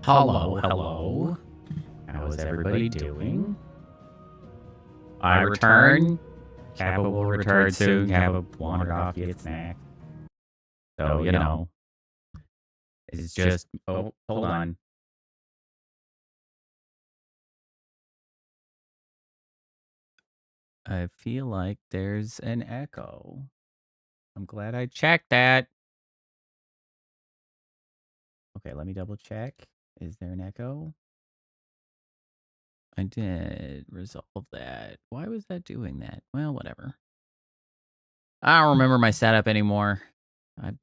Hello, hello. How is everybody doing? I return. Kappa will return soon. Kappa wandered off to get snacks. So, you know, it's just... Oh, hold on. I feel like there's an echo. I'm glad I checked that. Okay, let me double check. Is there an echo? I did resolve that. Why was that doing that? Well, whatever. I don't remember my setup anymore.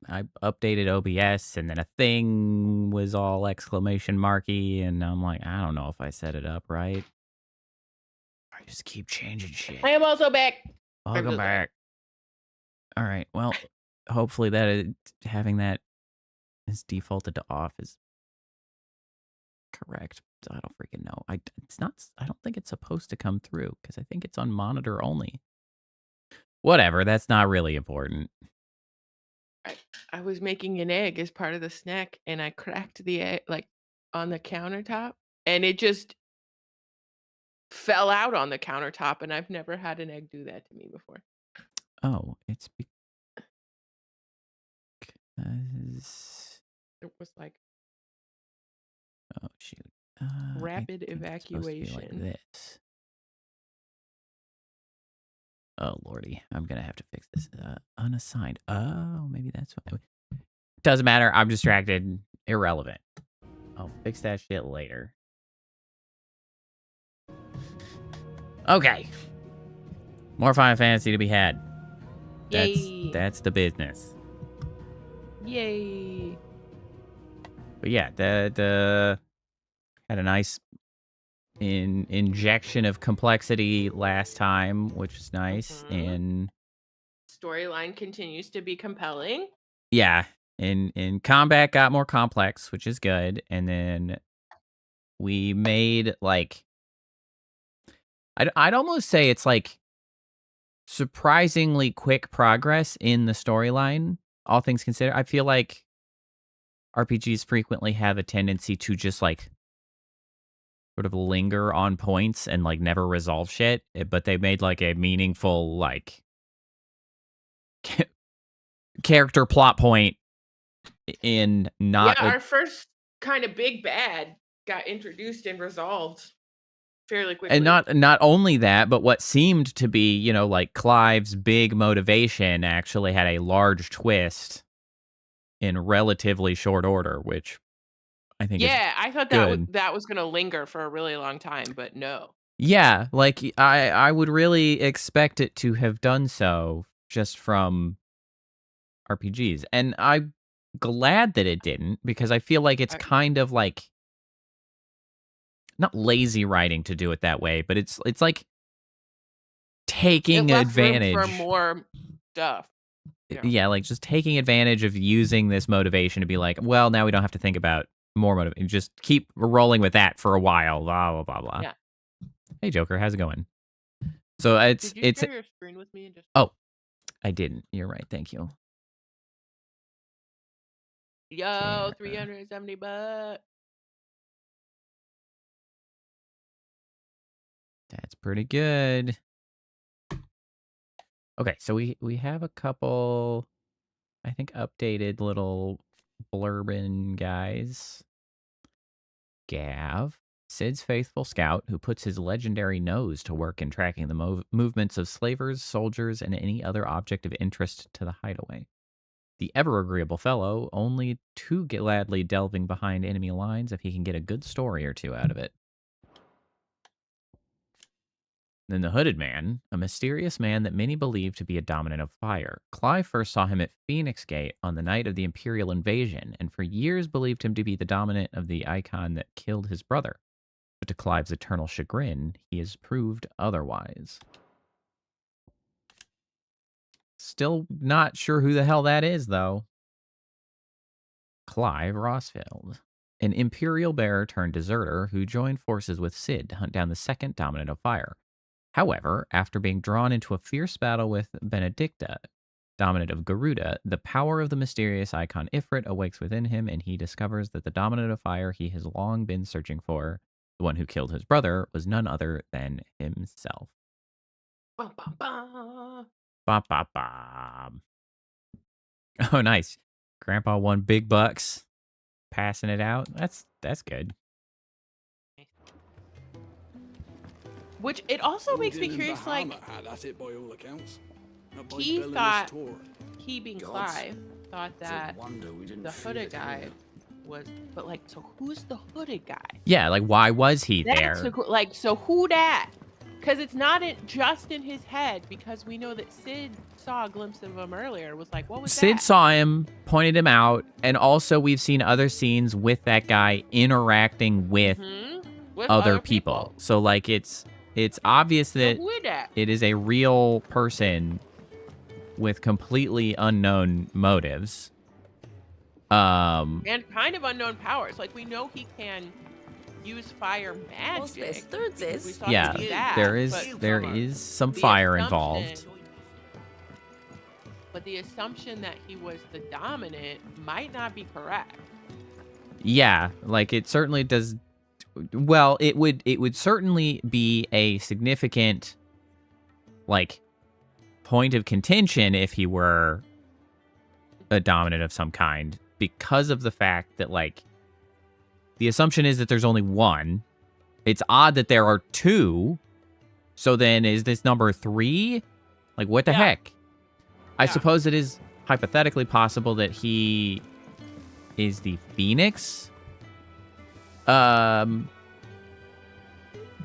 I updated OBS, and then a thing was all exclamation marky, and I'm like, I don't know if I set it up right. I just keep changing shit. I am also back. Welcome back. All right. Well, hopefully that having that is defaulted to off is correct. I don't freaking know. It's not. I don't think it's supposed to come through because I think it's on monitor only. Whatever. That's not really important. I was making an egg as part of the snack, and I cracked the egg like on the countertop, and it just fell out on the countertop, and I've never had an egg do that to me before. Oh, it's because it was like, oh shoot, rapid evacuation. Like this. Oh lordy, I'm gonna have to fix this. Unassigned. Oh, maybe that's what. Doesn't matter. I'm distracted. Irrelevant. I'll fix that shit later. Okay. More Final Fantasy to be had. Yay. That's the business. Yay. But yeah, the had a nice injection of complexity last time, which is nice. And storyline continues to be compelling. Yeah, and combat got more complex, which is good. And then we made like I'd almost say it's like surprisingly quick progress in the storyline, all things considered. I feel like RPGs frequently have a tendency to just like sort of linger on points and like never resolve shit, but they made like a meaningful like character plot point in not our first kind of big bad got introduced and resolved fairly quickly. And not only that, but what seemed to be, you know, like Clive's big motivation actually had a large twist in relatively short order, which I think is I thought that was going to linger for a really long time, but no. Yeah, like I would really expect it to have done so just from RPGs. And I'm glad that it didn't, because I feel like it's kind of like not lazy writing to do it that way, but it's like taking advantage for more stuff. Yeah, like just taking advantage of using this motivation to be like, well, now we don't have to think about more motivation. Just keep rolling with that for a while. Blah blah blah blah. Yeah. Hey Joker, how's it going? So it's Did you share your screen with me and just... Oh, I didn't. You're right. Thank you. Yo, $370. That's pretty good. Okay, so we have a couple, I think, updated little blurbin guys. Gav, Sid's faithful scout who puts his legendary nose to work in tracking the movements of slavers, soldiers, and any other object of interest to the hideaway. The ever-agreeable fellow, only too gladly delving behind enemy lines if he can get a good story or two out of it. Then the Hooded Man, a mysterious man that many believe to be a dominant of fire. Clive first saw him at Phoenix Gate on the night of the Imperial invasion, and for years believed him to be the dominant of the icon that killed his brother. But to Clive's eternal chagrin, he has proved otherwise. Still not sure who the hell that is, though. Clive Rossfield, an Imperial bearer turned deserter who joined forces with Sid to hunt down the second dominant of fire. However, after being drawn into a fierce battle with Benedicta, dominant of Garuda, the power of the mysterious icon Ifrit awakes within him, and he discovers that the dominant of fire he has long been searching for, the one who killed his brother, was none other than himself. Ba, ba, ba. Ba ba ba. Oh, nice. Grandpa won big bucks, passing it out. That's good. Which it also makes me curious, like, That's it by all accounts. he thought, he being Clive, thought that the hooded guy was, but like, so who's the hooded guy? Yeah, like why was he there? So, like, so who dat? Because it's not just in his head, because we know that Sid saw a glimpse of him earlier. Was like, what was that? Sid saw him, pointed him out, and also we've seen other scenes with that guy interacting with, with other people. So like it's obvious that it is a real person with completely unknown motives. And kind of unknown powers. Like, we know he can use fire magic. Yeah, there is some fire involved. But the assumption that he was the dominant might not be correct. Yeah, like it certainly does. Well, it would certainly be a significant, like, point of contention if he were a dominant of some kind, because of the fact that, like, the assumption is that there's only one. It's odd that there are two. So then is this number 3? Like, what the heck? I suppose it is hypothetically possible that he is the Phoenix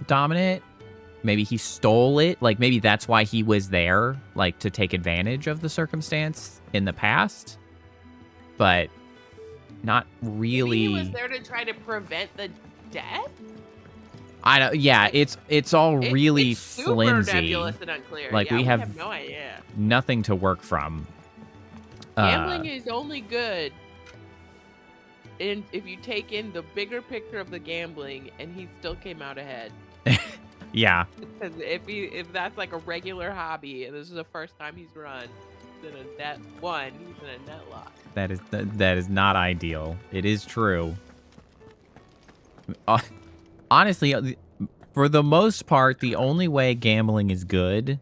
dominant. Maybe he stole it. Like, maybe that's why he was there, like, to take advantage of the circumstance in the past. But not really. Maybe he was there to try to prevent the death? I don't. Yeah, it's all really it's super flimsy. nebulous and unclear. Like, yeah, we have no idea. Nothing to work from. Gambling is only good if you take in the bigger picture of the gambling, and he still came out ahead. Yeah. Because if that's like a regular hobby, and this is the first time he's run, then a net one, he's in a net loss. That is not ideal. It is true. Honestly, for the most part, the only way gambling is good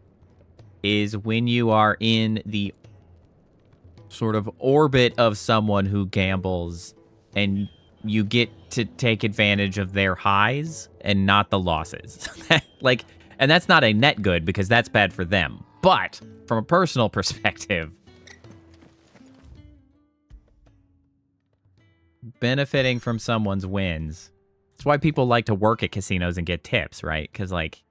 is when you are in the sort of orbit of someone who gambles, and you get to take advantage of their highs and not the losses. Like, and that's not a net good, because that's bad for them. But from a personal perspective, benefiting from someone's wins. That's why people like to work at casinos and get tips, right? Because, like,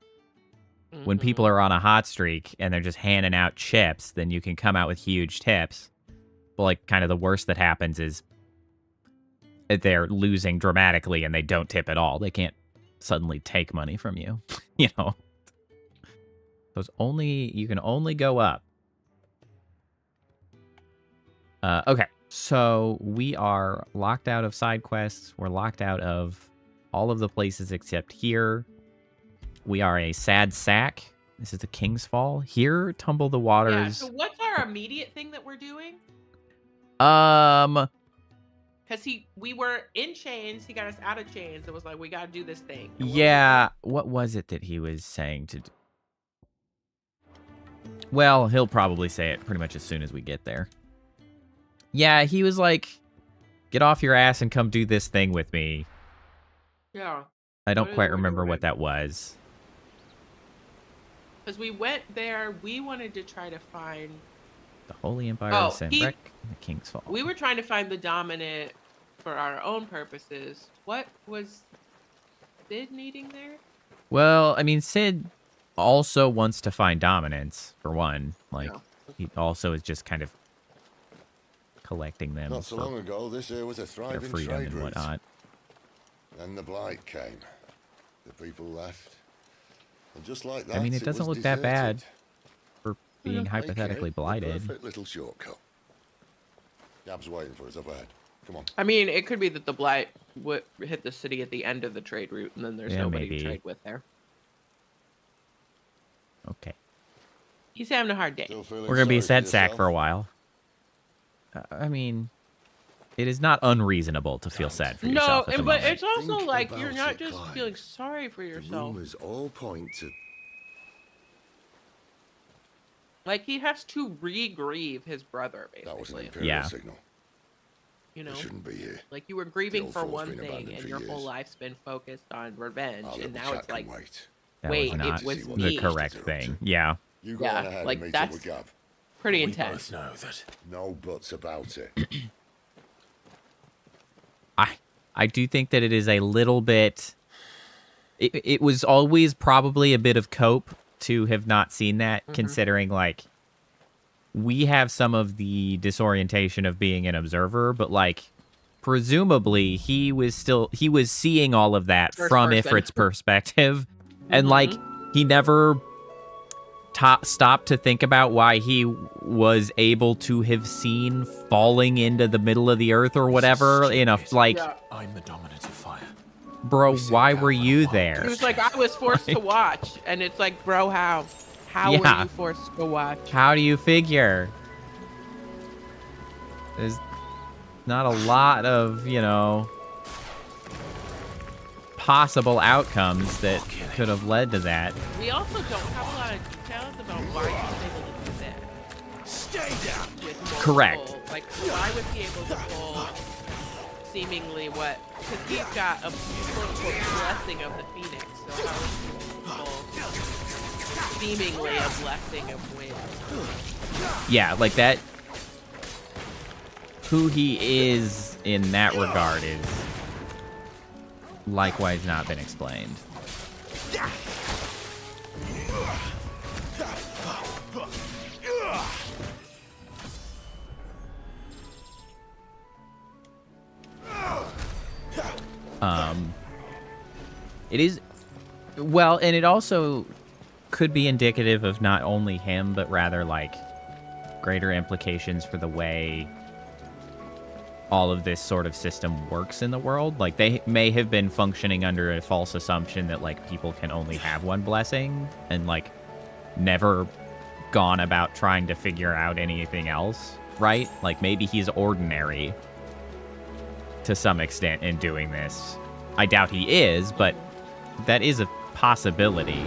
when people are on a hot streak and they're just handing out chips, then you can come out with huge tips. But, like, kind of the worst that happens is they're losing dramatically and they don't tip at all. They can't suddenly take money from you, you know? You can only go up. Okay, so we are locked out of side quests. We're locked out of all of the places except here. We are a sad sack. This is the King's Fall. Here, tumble the waters. Yeah, so what's our immediate thing that we're doing? Because we were in chains. He got us out of chains. It was like, we got to do this thing. Yeah, what was it that he was saying to do? Well, he'll probably say it pretty much as soon as we get there. Yeah, he was like, get off your ass and come do this thing with me. Yeah. I don't quite remember what that was. Because we went there, we wanted to try to find the Holy Empire of Sanbreque and the King's Fall. We were trying to find the dominant for our own purposes. What was Sid needing there? Well, I mean, Sid also wants to find dominance, for one. Like, he also is just kind of collecting them. Not so long ago, this here was a thriving freedom trade and route. whatnot. Then the blight came. The people left. And just like that, I mean, it doesn't look that bad for being hypothetically blighted. Perfect little shortcut. Gab's waiting for us up ahead. Come on. I mean, it could be that the blight would hit the city at the end of the trade route, and then there's nobody to trade with there. Okay. He's having a hard day. Still feeling We're gonna be a sorry sad sack for a yourself? while. I mean, it is not unreasonable to feel sad for No, yourself at the but moment. it's also Think like you're about not it, just Clive. feeling sorry for The yourself. rumors all point to... Like he has to re-grieve his brother, That was an basically. Imperial Yeah. signal. You know, We shouldn't be here. like you were grieving old for fort's one been thing, abandoned and for your whole years. life's been focused on revenge, Our and little now chat it's can like, wait. That wait, was it not was the me. correct thing. Yeah. You go Yeah, on ahead like, and meet that's- up with Gav. pretty We intense. both know that. No buts about it. I do think that it is a little bit... It was always probably a bit of cope to have not seen that, considering, like, we have some of the disorientation of being an observer, but, like, presumably he was seeing all of that First from person. Ifrit's perspective, and, like, he never stopped to think about why he was able to have seen falling into the middle of the earth or whatever in a, like... Yeah. I'm the dominant of fire. Bro, why were you He there? was like, I was forced to watch, and it's like, bro, how? How were Yeah. you forced to watch? How do you figure? There's not a lot of, you know, possible outcomes that could have led to that. We also don't have a lot of details about why he was able to do that. Stay down. With multiple, Correct. Like, why was he able to pull seemingly what? Because he's got a quote-unquote blessing of the Phoenix. So how is he able to pull seemingly a blessing of wind? Yeah, like that. Who he is in that regard is likewise not been explained. It is, well, and it also could be indicative of not only him, but rather, like, greater implications for the way all of this sort of system works in the world. Like, they may have been functioning under a false assumption that, like, people can only have one blessing and, like, never gone about trying to figure out anything else, right? Like, maybe he's ordinary to some extent in doing this. I doubt he is, but that is a possibility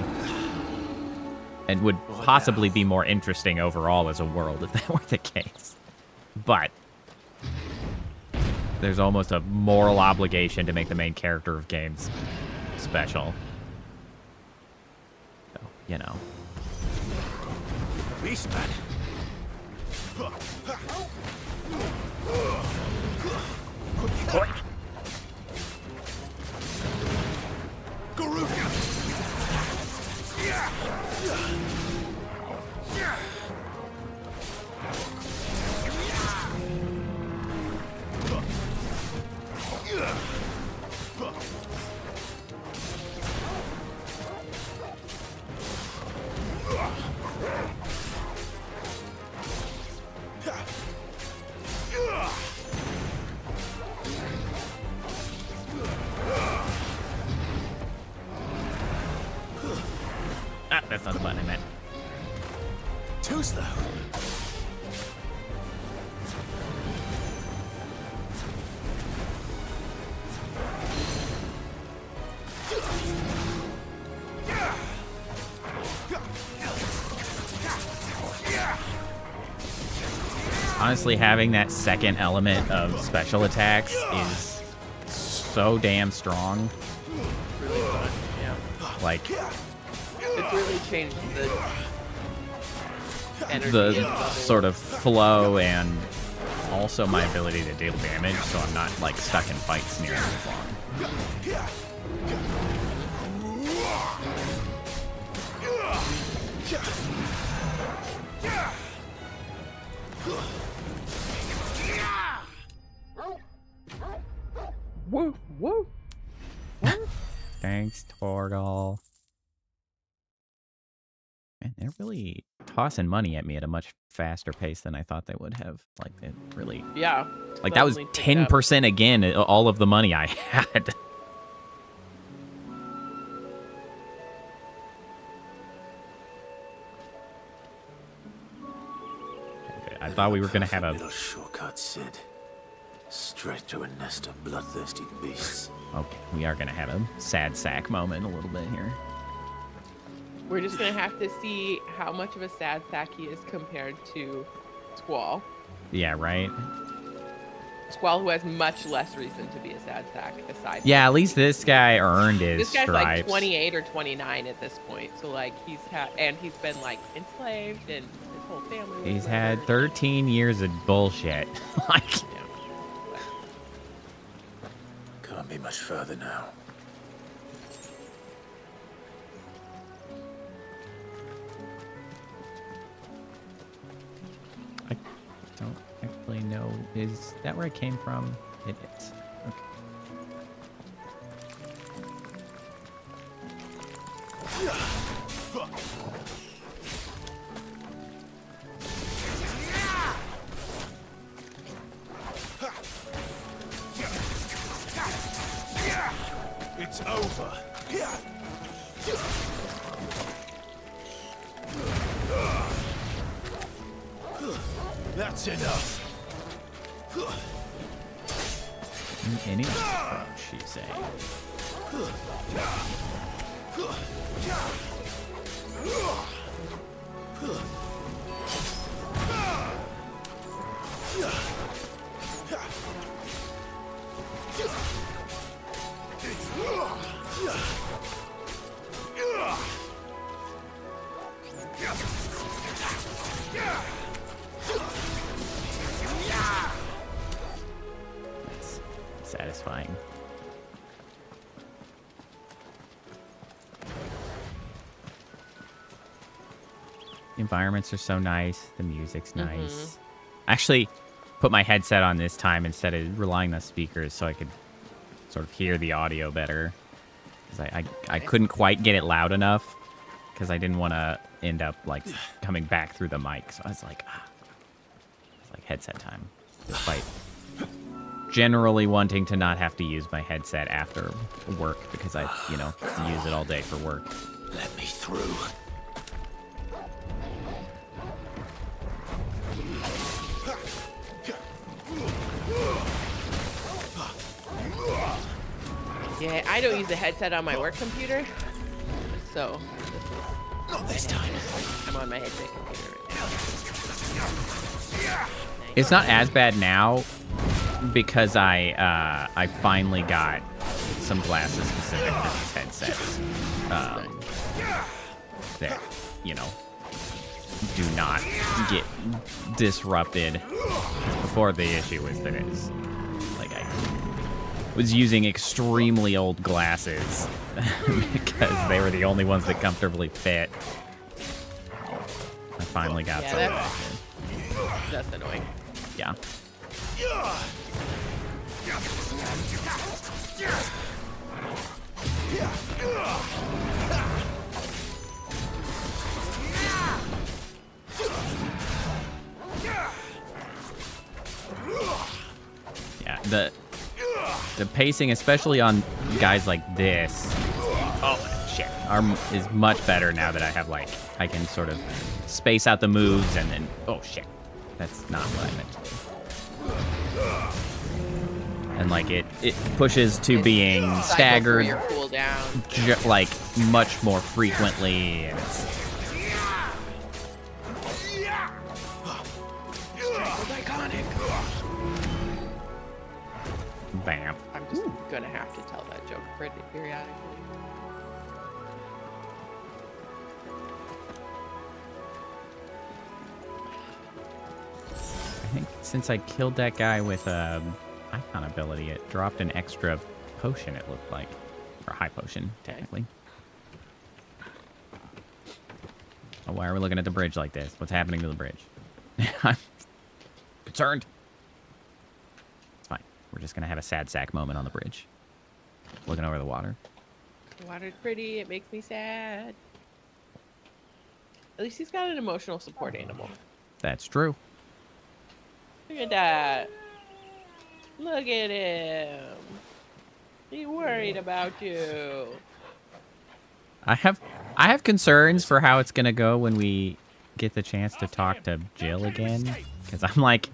and would possibly be more interesting overall as a world if that were the case. But there's almost a moral obligation to make the main character of games special. So, you know. Beastman. Ah, that's not the button I meant. Too slow. Honestly, having that second element of special attacks is so damn strong. Really fun. Yeah. Like, It's really changed the energy. the and level. sort of flow and also my ability to deal damage, so I'm not, like, stuck in fights nearly as long. Woo, woo. Thanks, Torgal. Man, they're really tossing money at me at a much faster pace than I thought they would have. Like, it really... Yeah. Like, that was Suddenly picked up. 10% again, all of the money I had. thought we were gonna have a... Little shortcut, Sid. Straight to a nest of bloodthirsty beasts. Okay, we are gonna have a sad sack moment a little bit here. We're just gonna have to see how much of a sad sack he is compared to Squall. Yeah, right? Squall, who has much less reason to be a sad sack aside. Yeah, at least this guy earned his This guy's stripes. like 28 or 29 at this point, so like he's been like enslaved and his whole family. Was He's had murdered. 13 years of bullshit. Like, Yeah. Can't be much further now. I don't actually know. Is that where it came from? It is. Okay. It's over. That's enough. Any approach, you say? That's satisfying. The environments are so nice. The music's nice. Actually, put my headset on this time instead of relying on speakers so I could sort of hear the audio better. Because I couldn't quite get it loud enough because I didn't want to end up like coming back through the mic. So I was like, it's like headset time. Despite generally wanting to not have to use my headset after work because I, use it all day for work. Let me through. Yeah, I don't use a headset on my work computer, so Not this time. I'm on my headset computer right now. It's not as bad now because I finally got some glasses specific for these headsets that do not get disrupted. Before, the issue was that it was like I was using extremely old glasses because they were the only ones that comfortably fit. I finally got some. That's annoying. Yeah. Yeah, the pacing, especially on guys like this, is much better now that I have I can sort of space out the moves and then that's not what I meant to do. And it pushes to being staggered Your cooldown. Much more frequently, and it's Iconic. bam. I'm just gonna have to tell that joke periodically. I think since I killed that guy with icon ability, it dropped an extra potion, it looked like. Or high potion, technically. Oh, why are we looking at the bridge like this? What's happening to the bridge? I'm concerned. It's fine. We're just going to have a sad sack moment on the bridge. Looking over the water. The water's pretty. It makes me sad. At least he's got an emotional support animal. That's true. Look at that. Look at him. He worried about you. I have concerns for how it's going to go when we get the chance to talk to Jill again. Because I'm like,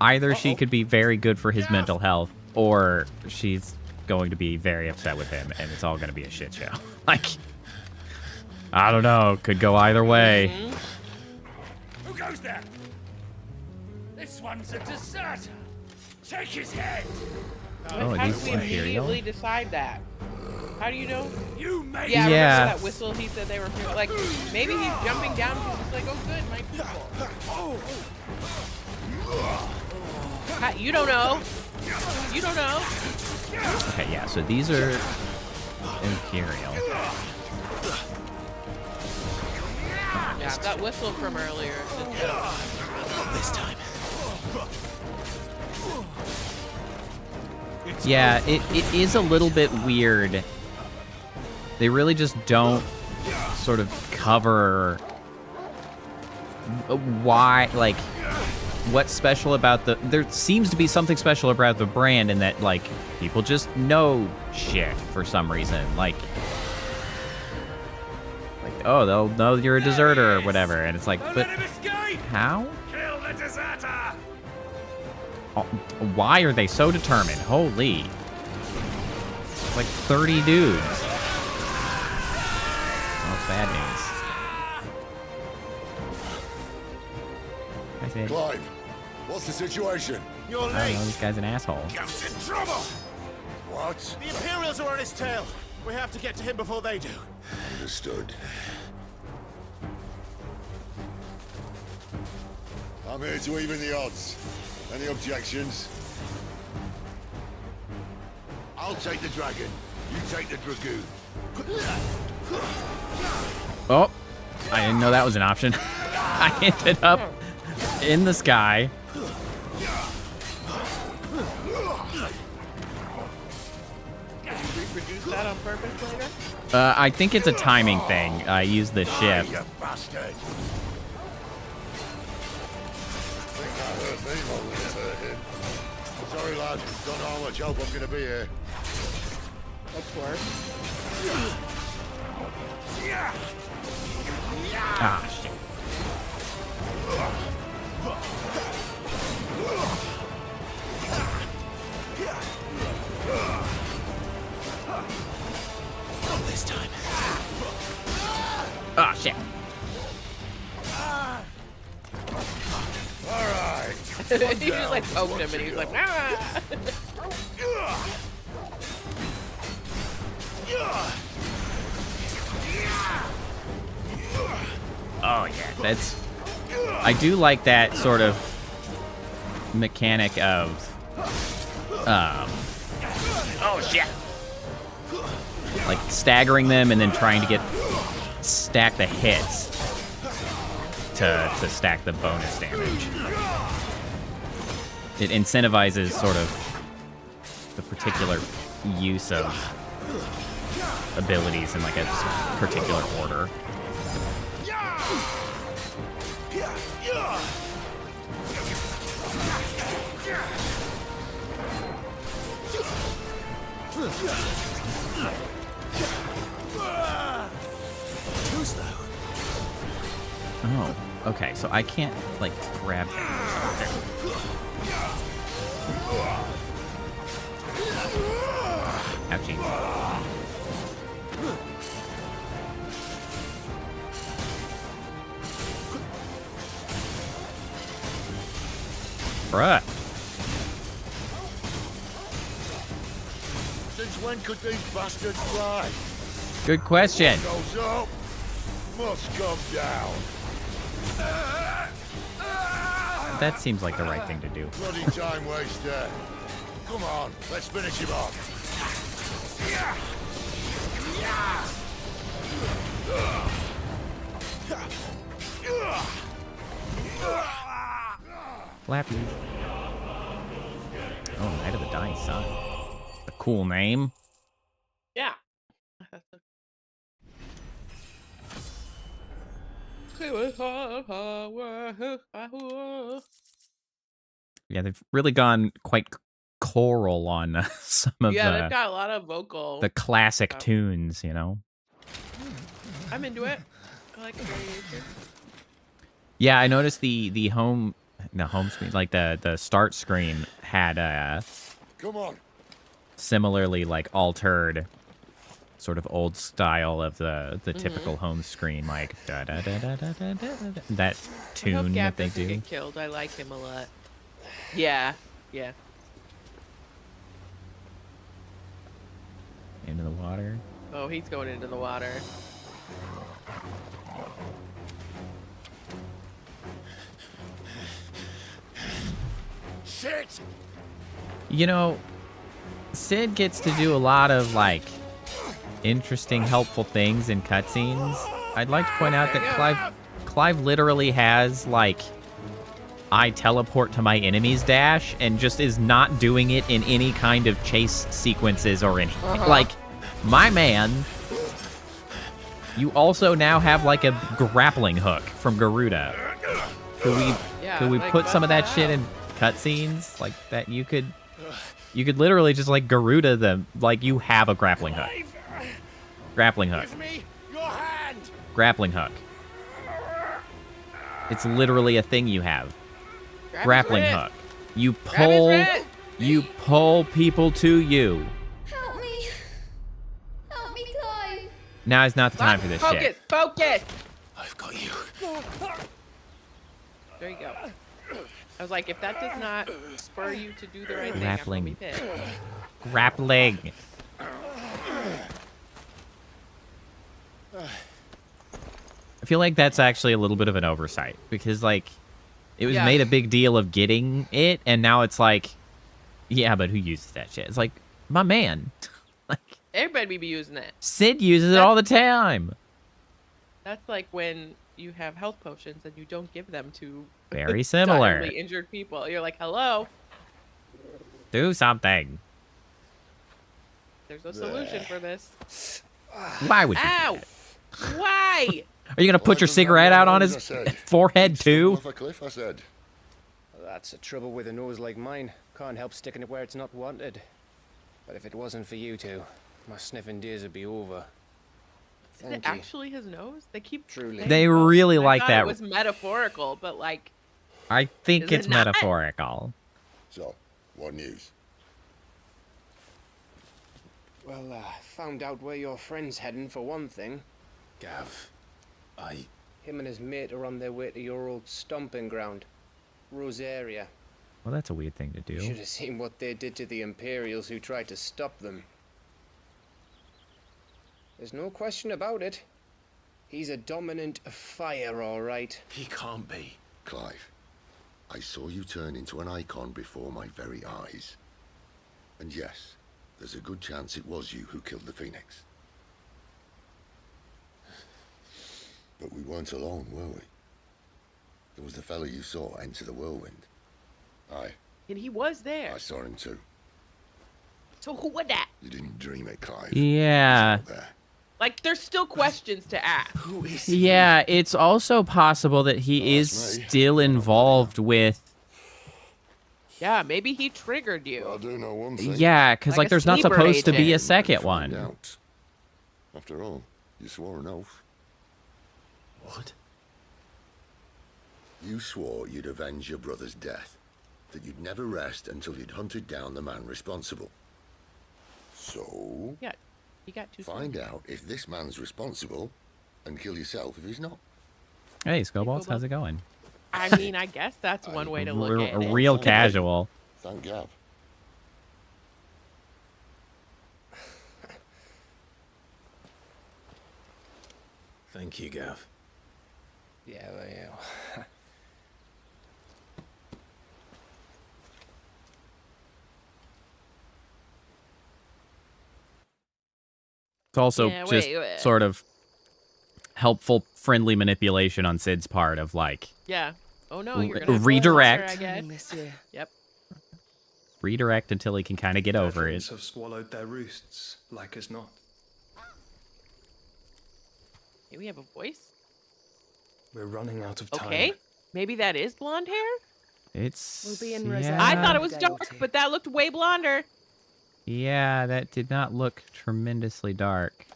either she could be very good for his mental health, or she's going to be very upset with him, and it's all going to be a shit show. Like, I don't know. Could go either way. Who goes there? This one's a deserter. Take his head. Oh, How he's do we Imperial? immediately decide that? How do you know? You made Yeah, Yeah. remember that whistle? He said they were like, maybe he's jumping down because he's like, oh, good, my people. You don't know. You don't know. Okay, yeah, so these are Imperial. Yeah, that whistle from earlier. This time. Yeah, it is a little bit weird. They really just don't sort of cover why, like, what's special about the... There seems to be something special about the brand in that, like, people just know shit for some reason. Like oh, they'll know you're a deserter or whatever. And it's like, but how? Kill the deserter. Oh, why are they so determined? Holy. It's like 30 dudes. Oh, it's bad news. I said, Clive, what's the situation? You're I don't late. know, this guy's an asshole. Ghost in trouble. What? The Imperials are on his tail. We have to get to him before they do. Understood. I'm here to even the odds. Any objections? I'll take the dragon. You take the dragoon. Oh, I didn't know that was an option. I ended up in the sky. Reproduce that on purpose later? I think it's a timing thing. I use the shift. You bastard! I think that hurt me more than it hurt him. Sorry, lad. Don't know how much help I'm gonna be here. That's worse. Ah, shit. Not this time. Ah, shit. All right. He just like poked him and he was like, ah! Oh, yeah, that's... I do like that sort of mechanic of... Oh, shit! Like, staggering them and then trying to stack the hits to stack the bonus damage. It incentivizes sort of the particular use of abilities in like a particular order. Too slow. Oh, okay, so I can't like grab things or something. Ouchie. Bruh. Since when could these bastards fly? Good question. Goes up, must come down. That seems like the right thing to do. Bloody time waster. Come on, let's finish him off. Flappy. Oh, Knight of the Dying Sun. A cool name. Yeah. Yeah, they've really gone quite choral on some of Yeah, they've got a lot of vocal. the classic stuff. tunes, you know? I'm into it. I like the variation. Yeah, I noticed the home no, home screen, like the start screen had Come on. similarly like altered sort of old style of the typical home screen, like da da da da da da da. That I hope tune Gap that they doesn't do. get killed. I like him a lot. Yeah. Yeah. Into the water. Oh, he's going into the water. Shit! You know, Sid gets to do a lot of like interesting, helpful things in cutscenes. I'd like to point out that Clive literally has like I teleport to my enemies dash and just is not doing it in any kind of chase sequences or anything. Like, my man, you also now have like a grappling hook from Garuda. Could we like, put some of that wow. shit in cutscenes like that? You could literally just like Garuda them, like you have a grappling hook. Grappling hook. Give me your hand! Grappling hook. It's literally a thing you have. Grab his Grappling wrist. hook. You Grab his pull wrist. people to you. Help me. Help me, Clive. Now is not the time for this Focus. shit. Focus. I've got you. There you go. I was like, if that does not spur you to do the right thing, I'm Grappling. gonna be pissed. Grappling. I feel like that's actually a little bit of an oversight because like it was Yeah. made a big deal of getting it and now it's like yeah, but who uses that shit? It's like my man. Like Everybody be using that. Sid uses it all the time. That's like when you have health potions and you don't give them to Very similar. direly injured people. You're like, hello, Do something. there's a solution for this. Why would you do Ow! that? Why? Are you gonna put your cigarette out on his forehead too? Off a cliff, I said. That's the trouble with a nose like mine. Can't help sticking it where it's not wanted. But if it wasn't for you two, my sniffing days would be over. Is it Thank you. actually his nose? They keep Truly. saying They nose. really I like thought that. It was metaphorical, but like, I think Is it it's not? metaphorical. So, what news? Well, found out where your friend's heading for one thing. Gav, Him and his mate are on their way to your old stomping ground, Rosaria. Well, that's a weird thing to You do. should have seen what they did to the Imperials who tried to stop them. There's no question about it. He's a dominant fire, all right. he can't be. Clive, I saw you turn into an icon before my very eyes. And yes, there's a good chance it was you who killed the Phoenix. But we weren't alone, were we? There was the fellow you saw enter the whirlwind. Aye, and he was there. I saw him too. So who would that? You didn't dream it, Clive. Yeah. He's out there. Like, there's still questions to ask. Who is he? Yeah, it's also possible that he is That's me. still involved with. Yeah, maybe he triggered you. Well, I do know one thing. Yeah, because Like like a there's not sleeper supposed to be a agent. second Find one. out. After all, you swore an oath. What? You swore you'd avenge your brother's death. That you'd never rest until you'd hunted down the man responsible. So, Yeah, he got two. find out if this man's responsible and kill yourself if he's not. Hey, Scoballs, Cobalt. how's it going? I mean, I guess that's one way to look at it. Real casual. Thank Gav. Thank you, Gav. Yeah, well, yeah. It's also Yeah, just wait. sort of helpful, friendly manipulation on Sid's part of like Yeah. Oh no, you're gonna have redirect. water, I guess. Yep. redirect until he can kind of get over it. Dragons have swallowed their roosts, like as not. Hey, we have a voice. We're running out of time. Okay. Maybe that is blonde hair. It's We'll be in yeah, Rosaria. I thought it was Day or dark, two. but that looked way blonder. yeah, that did not look tremendously dark.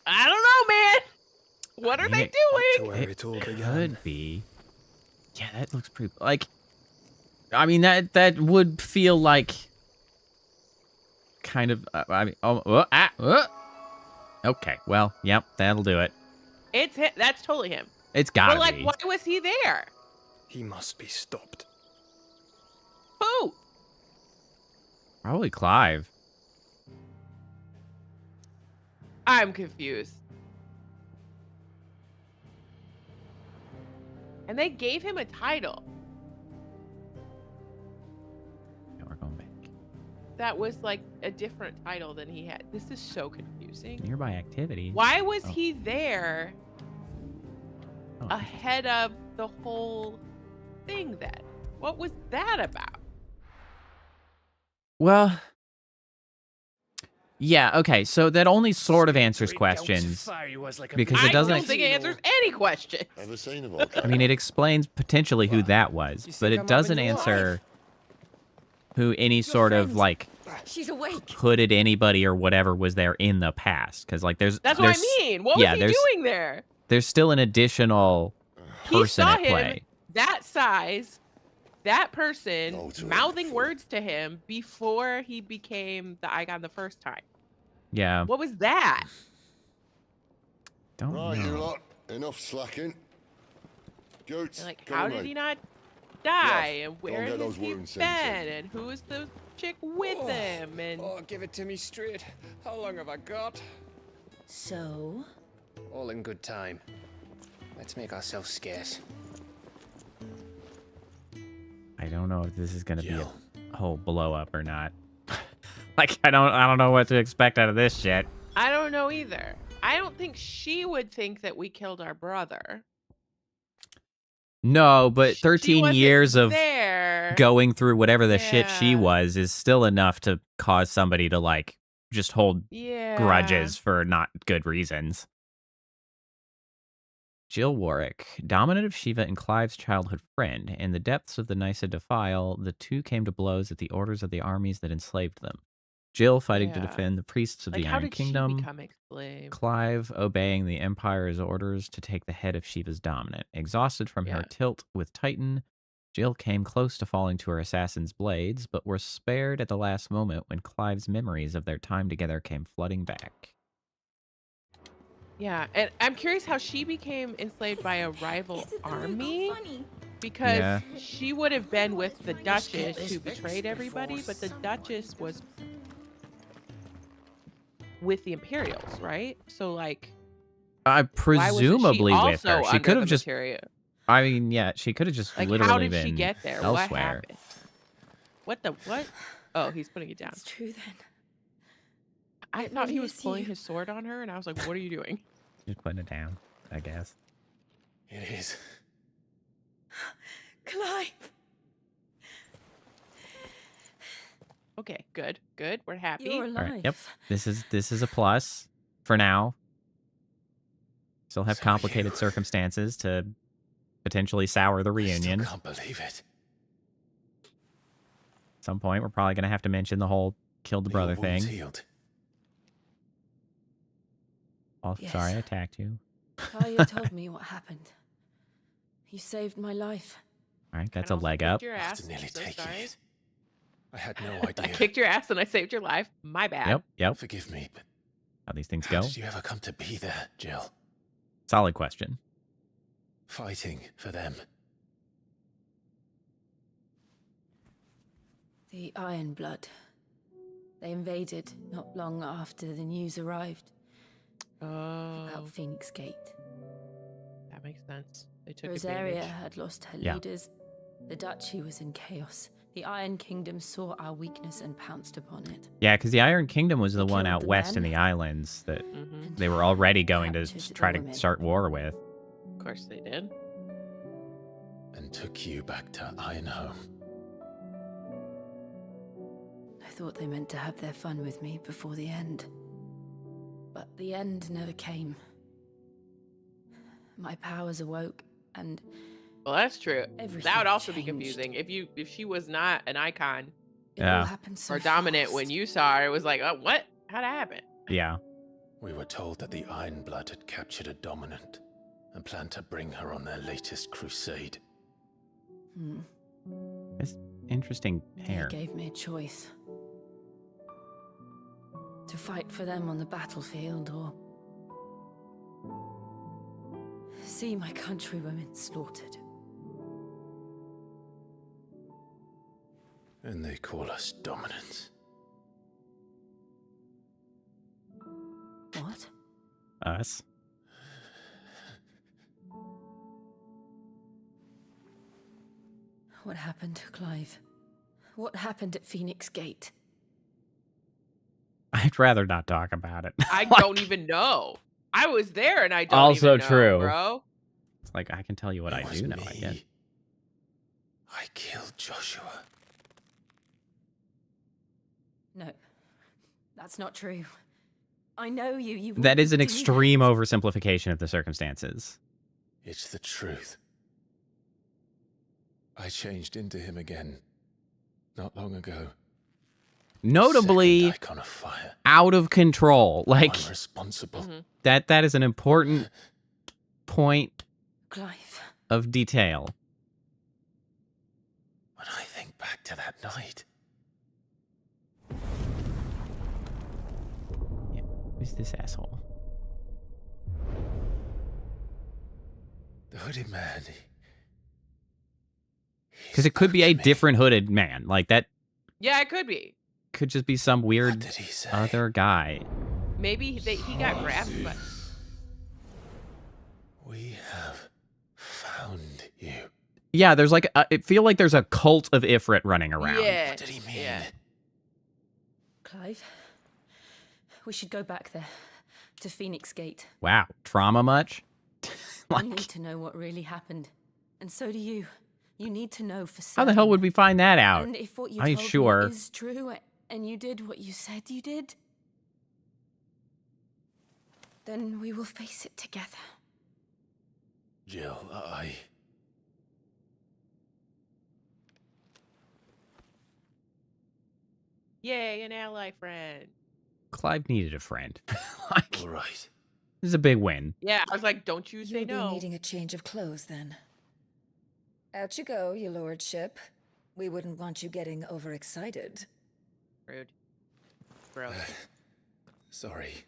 I don't know, man. What are mean, they it- To doing? where it all began. Could be. Yeah, that looks pretty. Like, I mean, that would feel like kind of. I mean, okay. Well, yep, that'll do it. It's him. That's totally him. It's gotta But like, be. why was he there? He must be stopped. Who? Probably Clive. I'm confused. And they gave him a title Yeah, we're going back. that was like a different title than he had. This is so confusing. Nearby activity. Why was Oh. he there Oh, ahead of the whole thing then? What was that about? Well, yeah, okay, so that only sort of answers questions. Because it I doesn't- don't think it answers any questions. Ever seen a volcano? I mean, it explains potentially who that was, You but think it I'm doesn't having your answer who any sort of, friend. like, She's awake. hooded anybody or whatever was there in the past. Because, like, That's what there's, I mean. What was yeah, he there's- doing there? there's still an additional He person saw at him play. that size, that person Oh, to mouthing everything. words to him before he became the icon the first time. Yeah, What was that? don't Right, you know. lot. Enough slacking. Goots, And like, go how on, did mate. he not die? Yeah, And go where and get has those he wounds been? sensed. And who is the chick with him? And Oh, give it to me straight. How long have I got? So, All in good time. Let's make ourselves scarce. I don't know if this is gonna be Jill. a whole blow up or not. Like, I don't know what to expect out of this shit. I don't know either. I don't think she would think that we killed our brother. No, but She 13 wasn't years of there. going through whatever the shit she Yeah. was is still enough to cause somebody to, like, just hold Yeah. grudges for not good reasons. Jill Warwick, dominant of Shiva and Clive's childhood friend, in the depths of the Nysa defile, the two came to blows at the orders of the armies that enslaved them. Jill fighting to Yeah. defend the priests of Like, the how Iron did Kingdom. she become enslaved? Clive obeying the Empire's orders to take the head of Shiva's dominant. Exhausted from her Yeah. tilt with Titan, Jill came close to falling to her assassin's blades, but were spared at the last moment when Clive's memories of their time together came flooding back. Yeah, and I'm curious how she became enslaved by a rival is it the army, local funny? because Yeah. she would have been with the Duchess this who fixed betrayed everybody, before but the someone Duchess was with the Imperials, right? So like, I why wasn't presumably she with her. also She under could the have just. materia? I mean, yeah, she could have just Like, literally how did been she get there? What elsewhere. happened? What the what? Oh, he's putting it down. It's true then. I It thought he really was is pulling you. his sword on her, and I was like, "What are you doing?" Just putting it down, I guess. It is. Clive! Okay, good, good. We're happy. You're All alive. right. Yep. This is a plus for now. Still have So complicated you- circumstances to potentially sour the I reunion. still can't believe it. At some point, we're probably going to have to mention the whole killed the Are your brother wounds thing. healed? Oh, Yes. sorry, I attacked you. Talia told me what happened. You saved my life. All right, that's And a also leg kicked up. Your ass. After nearly I'm so taking sorry. it. I had no I idea. kicked your ass and I saved your life. My bad. Yep, yep. Forgive me, but How these things how go. did you ever come to be there, Jill? Solid question. Fighting for them. The Iron Blood. They invaded not long after the news arrived Oh, about Phoenix Gate. that makes sense. They took Rosaria advantage. had lost her Yeah. leaders. The Duchy was in chaos. The Iron Kingdom saw our weakness and pounced upon it. Yeah, because the Iron Kingdom was the one killed out the west in men. the islands that Mhm. And they were already going to captured the try to women. start war with. Of course they did. And took you back to Ironhome. I thought they meant to have their fun with me before the end. But the end never came. My powers awoke, and Well, that's true. everything That would also be changed. confusing if she was not an icon It Yeah. all happened so or dominant fast. when you saw her. It was like, oh, what? How'd that happen? Yeah. We were told that the Iron Blood had captured a dominant. and plan to bring her on their latest crusade. It's interesting hair. They gave me a choice. To fight for them on the battlefield or see my countrywomen slaughtered. And they call us dominants. What? Us. What happened, Clive? What happened at Phoenix Gate? I'd rather not talk about it. I Like, don't even know. I was there and I don't Also even know, true. bro. It's like I can tell you what I It was do know, I me. guess. I killed Joshua. No, that's not true. I know you. That is an wouldn't do extreme that. oversimplification of the circumstances. It's the truth. I changed into him again, not long ago. Notably, Second icon of fire. out of control. Like I'm responsible. that is an important point Clive, of detail. When I think back to that night, Who's this asshole? the hooded man. Because it could be a different hooded man. Like that Yeah, it could be. could just be some What weird did he say? other guy. Maybe he got grabbed, but We have found you. Yeah, there's like it feel like there's a cult of Ifrit running around. yeah. What did he mean? Yeah. Clive, we should go back there to Phoenix Gate. Wow, trauma much? I need Like, to know what really happened, and so do you. You need to know for certain. how the hell would we find that out? And if what you I ain't told sure. me is true, and you did what you said you did, then we will face it together. Jill, Yay, an ally friend. Clive needed a friend. Like, all right. this is a big win. Yeah, I was like, don't you say You'll be no. needing a change of clothes then. Out you go, your lordship. We wouldn't want you getting overexcited. Rude. Bro. Sorry.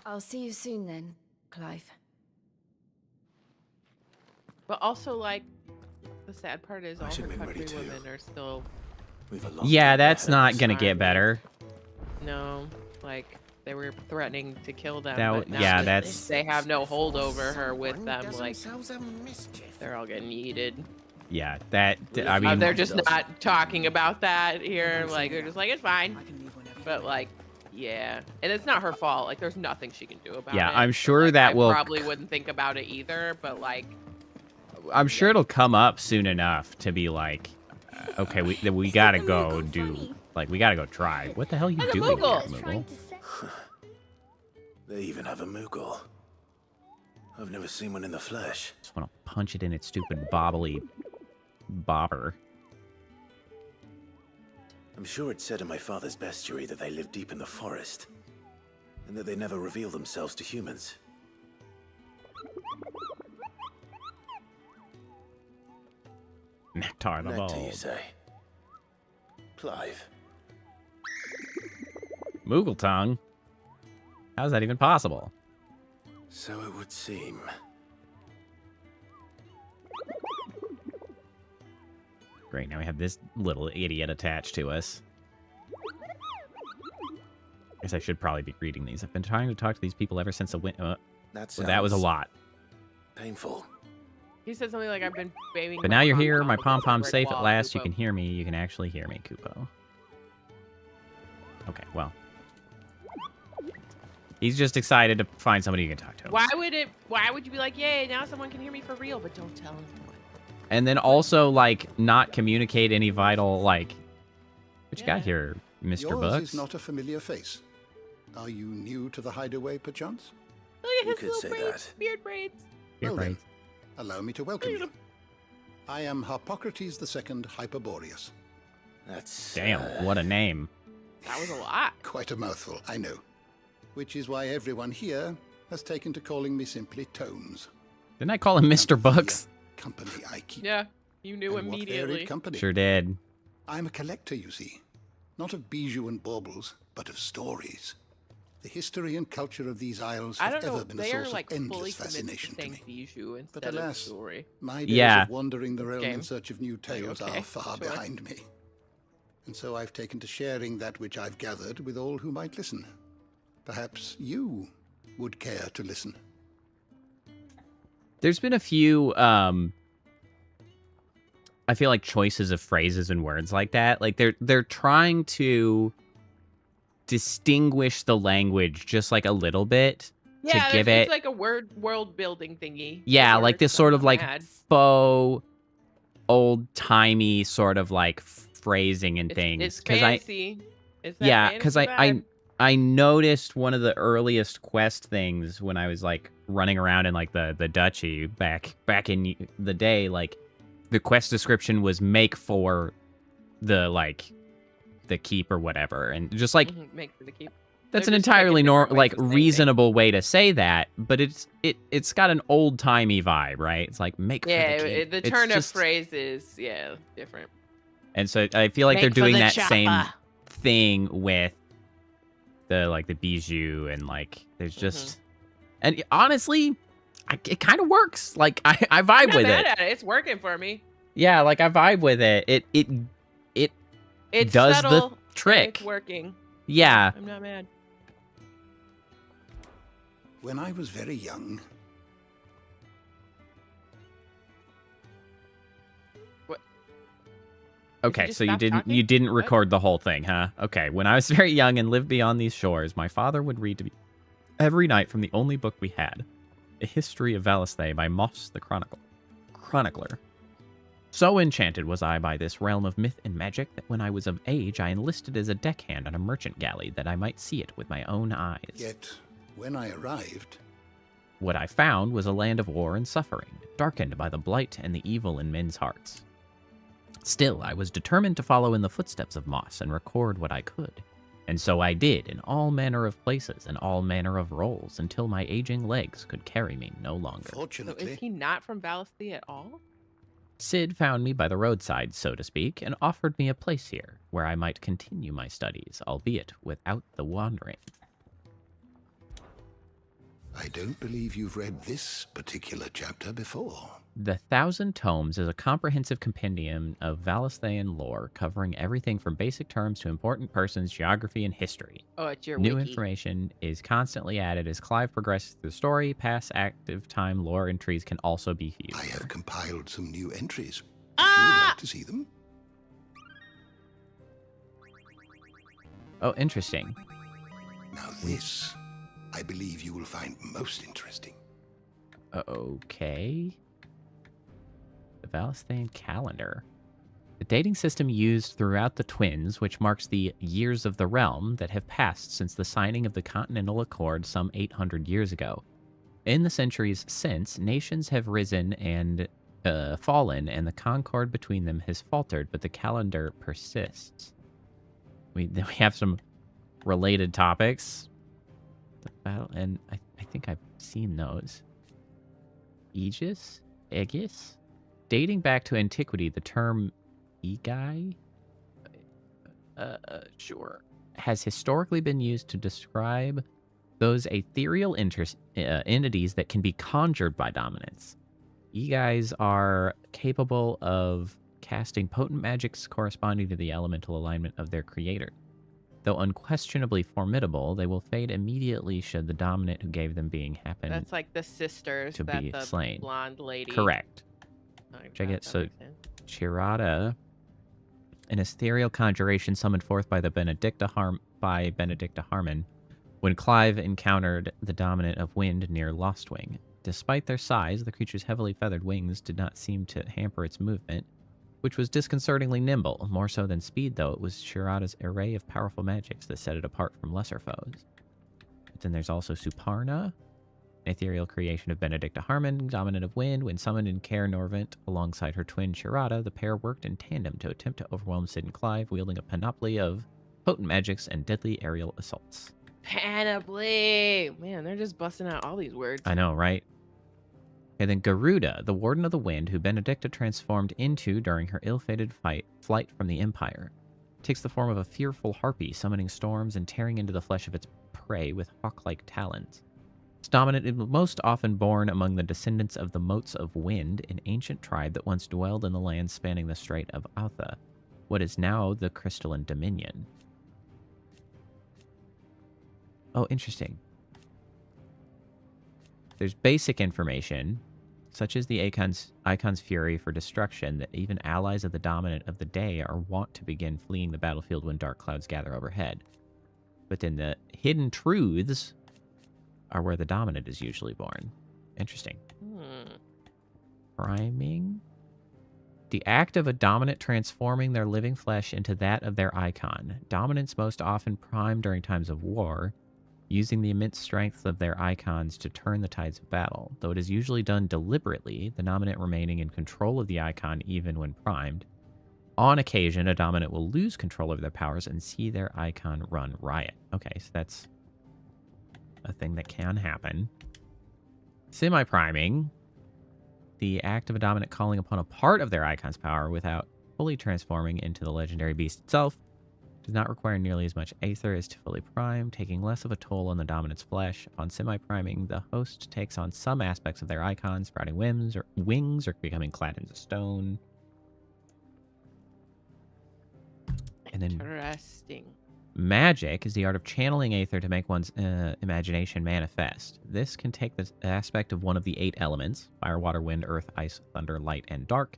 I'll see you soon then, Clive. But also, like, the sad part is I all her should have been ready country too. women are still We've a long Yeah, road that's ahead of not us. gonna get Sorry. better. no, like they were threatening to kill them. That but w- now yeah, that that's- they have no hold over her with them. Like they're all getting yeeted. Yeah, that I mean They're just not talking about that here. Like they're just like it's fine. But like, yeah, and it's not her fault. Like there's nothing she can do about it. Yeah, I'm But, sure like, that I will probably wouldn't think about it either. But like, I'm sure it'll come up soon enough to be like, okay, we gotta go do, like, we gotta go try. What the hell are you Look at doing, Moogle. here, Moogle? They even have a Moogle. I've never seen one in the flesh. Just want to punch it in its stupid bobbly bobber. I'm sure it said in my father's bestiary that they live deep in the forest, and that they never reveal themselves to humans. Nectar the Nectar, you Bold. say? Clive. Moogle tongue? How's that even possible? So it would seem. Great, now we have this little idiot attached to us. Guess I should probably be reading these. I've been trying to talk to these people ever since the That that was a sounds lot. painful. he said something like I've been banging. But my now you're here, pom-pom my against the pom-pom's brick safe at wall, last. You Kupo. can hear me. You can actually hear me, Kupo. Okay, well. He's just excited to find somebody you can talk to. Why would you be like, yay, now someone can hear me for real, but don't tell anyone. And then also, like, not communicate any vital, like... What you got Yeah. here, Mr. Yours Bucks? is not a familiar face. Are you new to the hideaway, perchance? Look at You his could little say braids, that. beard braids. Here, Well then, right. allow me to welcome you. I am Harpocrates II Hyperboreus. That's Damn, what a name. That was a lot. Quite a mouthful, I know. Which is why everyone here has taken to calling me simply Tomes. Didn't I call him Mr. Books? Company I keep. Yeah, you knew And what immediately. varied company. Sure did. I'm a collector, you see. Not of bijou and baubles, but of stories. The history and culture of these isles I have don't know. ever been a They are source like of fully endless committed fascination to to saying me. bijou instead But alas, of story. my days Yeah. of wandering the realm Game. in search of new tales okay? are far Sure. behind me. And so I've taken to sharing that which I've gathered with all who might listen. Perhaps you would care to listen. There's been a few, I feel like choices of phrases and words like that. Like they're trying to distinguish the language just like a little bit Yeah, to give it's it, like a world building thingy. yeah, like this sort of like mad. faux old timey sort of like phrasing and things. It's fancy. It's that Yeah, because fantasy vibe. I noticed one of the earliest quest things when I was like running around in like the duchy back in the day. Like the quest description was make for the keep or whatever, and just like Make for the keep. that's They're an just picking entirely different ways like of saying reasonable way to say that, but it's got an old timey vibe, right? It's like make for the keep. The It's turn of just- phrase is different. and so I feel like Make they're for doing the that same chopper. thing with the bijou, and like there's just and honestly it kind of works. Like I I'm vibe not with mad it. at it. It's working for me. Yeah, like I vibe with it. It It's does subtle, the and trick. It's working. Yeah. I'm not mad. When I was very young, Okay, just so you stop didn't talking? What? record the whole thing, huh? Okay, when I was very young and lived beyond these shores, my father would read to me every night from the only book we had, A History of Valisthae by Moss the Chronicler. So enchanted was I by this realm of myth and magic that when I was of age, I enlisted as a deckhand on a merchant galley that I might see it with my own eyes. yet when I arrived, What I found was a land of war and suffering, darkened by the blight and the evil in men's hearts. Still, I was determined to follow in the footsteps of Moss and record what I could. And so I did in all manner of places and all manner of roles until my aging legs could carry me no longer. So fortunately, is he not from Valisthae at all? Sid found me by the roadside, so to speak, and offered me a place here where I might continue my studies, albeit without the wandering. I don't believe you've read this particular chapter before. The 1,000 Tomes is a comprehensive compendium of Valisthaean lore covering everything from basic terms to important persons, geography, and history. Oh, it's your New wiki. information is constantly added as Clive progresses through the story. Past active time lore entries can also be viewed. I have compiled some new entries. If you would like to see them. Oh, interesting. Now this, I believe you will find most interesting. Okay. The Valisthaean calendar. The dating system used throughout the Twins, which marks the years of the realm that have passed since the signing of the Continental Accord some 800 years ago. In the centuries since, nations have risen and fallen, and the concord between them has faltered, but the calendar persists. We have some related topics. The battle, and I think I've seen those. Aegis? Aegis? Dating back to antiquity, the term Egai, sure, has historically been used to describe those ethereal entities that can be conjured by dominance. Egais are capable of casting potent magics corresponding to the elemental alignment of their creator. Though unquestionably formidable, they will fade immediately should the dominant who gave them being happen That's like the sisters to that be the slain. blonde lady. Correct. Like Check that, it. that So, makes sense. Chirata, an ethereal conjuration summoned forth by Benedicta Harmon, when Clive encountered the dominant of wind near Lostwing. Despite their size, the creature's heavily feathered wings did not seem to hamper its movement, which was disconcertingly nimble. More so than speed, though, it was Chirata's array of powerful magics that set it apart from lesser foes. But then there's also Suparna, an ethereal creation of Benedicta Harmon, dominant of wind. When summoned in Caer Norvent alongside her twin Chirata, the pair worked in tandem to attempt to overwhelm Sid and Clive, wielding a panoply of potent magics and deadly aerial assaults. Panoply. Man, they're just busting out all these words. I know, right? And then Garuda, the Warden of the Wind, who Benedicta transformed into during her ill-fated flight from the Empire, takes the form of a fearful harpy, summoning storms and tearing into the flesh of its prey with hawk-like talons. Its dominant is most often born among the descendants of the Motes of Wind, an ancient tribe that once dwelled in the land spanning the Strait of Altha, what is now the Crystalline Dominion. Oh, interesting. There's basic information, such as the Icon's fury for destruction, that even allies of the dominant of the day are wont to begin fleeing the battlefield when dark clouds gather overhead. But then the hidden truths are where the dominant is usually born. Interesting. Priming? The act of a dominant transforming their living flesh into that of their icon. Dominants most often prime during times of war, using the immense strength of their icons to turn the tides of battle. Though it is usually done deliberately, the dominant remaining in control of the icon even when primed. On occasion, a dominant will lose control of their powers and see their icon run riot. Okay, so that's a thing that can happen. Semi-priming. The act of a dominant calling upon a part of their icon's power without fully transforming into the legendary beast itself does not require nearly as much aether as to fully prime, taking less of a toll on the dominant's flesh. On semi-priming, the host takes on some aspects of their icon, sprouting wings or becoming clad into stone. And then Interesting. magic is the art of channeling aether to make one's imagination manifest. This can take the aspect of one of the 8 elements, fire, water, wind, earth, ice, thunder, light, and dark,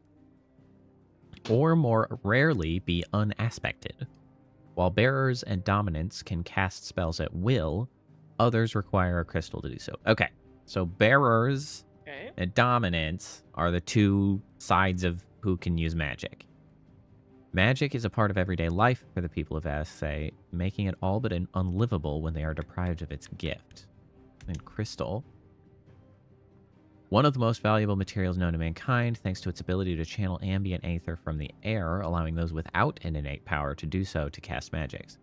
or more rarely be unaspected. While bearers and dominants can cast spells at will, others require a crystal to do so. Okay, so bearers and dominants are the two sides of who can use magic. Magic is a part of everyday life for the people of Assae, making it all but unlivable when they are deprived of its gift. And crystal. One of the most valuable materials known to mankind, thanks to its ability to channel ambient aether from the air, allowing those without an innate power to do so to cast magics.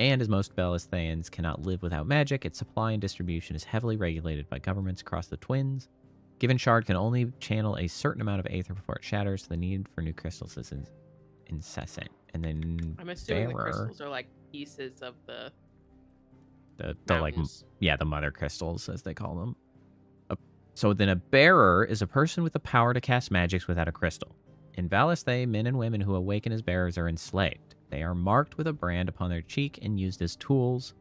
And as most Bellastheans cannot live without magic, its supply and distribution is heavily regulated by governments across the Twins. Given shard can only channel a certain amount of aether before it shatters, so the need for new crystals is incessant. And then I'm assuming the crystals are like pieces of the like, yeah, the mother crystals, as they call them. So then a bearer is a person with the power to cast magics without a crystal. In Valisthea, men and women who awaken as bearers are enslaved. They are marked with a brand upon their cheek and used as tools,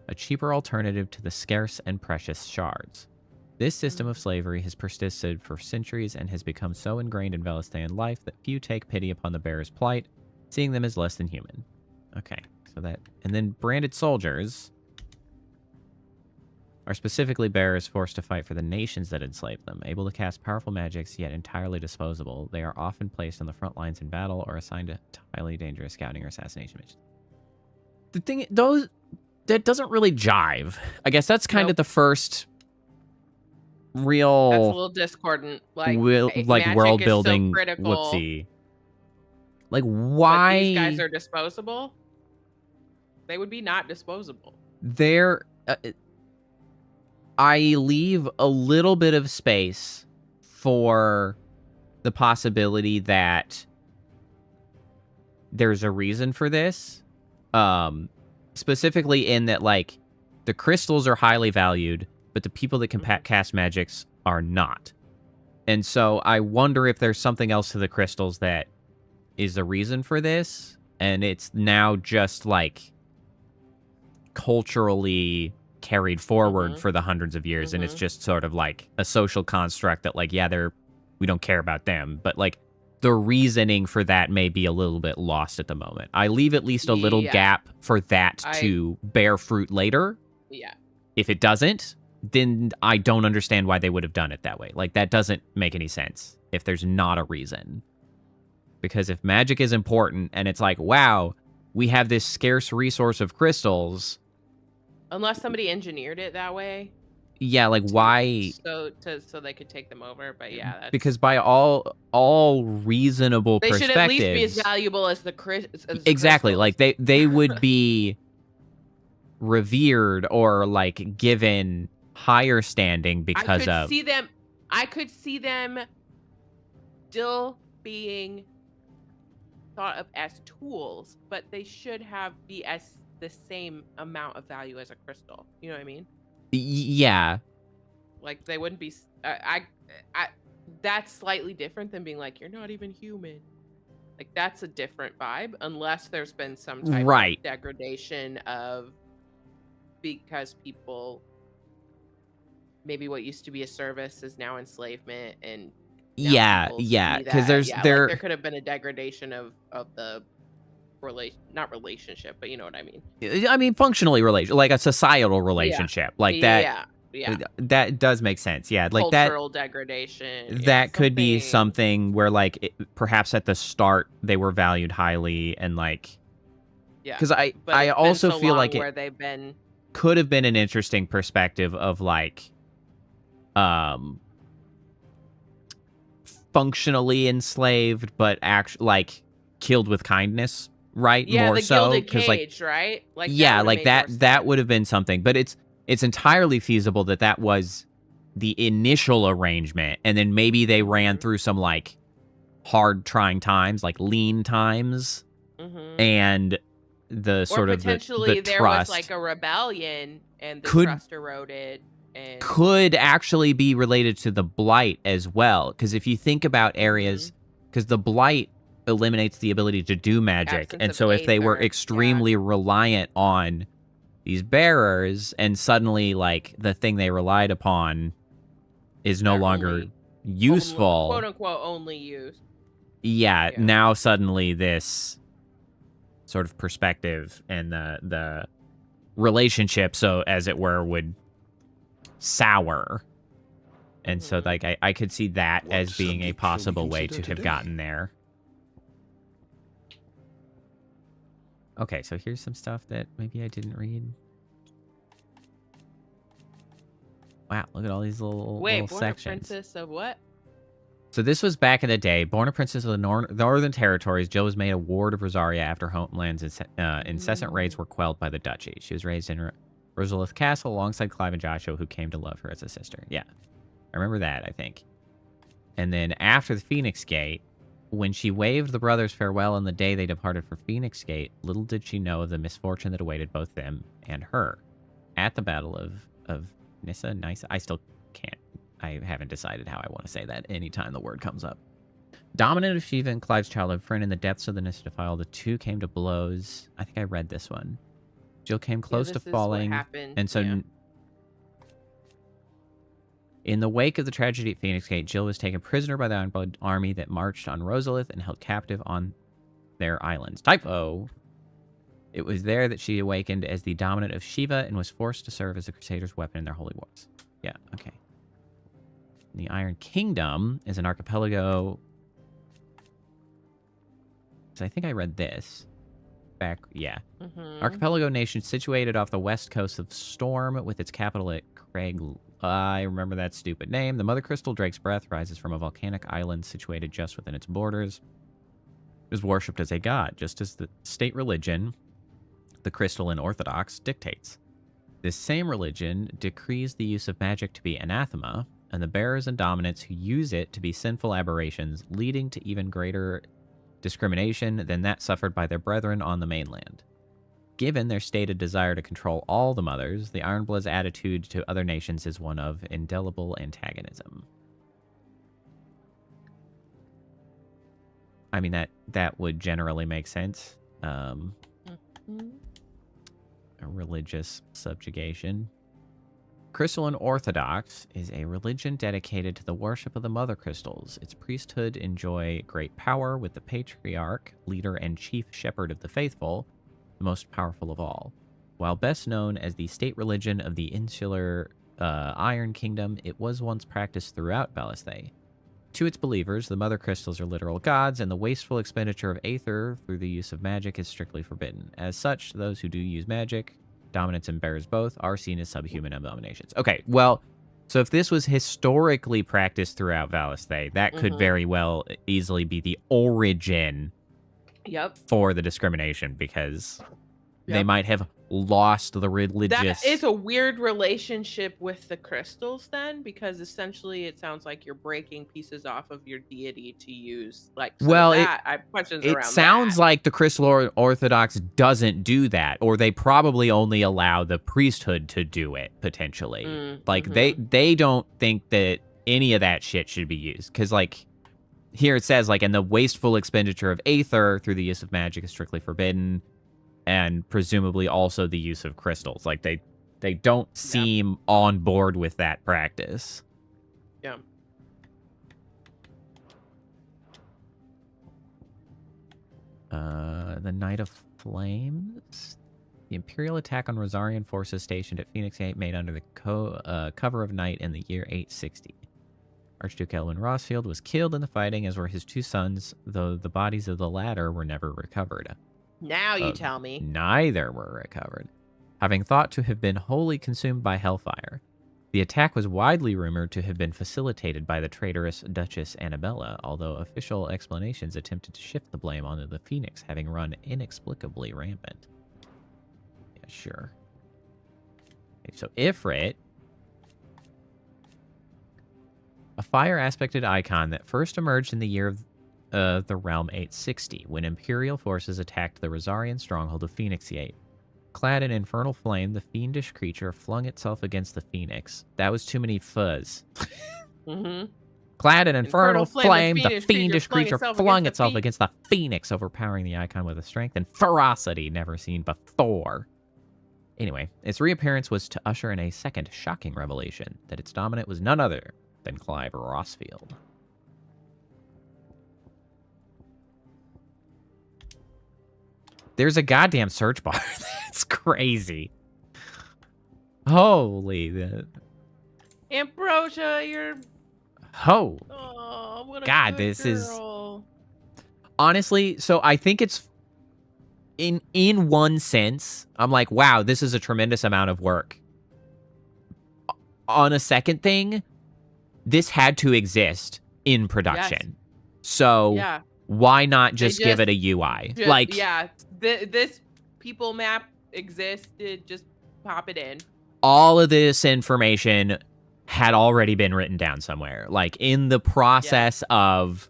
a cheaper alternative to the scarce and precious shards. This system of slavery has persisted for centuries and has become so ingrained in Valisthean life that few take pity upon the bearer's plight, seeing them as less than human. Okay, so that... And then branded soldiers are specifically bearers forced to fight for the nations that enslaved them, able to cast powerful magics, yet entirely disposable. They are often placed on the front lines in battle or assigned to highly dangerous scouting or assassination missions. The thing, that doesn't really jive. I guess that's kind of the first real... That's a little discordant. Like world building, so critical, whoopsie. Like, why... But these guys are disposable? They would be not disposable. They're... I leave a little bit of space for the possibility that there's a reason for this. Specifically in that, like, the crystals are highly valued, but the people that can cast magics are not. And so I wonder if there's something else to the crystals that is the reason for this, and it's now just, like, culturally carried forward for the hundreds of years, and it's just sort of like a social construct that, like, yeah, we don't care about them, but, like, the reasoning for that may be a little bit lost at the moment. I leave at least a little gap for that to bear fruit later. Yeah. If it doesn't, then I don't understand why they would have done it that way. Like, that doesn't make any sense if there's not a reason. Because if magic is important and it's like, wow, we have this scarce resource of crystals. Unless somebody engineered it that way. Yeah, like, why? So they could take them over, but yeah. That's... Because by all reasonable perspectives... They should at least be as valuable as the exactly, like, they would be revered or like given higher standing because of. I could see them still being thought of as tools, but they should be as the same amount of value as a crystal. You know what I mean? Yeah. Like they wouldn't be. That's slightly different than being like, you're not even human. Like that's a different vibe, unless there's been some type of degradation of, because people, maybe what used to be a service is now enslavement, and because there could have been a degradation of the not relationship, but you know what I mean. I mean, functionally like a societal relationship, like that. Yeah. That does make sense. Yeah, like cultural degradation. That could be something where, like, perhaps at the start they were valued highly, and like, because I also feel like where they've been could have been an interesting perspective of like, functionally enslaved, but actually like killed with kindness, right? Yeah, more the so gilded because cage, right? Like that would have been something, but it's entirely feasible that was the initial arrangement, and then maybe they ran through some like hard trying times, like lean times, and the sort of potentially the there trust was like a rebellion and the trust eroded. And could actually be related to the blight as well, because if you think about areas, because the blight eliminates the ability to do magic, and so if they were extremely reliant on these bearers, and suddenly like the thing they relied upon is no longer useful, quote unquote only used. Yeah, now suddenly this sort of perspective and the relationship, so as it were, would sour. And so like I could see that as being a possible way to have gotten there. Okay, so here's some stuff that maybe I didn't read. Wow, look at all these little sections. Born a princess of what? So this was back in the day. Born a princess of the Northern Territories, Jill was made a ward of Rosaria after Homeland's incessant raids were quelled by the duchy. She was raised in Rosalith Castle alongside Clive and Joshua, who came to love her as a sister. Yeah, I remember that, I think. And then after the Phoenix Gate, when she waved the brothers farewell on the day they departed for Phoenix Gate, little did she know of the misfortune that awaited both them and her. At the Battle of Nyssa, I still can't. I haven't decided how I want to say that anytime the word comes up. Dominant of Shiva and Clive's childhood friend in the depths of the Nyssa defile, the two came to blows. I think I read this one. Jill came close to falling, and so in the wake of the tragedy at Phoenix Gate, Jill was taken prisoner by the Ironblood army that marched on Rosalith and held captive on their islands. Typo! It was there that she awakened as the dominant of Shiva and was forced to serve as the Crusaders' weapon in their holy wars. Yeah, okay. The Iron Kingdom is an archipelago. So I think I read this. Archipelago nation situated off the west coast of Storm with its capital at Craig. I remember that stupid name. The Mother Crystal, Drake's Breath, rises from a volcanic island situated just within its borders. It is worshipped as a god, just as the state religion, the Crystalline Orthodox, dictates. This same religion decrees the use of magic to be anathema, and the bearers and dominants who use it to be sinful aberrations, leading to even greater discrimination than that suffered by their brethren on the mainland. Given their stated desire to control all the mothers, the Ironbloods' attitude to other nations is one of indelible antagonism. I mean, that would generally make sense. A religious subjugation. Crystalline Orthodox is a religion dedicated to the worship of the Mother Crystals. Its priesthood enjoy great power, with the Patriarch, leader and chief shepherd of the faithful, the most powerful of all. While best known as the state religion of the insular Iron Kingdom, it was once practiced throughout Valisthea. To its believers, the Mother Crystals are literal gods, and the wasteful expenditure of aether through the use of magic is strictly forbidden. As such, those who do use magic, dominants and bearers both, are seen as subhuman abominations. Okay, well, so if this was historically practiced throughout Valisthea, that could very well easily be the origin for the discrimination, because They might have lost the religious... That is a weird relationship with the crystals then, because essentially it sounds like you're breaking pieces off of your deity to use. Like, so well, that, I have questions around it sounds that. like the Crystal Orthodox doesn't do that, or they probably only allow the priesthood to do it, potentially. Like, they don't think that any of that shit should be used. Because, like, here it says, like, and the wasteful expenditure of aether through the use of magic is strictly forbidden. And presumably also the use of crystals. Like, they don't seem on board with that practice. Yeah. The Night of Flames. The Imperial attack on Rosarian forces stationed at Phoenix Gate made under the cover of night in the year 860. Archduke Elwyn Rossfield was killed in the fighting, as were his 2 sons, though the bodies of the latter were never recovered. Now you tell me. Neither were recovered, having thought to have been wholly consumed by hellfire. The attack was widely rumored to have been facilitated by the traitorous Duchess Annabella, although official explanations attempted to shift the blame onto the Phoenix having run inexplicably rampant. Yeah, sure. Okay, so Ifrit, a fire-aspected icon that first emerged in the year of the realm 860, when Imperial forces attacked the Rosarian stronghold of Phoenix Gate. Clad in infernal flame, the fiendish creature flung itself against the Phoenix. That was too many fuzz. Clad in infernal flame, the fiendish creature flung itself against the Phoenix, overpowering the icon with a strength and ferocity never seen before. Anyway, its reappearance was to usher in a second shocking revelation, that its dominant was none other than Clive Rossfield. There's a goddamn search bar. That's crazy. Holy... Ambrosia, you're... Oh. Oh, what a God, good this girl. is... Honestly, so I think it's... In one sense, I'm like, wow, this is a tremendous amount of work. On a second thing, this had to exist in production. Yes. So why not just give it a UI? Like, yeah, this people map existed, just pop it in. All of this information had already been written down somewhere. Like, in the process of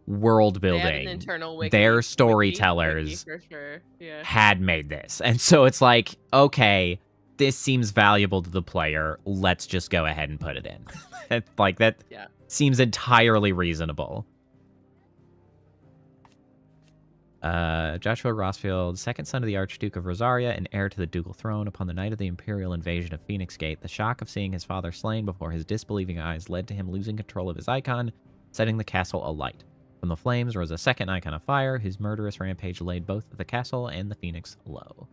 world building, their storytellers for sure. had made this. And so it's like, okay, this seems valuable to the player. Let's just go ahead and put it in. Like, that seems entirely reasonable. Joshua Rossfield, second son of the Archduke of Rosaria and heir to the ducal throne, upon the night of the Imperial invasion of Phoenix Gate, the shock of seeing his father slain before his disbelieving eyes led to him losing control of his icon, setting the castle alight. From the flames rose a second icon of fire, whose murderous rampage laid both the castle and the Phoenix low.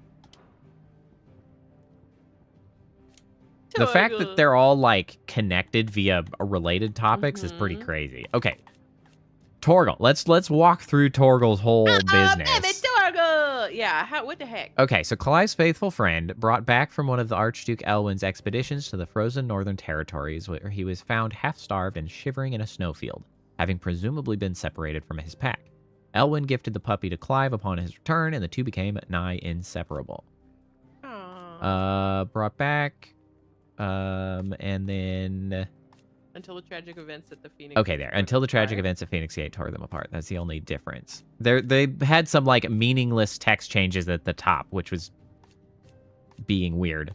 The fact that they're all, like, connected via related topics is pretty crazy. Okay. Torgal. Let's walk through Torgal's whole business. Baby Torgal! Yeah, what the heck? Okay, so Clive's faithful friend, brought back from one of the Archduke Elwyn's expeditions to the frozen northern territories, where he was found half-starved and shivering in a snowfield, having presumably been separated from his pack. Elwyn gifted the puppy to Clive upon his return, and the two became nigh inseparable. Brought back, and then... Until the tragic events at the Phoenix. Okay, there. Until the tragic events at Phoenix Gate tore them apart. That's the only difference. They had some, like, meaningless text changes at the top, which was being weird.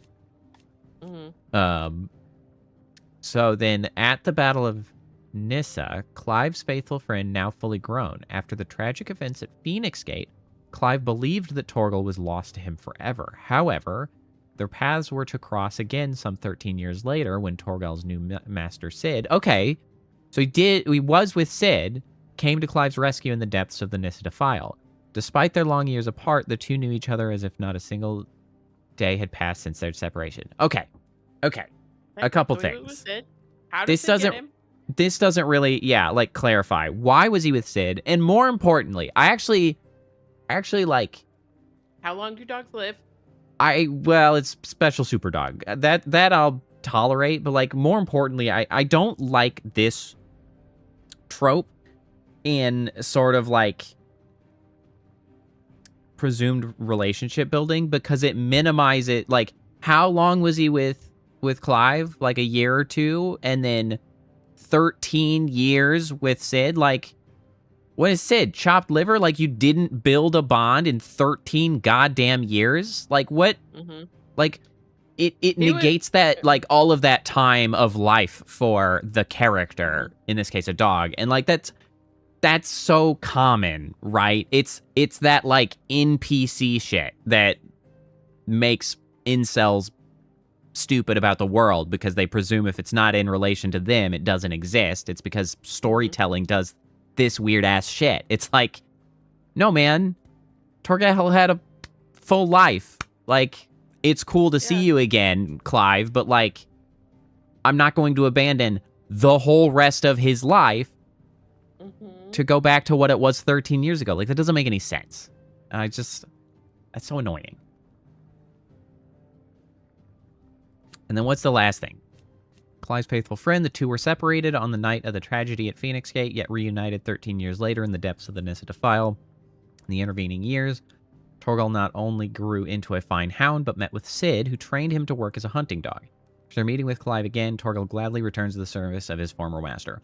So then, at the Battle of Nyssa, Clive's faithful friend, now fully grown. After the tragic events at Phoenix Gate, Clive believed that Torgal was lost to him forever. However, their paths were to cross again some 13 years later when Torgal's new master, Cid... Okay, so he was with Cid, came to Clive's rescue in the depths of the Nyssa Defile. Despite their long years apart, the two knew each other as if not a single day had passed since their separation. Okay. A couple things. This doesn't really, like, clarify. Why was he with Cid? And more importantly, I actually like... How long do dogs live? Well, it's special super dog. That I'll tolerate, but, like, more importantly, I don't like this trope in sort of, like, presumed relationship building because it minimizes, like, how long was he with Clive? Like a year or two, and then 13 years with Sid? Like, what is Sid? Chopped liver? Like, you didn't build a bond in 13 goddamn years? Like, what? Like, it negates that, like, all of that time of life for the character, in this case, a dog. And, like, that's so common, right? It's that, like, NPC shit that makes incels stupid about the world because they presume if it's not in relation to them, it doesn't exist. It's because storytelling does this weird-ass shit. It's like, no, man. Torgal had a full life. Like, it's cool to see you again, Clive, but, like, I'm not going to abandon the whole rest of his life to go back to what it was 13 years ago. Like, that doesn't make any sense. That's so annoying. And then what's the last thing? Clive's faithful friend, the two were separated on the night of the tragedy at Phoenix Gate, yet reunited 13 years later in the depths of the Nissa Defile. In the intervening years, Torgal not only grew into a fine hound, but met with Sid, who trained him to work as a hunting dog. After meeting with Clive again, Torgal gladly returns to the service of his former master.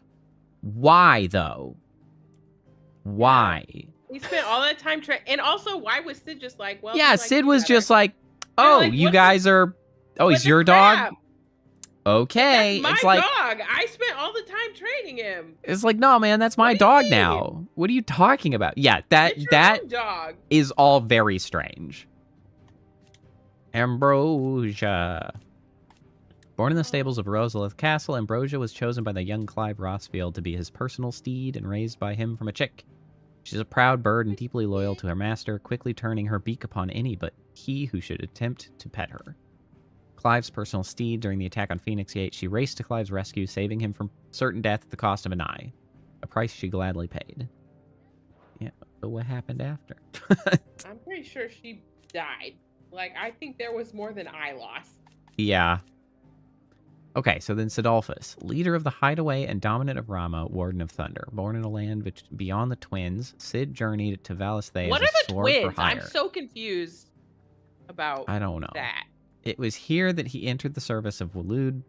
Why, though? Why? He spent all that time and also, why was Sid just like, well... Yeah, Sid was just like, oh, like, you guys are... Oh, he's your dog? Okay. That's my dog. I spent all the time training him. It's like, no, man, that's my dog now. What are you talking about? Yeah, that dog is all very strange. Ambrosia. Born in the stables of Rosalith Castle, Ambrosia was chosen by the young Clive Rossfield to be his personal steed and raised by him from a chick. She's a proud bird and deeply loyal to her master, quickly turning her beak upon any but he who should attempt to pet her. Clive's personal steed during the attack on Phoenix Gate, she raced to Clive's rescue, saving him from certain death at the cost of an eye. A price she gladly paid. Yeah, but what happened after? I'm pretty sure she died. Like, I think there was more than eye loss. Yeah. Okay, so then Sidolphus, leader of the Hideaway and dominant of Rama, Warden of Thunder. Born in a land beyond the twins, Sid journeyed to Valisthay what as are a the sword twins? for hire. I'm so confused about I don't know. that. It was here that he entered the service of Waloed,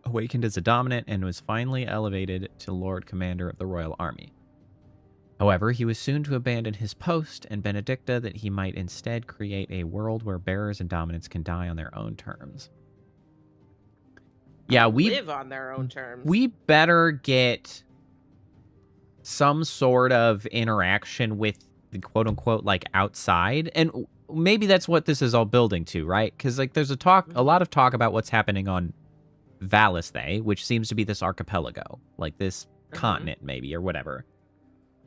awakened as a dominant, and was finally elevated to Lord Commander of the Royal Army. However, he was soon to abandon his post and Benedicta that he might instead create a world where bearers and dominants can die on their own terms. Yeah, we live on their own terms. We better get some sort of interaction with the quote-unquote, like, outside, and maybe that's what this is all building to, right? Because, like, there's a lot of talk about what's happening on Valisthay, which seems to be this archipelago, like this continent, maybe, or whatever.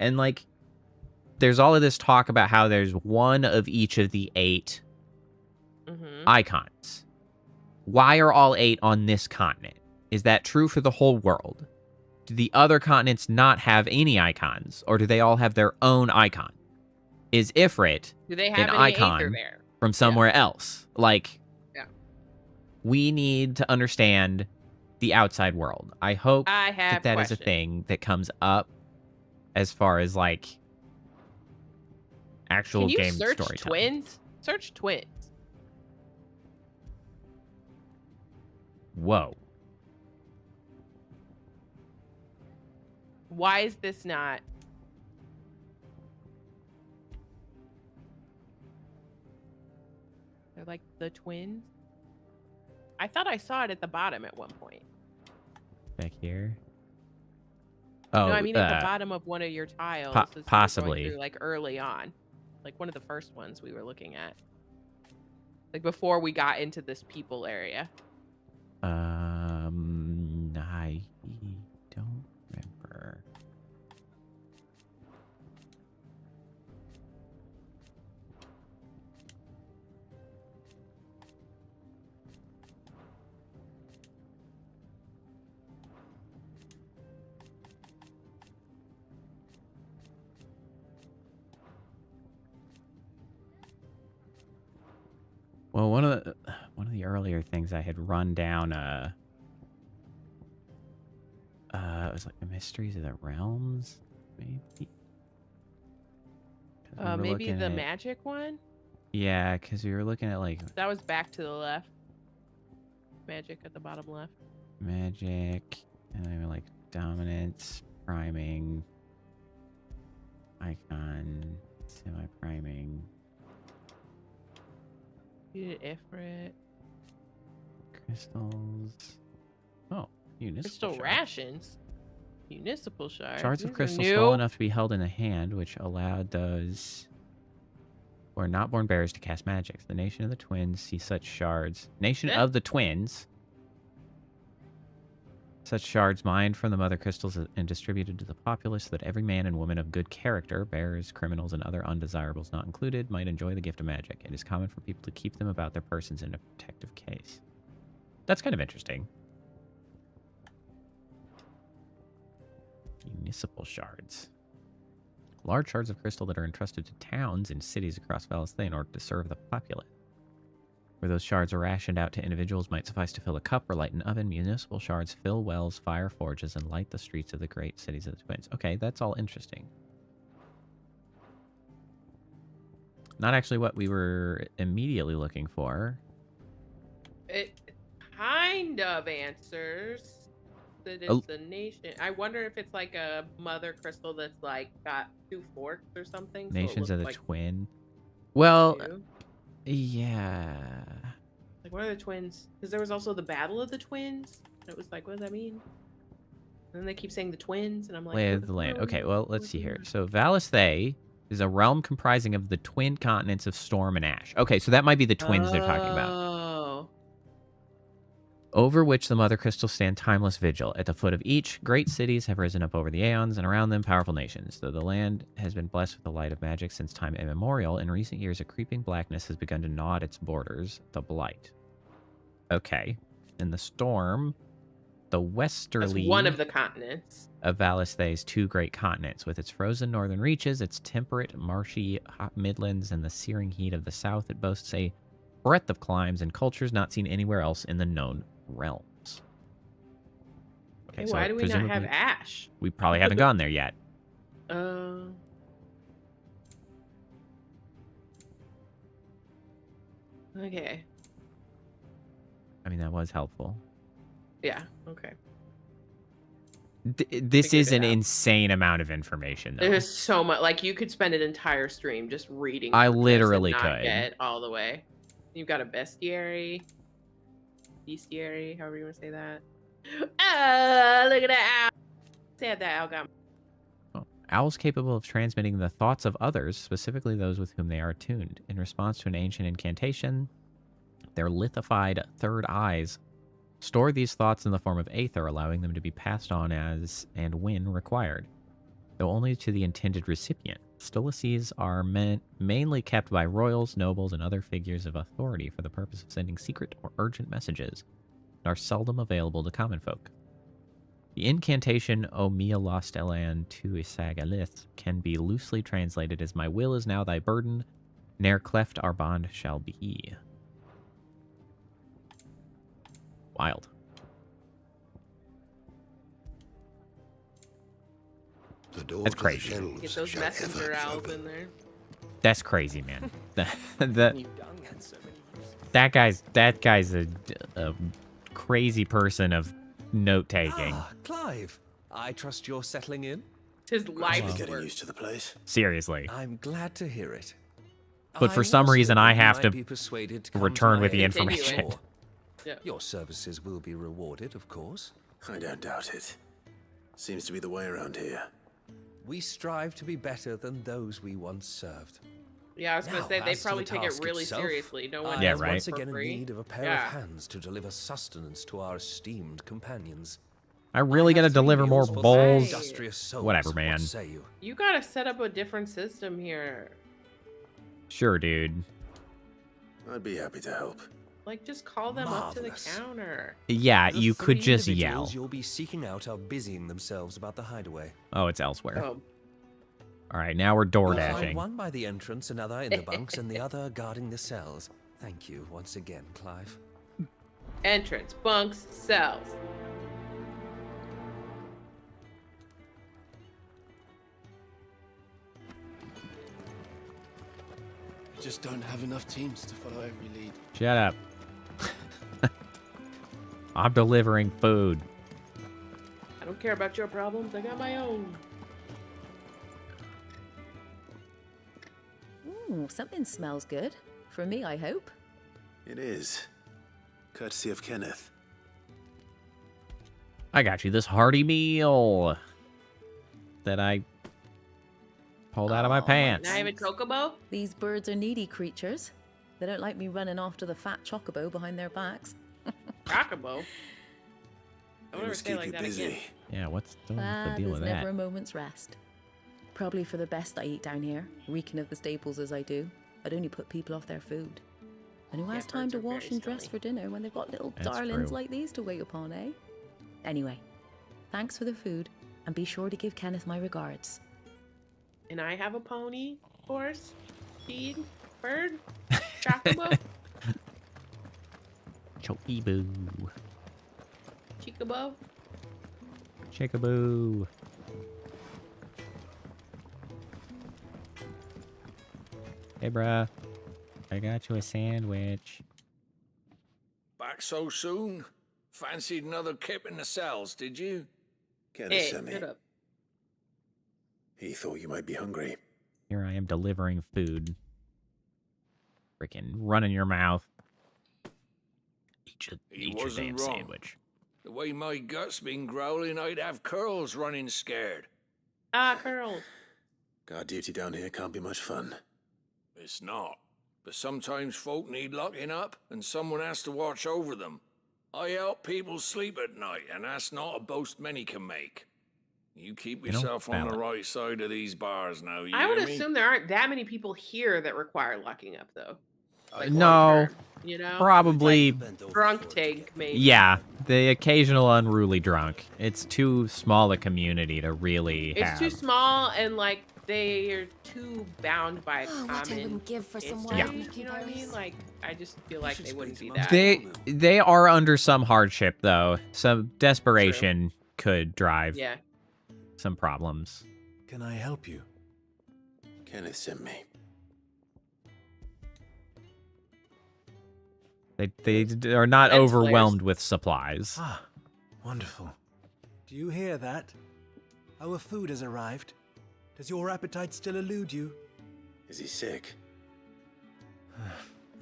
And, like, there's all of this talk about how there's one of each of the 8 icons. Why are all 8 on this continent? Is that true for the whole world? Do the other continents not have any icons, or do they all have their own icon? Is Ifrit an icon from somewhere else? Like, we need to understand the outside world. I hope that is a thing that comes up as far as, like, actual game storytelling. Can you search twins? Search twins. Whoa. Why is this not? They're like the twins. I thought I saw it at the bottom at one point. Back here? Oh, no, I mean at the bottom of one of your tiles. Possibly. Through, like, early on. Like one of the first ones we were looking at. Like before we got into this people area. I don't remember. Well, one of the earlier things I had run down, it was like the Mysteries of the Realms, maybe. were Maybe looking the at- magic one? Yeah, because we were looking at like That was back to the left. Magic at the bottom left. magic, and then like dominance, priming, icon, semi-priming, You did Ifrit. crystals. Oh, municipal Crystal shards. rations. Municipal shards. Shards These of are crystal new. small enough to be held in the hand, which allowed those who are not born bearers to cast magics. The Nation of the Twins see such shards. Nation Yeah. of the Twins. Such shards mined from the mother crystals and distributed to the populace so that every man and woman of good character, bearers, criminals, and other undesirables not included, might enjoy the gift of magic. It is common for people to keep them about their persons in a protective case. That's kind of interesting. Municipal shards. Large shards of crystal that are entrusted to towns and cities across Valisthay in order to serve the populace. Where those shards are rationed out to individuals might suffice to fill a cup or light an oven. Municipal shards fill wells, fire forges, and light the streets of the great cities of the Twins. Okay, that's all interesting. Not actually what we were immediately looking for. It kind of answers that it's Oh. the nation. I wonder if it's like a mother crystal that's like got 2 forks or something. so it Nations looks of the like Twin. Well, two. yeah. Like, what are the twins? Because there was also the Battle of the Twins. It was like, what does that mean? And then they keep saying the twins, and I'm like, Lay what of the land. fuck? Okay, well, let's What see is here. that? So Valisthay is a realm comprising of the twin continents of Storm and Ash. Okay, so that might be the twins they're talking about. Oh. Over which the mother crystals stand timeless vigil. At the foot of each, great cities have risen up over the aeons, and around them powerful nations. Though the land has been blessed with the light of magic since time immemorial, in recent years a creeping blackness has begun to gnaw at its borders, the blight. Okay. In the storm, the westerly That's one of the continents. of Valithay's 2 great continents, with its frozen northern reaches, its temperate, marshy hot midlands, and the searing heat of the south. It boasts a breadth of climes and cultures not seen anywhere else in the known realms. Okay, why do we not have presumably Ash? we probably haven't gone there yet. Okay. I mean, that was helpful. Yeah. Okay. This Figured is it an out. insane amount of information, though. There's so much. Like, you could spend an entire stream just reading. I through this literally and not could. get all the way. You've got a bestiary, however you want to say that. Oh, look at that owl. Said that owl got. Oh, owls capable of transmitting the thoughts of others, specifically those with whom they are attuned. In response to an ancient incantation, their lithified third eyes store these thoughts in the form of aether, allowing them to be passed on as and when required, though only to the intended recipient. Stolaces are mainly kept by royals, nobles, and other figures of authority for the purpose of sending secret or urgent messages, and are seldom available to common folk. The incantation O mia lost elan tu isagalith can be loosely translated as "My will is now thy burden, ne'er cleft our bond shall be." Wild. The doors That's to the crazy. shelves Get those shall messenger ever be owls open. in there. That's crazy, man. That guy's a crazy person of note taking. Ah, Clive. I trust you're settling in? His Gradually life's getting work. used to the place. Seriously. I'm glad to hear it. But for I some was reason, hoping I you have might to be persuaded to come return to with my the aid information. more. Yeah. Your services will be rewarded, of course. I don't doubt it. Seems to be the way around here. We strive to be better than those we once served. Yeah, I was gonna Now, say they as to probably the take it task really itself, seriously. No one I Yeah, does am right. once it for again in free. need of a pair Yeah. of hands to deliver sustenance to our esteemed companions. I really I gotta have 3 deliver more meals for 3 bowls. industrious souls. Whatever, man. What say you? You gotta set up a different system here. Sure, dude. I'd be happy to help. Like, just call them up to the Marvelous. counter. Yeah, The you could 3 just individuals yell. you'll be seeking out are busying themselves about the hideaway. Oh, it's elsewhere. Oh, All right, now we're door You'll find dashing. one by the entrance, another in the bunks, and the other guarding the cells. Thank you once again, Clive. entrance, bunks, cells. just don't have enough teams to follow every lead. Shut up. I'm delivering food. I don't care about your problems. I got my own. Ooh, something smells good. For me, I hope. It is. Courtesy of Kenneth. I got you this hearty meal that I pulled out of my pants. Can I have a chocobo? These birds are needy creatures. They don't like me running after the fat chocobo behind their backs. Chocobo? I They want to must say keep like you that busy. again. Yeah, what's the Ah, deal there's with never that? a moment's rest. Probably for the best I eat down here, reeking of the staples as I do. I'd only put people off their food. And who has time birds to are wash very and dress smelly. for dinner when they've got little That's darlings true. like these to wait upon, eh? Anyway, thanks for the food, and be sure to give Kenneth my regards. And I have a pony, horse, steed, bird, chocobo, Chokiboo. chicabo. Chickaboo. Hey, bruh. I got you a sandwich. Back so soon? Fancied another kip in the cells, did you? Kenneth Hey, sent me. shut up. He thought you might be hungry. Here I am delivering food. Freaking run in your mouth. He Eat your wasn't damn wrong. sandwich. The way my gut's been growling, I'd have curls running scared. Ah, curls. Guard duty down here can't be much fun. It's not. But sometimes folk need locking up, and someone has to watch over them. I help people sleep at night, and that's not a boast many can make. You keep You don't yourself on the spell it. right side of these bars now, you I would hear me? assume there aren't that many people here that require locking up, though. Like No, long-term, you know? probably. Drunk tank, maybe. Yeah, the occasional unruly drunk. It's too small a community to really It's have. too small, and like they are too bound by Oh, what I common wouldn't give for some instinct, wild you know what I mean? berries. Like, I just feel like they wouldn't be that. They are under some hardship though. Some desperation could drive Yeah. some problems. Can I help you? Kenneth sent me. They are not Fence overwhelmed with supplies. Ah, wonderful. Do you hear that? Our food has arrived. Does your appetite still elude you? Is he sick?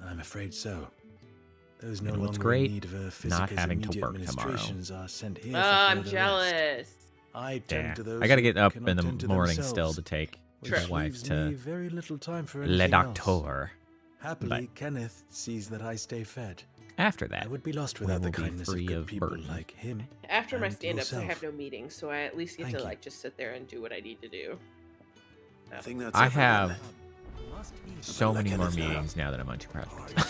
I'm afraid so. Those no And what's longer great, in need of a not physical's having to immediate work tomorrow. administrations are sent here Oh, for I'm further rest. jealous. I tend Yeah, to those I gotta who get up cannot in the tend to morning themselves, still to take which my wife leaves me to very little time for Le anything else. Docteur. Happily, Kenneth sees that I stay fed. After that, I would be lost we without the will be kindness of free good of people burden. like him. After my and stand-ups, I have yourself. no meetings, so I at least get Thank to you. like just sit there and do what I need to do. I think that's I everyone. have so Let many more Kenneth know. meetings now that I'm on two projects.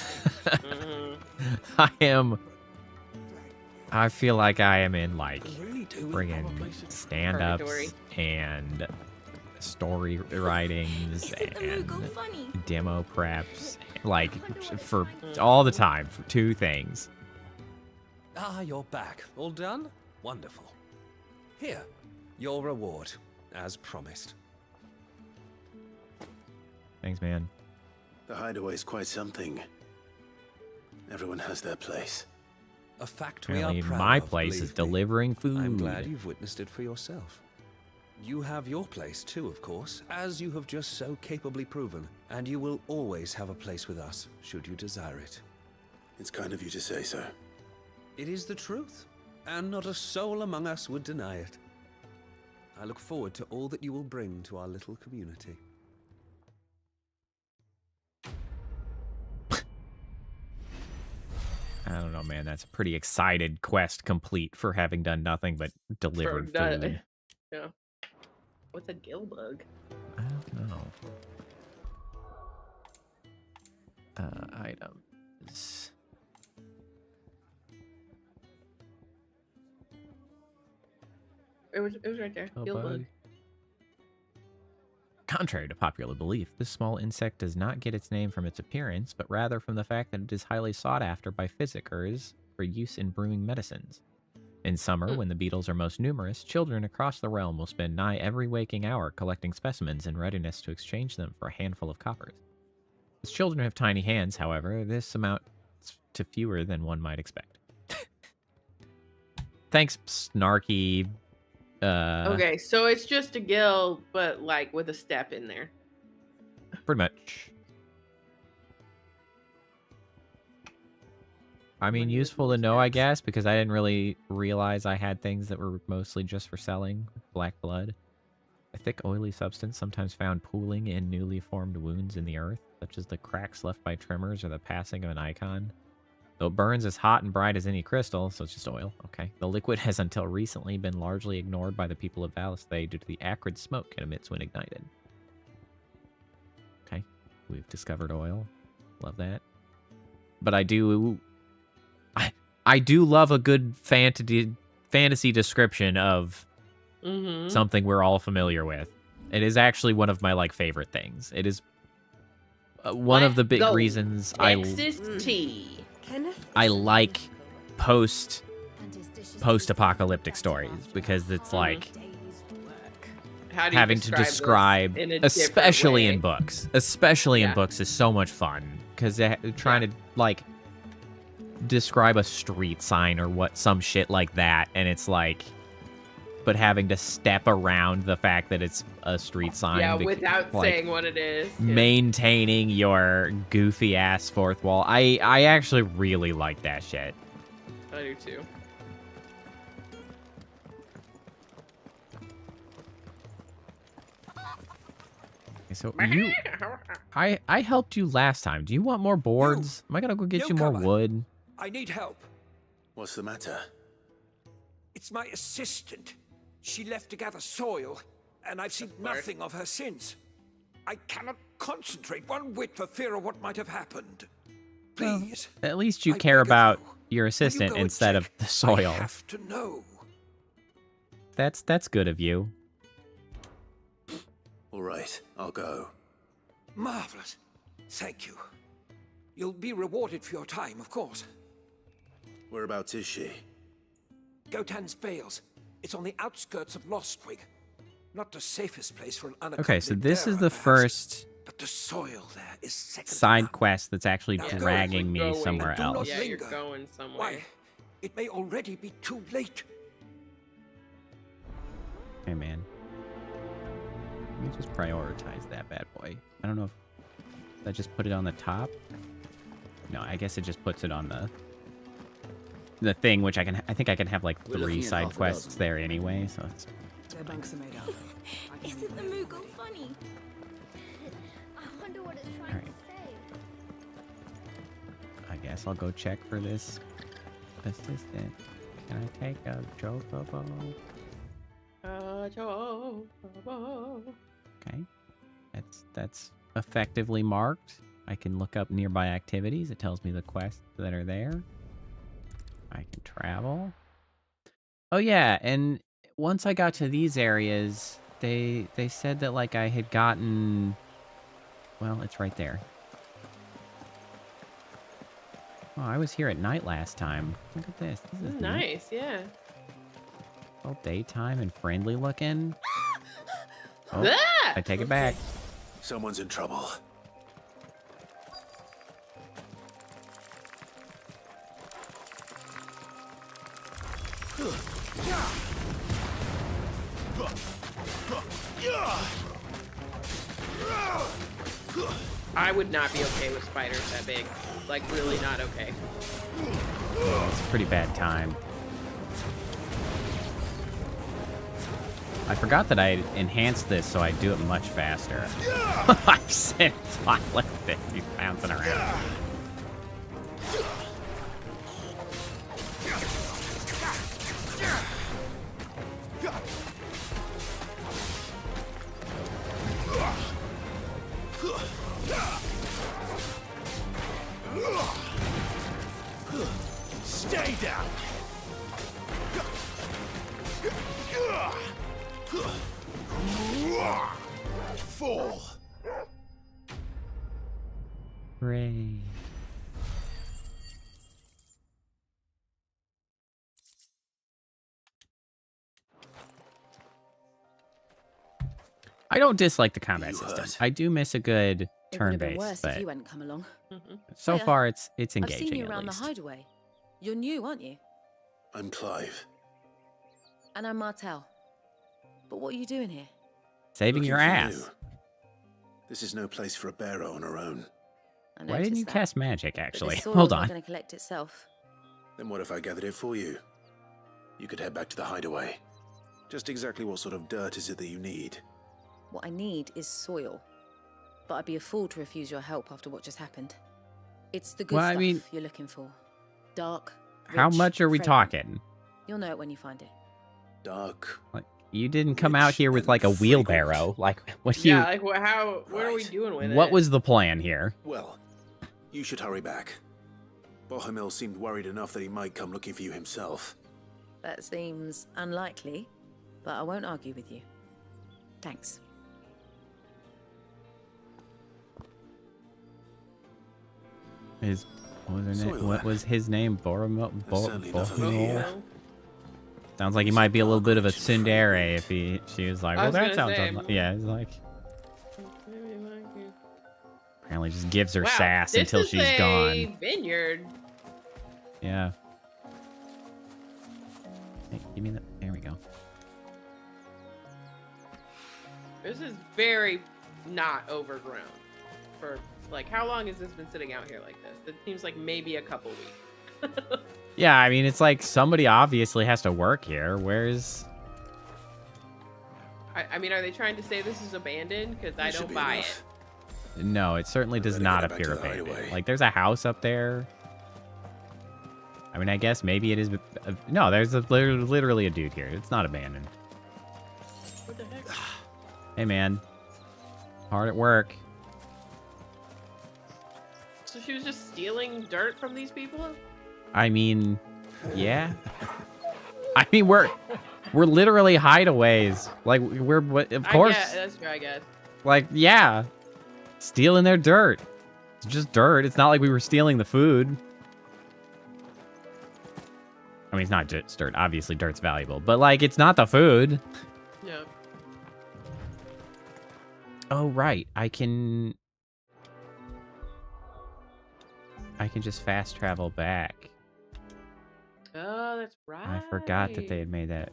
Mhm. I feel like I am in like Really do friggin' stand-ups and story writings Isn't the and Moogle funny? demo preps, like for all the time for two things. Ah, you're back. All done? Wonderful. Here, your reward, as promised. Thanks, man. The hideaway is quite something. Everyone has their place. A fact we are Apparently, proud my of, place is believe me. delivering food. I'm glad you've witnessed it for yourself. You have your place too, of course, as you have just so capably proven, and you will always have a place with us, should you desire it. It's kind of you to say so. It is the truth, and not a soul among us would deny it. I look forward to all that you will bring to our little community. I don't know, man. That's a pretty excited quest complete for having done nothing but delivered food. Yeah. What's a gill bug? I don't know. Items. It was right there. Oh, Gill bug. bug. Contrary to popular belief, this small insect does not get its name from its appearance, but rather from the fact that it is highly sought after by physicers for use in brewing medicines. In summer, when the beetles are most numerous, children across the realm will spend nigh every waking hour collecting specimens in readiness to exchange them for a handful of coppers. As children have tiny hands, however, this amounts to fewer than one might expect. Thanks, snarky. Okay, so it's just a gill, but like with a step in there. Pretty much. I mean, useful to know, I guess, because I didn't really realize I had things that were mostly just for selling. Black blood. A thick, oily substance sometimes found pooling in newly formed wounds in the earth, such as the cracks left by tremors or the passing of an icon. Though it burns as hot and bright as any crystal, so it's just oil, okay. The liquid has until recently been largely ignored by the people of Valisthay due to the acrid smoke it emits when ignited. Okay, we've discovered oil. Love that. But I do love a good fantasy description of something we're all familiar with. It is actually one of my like favorite things. It is one of the big reasons Texas tea. I like post-apocalyptic stories, because it's like having to describe, especially in books. Especially in books is so much fun, because trying to like describe a street sign or some shit like that, and it's like, but having to step around the fact that it's a street sign. Yeah, without like, saying what it is. Maintaining your goofy ass fourth wall. I actually really like that shit. I do too. Okay, so I helped you last time. Do you want more boards? Am I gonna go get you more wood? I need help. What's the matter? It's my assistant. She left to gather soil, and I've seen nothing of her since. I cannot concentrate one whit for fear of what might have happened. Please. At least you care about your assistant instead of the soil. I have to know. That's good of you. All right, I'll go. Marvelous. Thank you. You'll be rewarded for your time, of course. Whereabouts is she? Gotan's Bales. It's on the outskirts of Lostwig. Not the safest place for an unaccompanied Okay, so this is bearer, the first but the soil there is second to side none. quest that's actually dragging me somewhere Do not else. Yeah, you're linger. going somewhere. Why? It may already be too late. Hey, man. Let me just prioritize that bad boy. I don't know if that just put it on the top. No, I guess it just puts it on the thing, which I think I can have like 3 side quests there anyway, so it's... Isn't the Moogle funny? I wonder what it's trying to say. I guess I'll go check for this assistant. Can I take a chocobo? Okay. That's effectively marked. I can look up nearby activities. It tells me the quests that are there. I can travel. Oh yeah, and once I got to these areas, they said that like I had gotten, well, it's right there. Oh, I was here at night last time. Look at this. This is Nice, yeah. all daytime and friendly looking. Oh, Ah! I take it back. Someone's in trouble. I would not be okay with spiders that big. Like, really not okay. It's a pretty bad time. I forgot that I enhanced this so I do it much faster. I'm sitting flat like this. He's bouncing around. Stay down. Fall. Hooray. I don't dislike the combat system. I do miss a good It would have been turn-based, worse but if you hadn't come along. so Wait, far it's I've engaging seen you at around the least. hideaway. You're new, aren't you? I'm Clive. And I'm Martel. But what are you doing here? Saving your Looking for ass. you. This is no place for a bearer on her own. I Why didn't you noticed that. cast magic, But actually? this soil's Hold not on. going to collect itself. Then what if I gathered it for you? You could head back to the hideaway. Just exactly what sort of dirt is it that you need? What I need is soil. But I'd be a fool to refuse your help after what just happened. It's the good Well, I stuff mean- you're looking for. Dark, How rich, much are we fragrant. talking? You'll know it when you find it. Dark. Like, you didn't come out Rich here with and like a fragrant. wheelbarrow. Like, what do you? Yeah, like what are we Right. doing with it? What was the plan here? Well, you should hurry back. Bohemil seemed worried enough that he might come looking for you himself. That seems unlikely, but I won't argue with you. Thanks. What was her name? Soil, What then. was his name? Boromil? Certainly enough of you. Bohemil? Sounds like he might be a little bit of a tsundere if she was like, I well, was that gonna sounds say, yeah, it's like apparently just gives her Wow, sass this until is she's a gone. vineyard. Yeah. Hey, give me that. There we go. This is very not overgrown. For like, how long has this been sitting out here like this? It seems like maybe a couple weeks. Yeah, I mean, it's like somebody obviously has to work here. Where's... I mean, are they trying to say this is abandoned? Because I That should don't be buy enough. No, it certainly does better not get back appear to the abandoned. hideaway. Like, there's a house up there. I mean, I guess maybe it is... No, there's literally a dude here. It's not abandoned. What the heck? Hey, man. Hard at work. So she was just stealing dirt from these people? I mean, yeah. I mean, we're literally hideaways. Like, of course. That's true, I guess. Like, yeah. Stealing their dirt. It's just dirt. It's not like we were stealing the food. I mean, it's not just dirt. Obviously, dirt's valuable. But, like, it's not the food. Yeah. Oh, right. I can just fast travel back. Oh, that's right. I forgot that they had made that.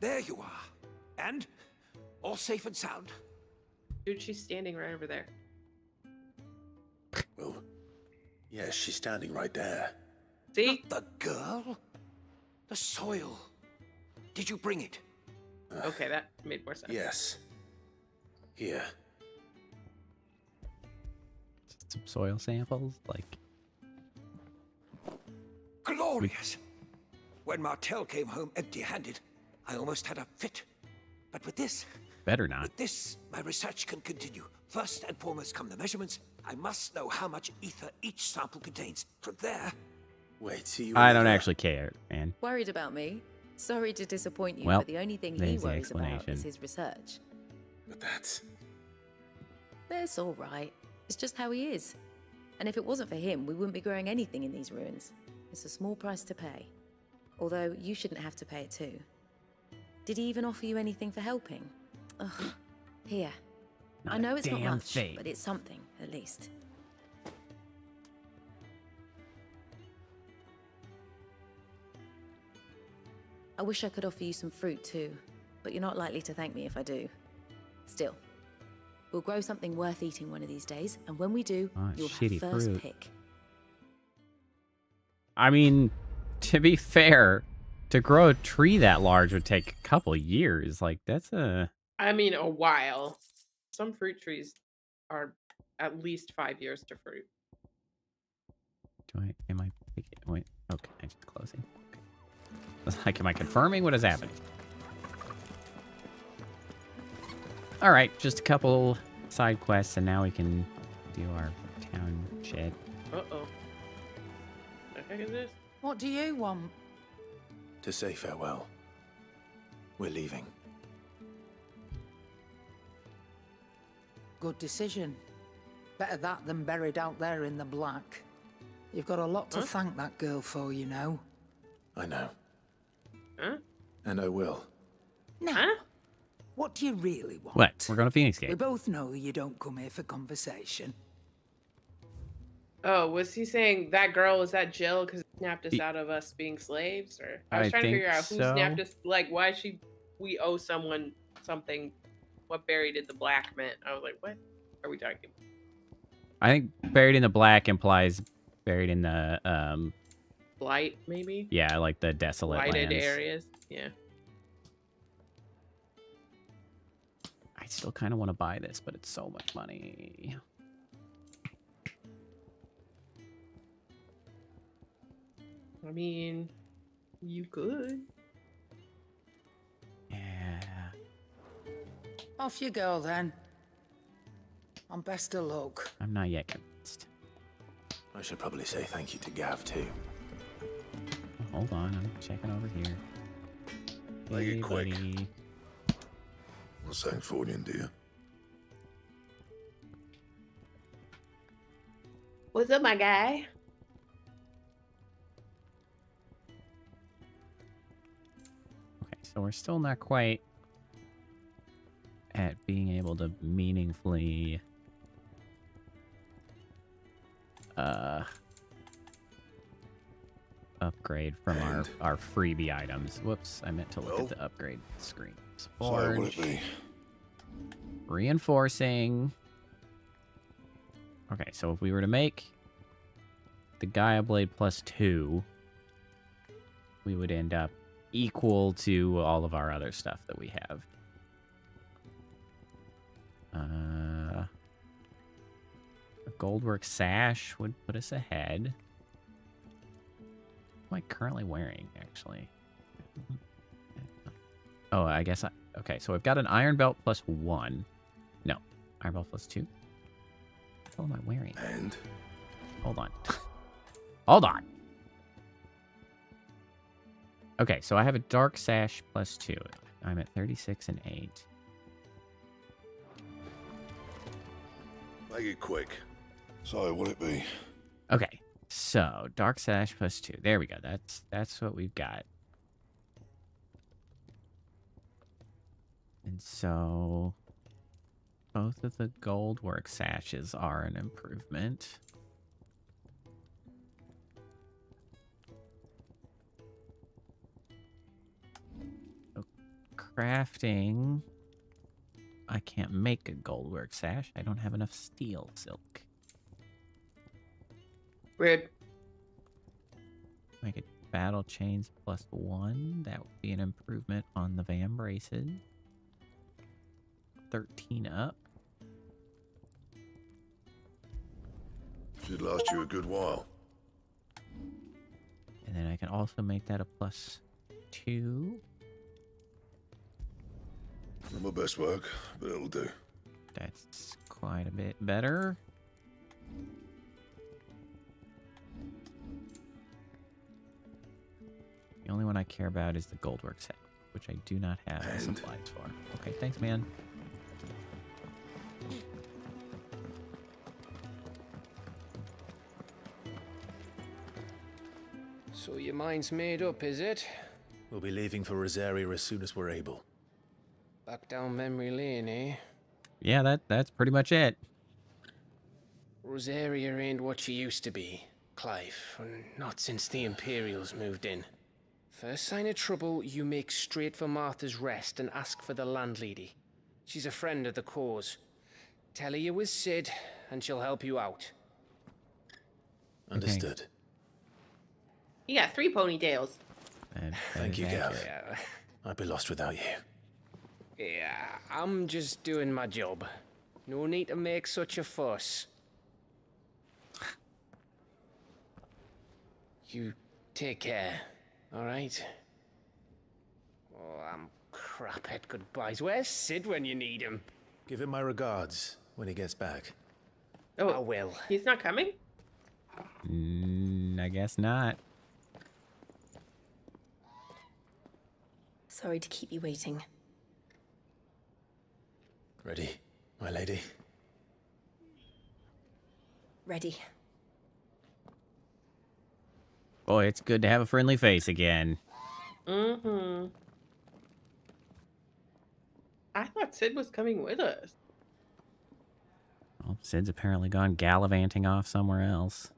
There you are. And? All safe and sound? Dude, she's standing right over there. Well, yes, she's standing right there. See? The girl? The soil. Did you bring it? Okay, that made more sense. Yes. Here. Some soil samples, like... Glorious! When Martel came home empty-handed, I almost had a fit. But with this... Better not. With this, my research can continue. First and foremost come the measurements. I must know how much ether each sample contains. From there... Wait, see you... I don't actually care, man. Worried about me? Sorry to disappoint you, Well, but the only thing he there's the worries about explanation. is his research. But that's... That's all right. It's just how he is. And if it wasn't for him, we wouldn't be growing anything in these ruins. It's a small price to pay. Although, you shouldn't have to pay it too. Did he even offer you anything for helping? Ugh. Here. Not I a know it's not damn much, thing. but it's something, at least. I wish I could offer you some fruit too, but you're not likely to thank me if I do. Still, we'll grow something worth eating one of these days, and when we do, Oh, you'll shitty have first fruit. pick. I mean, to be fair, to grow a tree that large would take a couple years. Like, that's a... I mean, a while. Some fruit trees are at least 5 years to fruit. Am I picking? Wait, okay, I'm just closing. Okay. Like, am I confirming what is happening? All right, just a couple side quests, and now we can do our town shit. Uh-oh. The heck is this? What do you want? To say farewell. We're leaving. Good decision. Better that than buried out there in the black. You've got a lot to thank that girl for, you know. I know. Huh? And I will. No. Huh? What do you really want? What? We're going to Phoenix We Gate. both know you don't come here for conversation. Oh, was he saying that girl, was that Jill? Because snapped us out of us being slaves? Or I was I trying to think figure out who so. snapped us. Like, why we owe someone something. What buried in the black meant. I was like, what are we talking about? I think buried in the black implies buried in the Blight, maybe? yeah, like the desolate Blighted lands. areas. Yeah. I still kind of want to buy this, but it's so much money. I mean, you could. Yeah. Off you go then. On best of luck. I'm not yet convinced. I should probably say thank you to Gav, too. Oh, hold on, I'm checking over here. Make it quick. Buddy. Not saying Fornian, do you? What's up, my guy? Okay, so we're still not quite at being able to meaningfully upgrade from our freebie items. Whoops, I meant to look at the upgrade screen. Sorry, would it be? Reinforcing. Okay, so if we were to make the Gaia Blade +2, we would end up equal to all of our other stuff that we have. A Goldwork Sash would put us ahead. What am I currently wearing, actually? Oh, I guess okay, so I've got an Iron Belt +1. No, Iron Belt +2. What the hell am I wearing? And? Hold on. Hold on. Okay, so I have a Dark Sash +2. I'm at 36 and 8. Make it quick. So, would it be? Okay, so Dark Sash +2. There we go. That's what we've got. And so both of the Goldwork Sashes are an improvement. So crafting, I can't make a Goldwork Sash. I don't have enough steel silk. Weird. Make it Battle Chains +1. That would be an improvement on the Van Braces. 13 up. Should last you a good while. And then I can also make that a +2. Not my best work, but it'll do. That's quite a bit better. The only one I care about is the Goldwork set, which I do not have the supplies for. Okay, thanks, man. So your mind's made up, is it? We'll be leaving for Rosaria as soon as we're able. Back down memory lane, eh? Yeah, that's pretty much it. Rosaria ain't what she used to be, Clive. Not since the Imperials moved in. First sign of trouble, you make straight for Martha's Rest and ask for the landlady. She's a friend of the cause. Tell her you was Sid, and she'll help you out. Understood. You got 3 ponytails. Thank you, Gav. I'd be lost without you. Yeah, I'm just doing my job. No need to make such a fuss. You take care, alright? Oh, I'm crap at goodbyes. Where's Sid when you need him? Give him my regards when he gets back. Oh, I will. He's not coming? I guess not. Sorry to keep you waiting. Ready, my lady? Ready. Boy, it's good to have a friendly face again. Mm-hmm. I thought Sid was coming with us. Well, Sid's apparently gone gallivanting off somewhere else.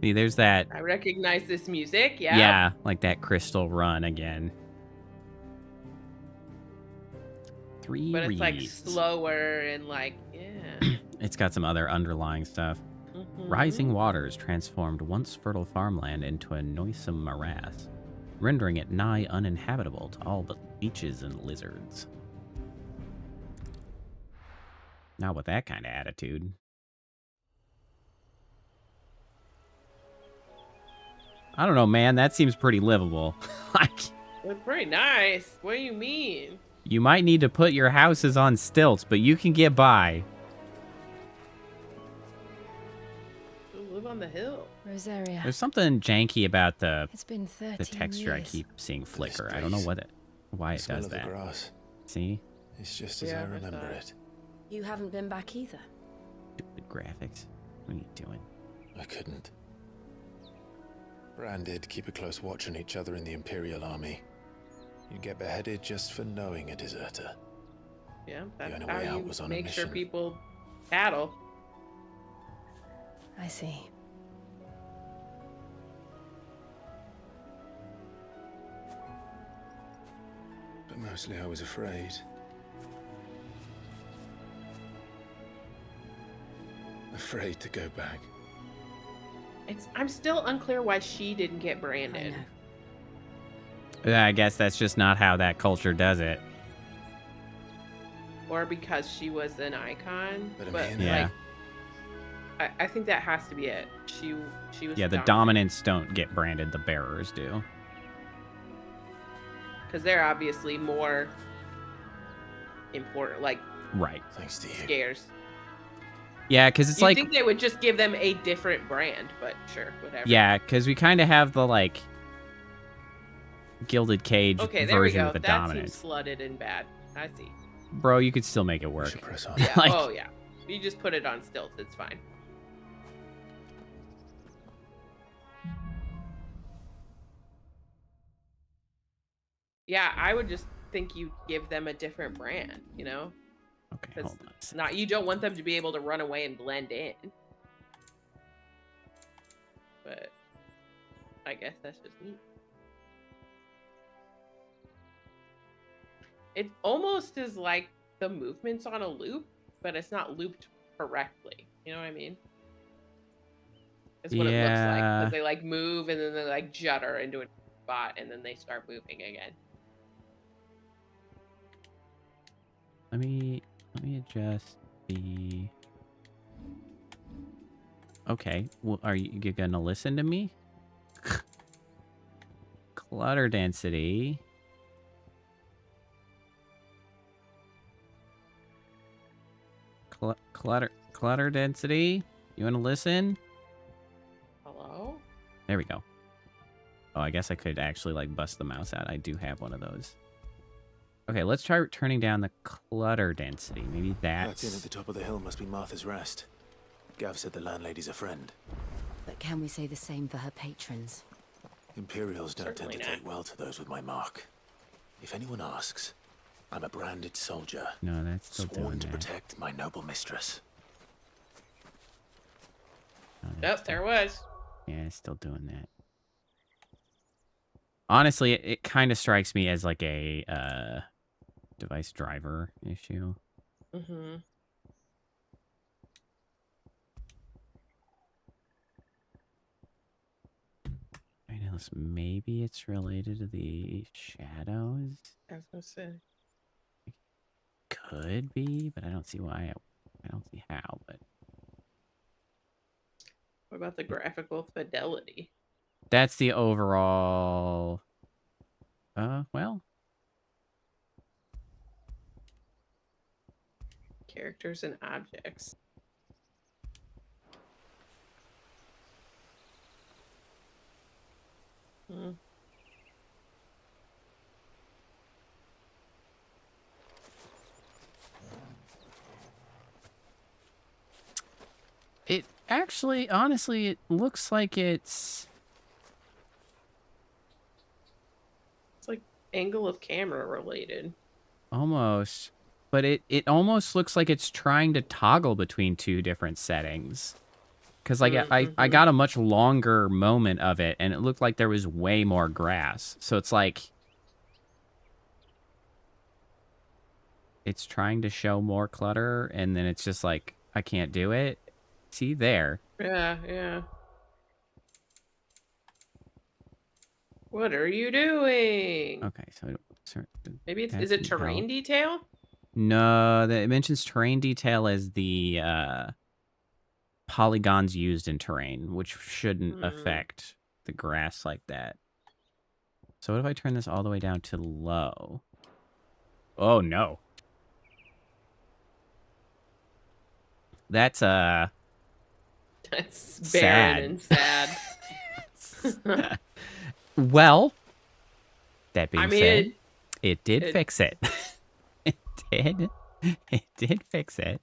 See, there's that. I recognize this music, yeah. Yeah, like that Crystal Run again. 3 But it's like reeds. slower and like, yeah. It's got some other underlying stuff. Mhm. Rising waters transformed once fertile farmland into a noisome morass, rendering it nigh uninhabitable to all but leeches and lizards. Not with that kind of attitude. I don't know, man. That seems pretty livable. Like, It's pretty nice. What do you mean? you might need to put your houses on stilts, but you can get by. You live on the hill. Rosaria. There's something janky about the It's been 13 texture I years. keep seeing flicker. I don't know why it Smell does of the that. grass. See? It's just as Yeah, I I remember thought. it. You haven't been back either. Stupid graphics. What are you doing? I couldn't. Bran did keep a close watch on each other in the Imperial Army. You'd get beheaded just for knowing a deserter. Yeah, that's only how way out you was on a make sure mission. people battle. I see. But mostly I was afraid. Afraid to go back. I'm still unclear why she didn't get branded. Yeah, I guess that's just not how that culture does it. Or because she was an icon. But But Yeah. like, I think that has to be it. She was Yeah, the dominants don't get branded, the bearers do. because they're obviously more important, like Right. Thanks to you. scares. Yeah, because it's You'd like... think they would just give them a different brand, but sure, whatever. Yeah, because we kind of have the, like, Gilded Cage Okay, there we version go. of the That dominants. seems flooded and bad. I see. Bro, you could still make it work. Press on. Yeah. Like- Oh yeah. You just put it on stilts. It's fine. Yeah, I would just think you give them a different brand, you know? Okay, 'Cause hold on. it's not, you don't want them to be able to run away and blend in. But I guess that's just me. It almost is like the movement's on a loop, but it's not looped correctly. You know what I mean? It's what it looks like. Yeah. Because they like move and then they like judder into a spot and then they start moving again. Let me adjust the... Okay, well, are you gonna listen to me? Clutter density. Clutter density. You wanna listen? Hello? There we go. Oh, I guess I could actually like bust the mouse out. I do have one of those. Okay, let's try turning down the clutter density. Maybe That inn that's... at the top of the hill must be Martha's Rest. Gav said the landlady's a friend. But can we say the same for her patrons? Imperials don't tend Certainly to not. take well to those with my mark. If anyone asks, I'm a branded soldier, No, that's still sworn doing to that. protect my noble mistress. No, that's Yep, still- there was. Yeah, it's still doing that. Honestly, it kind of strikes me as like a device driver issue. Mm-hmm. I know this, maybe it's related to the shadows. I was gonna say. Could be, but I don't see why. I don't see how, but What about the graphical fidelity? that's the overall... well, Characters and objects. Hmm. It actually, honestly, it looks like it's like angle of camera related. almost, but it almost looks like it's trying to toggle between two different settings. Because like I got a much longer moment of it, and it looked like there was way more grass. So it's like it's trying to show more clutter, and then it's just like I can't do it. See there. Yeah. What are you doing? Okay, so Maybe is that it didn't terrain help. detail? No, it mentions terrain detail as the polygons used in terrain, which shouldn't affect the grass like that. So what if I turn this all the way down to low? Oh no. That's That's barren sad. and sad. Well, that being I mean, said, it did fix it. It did fix it.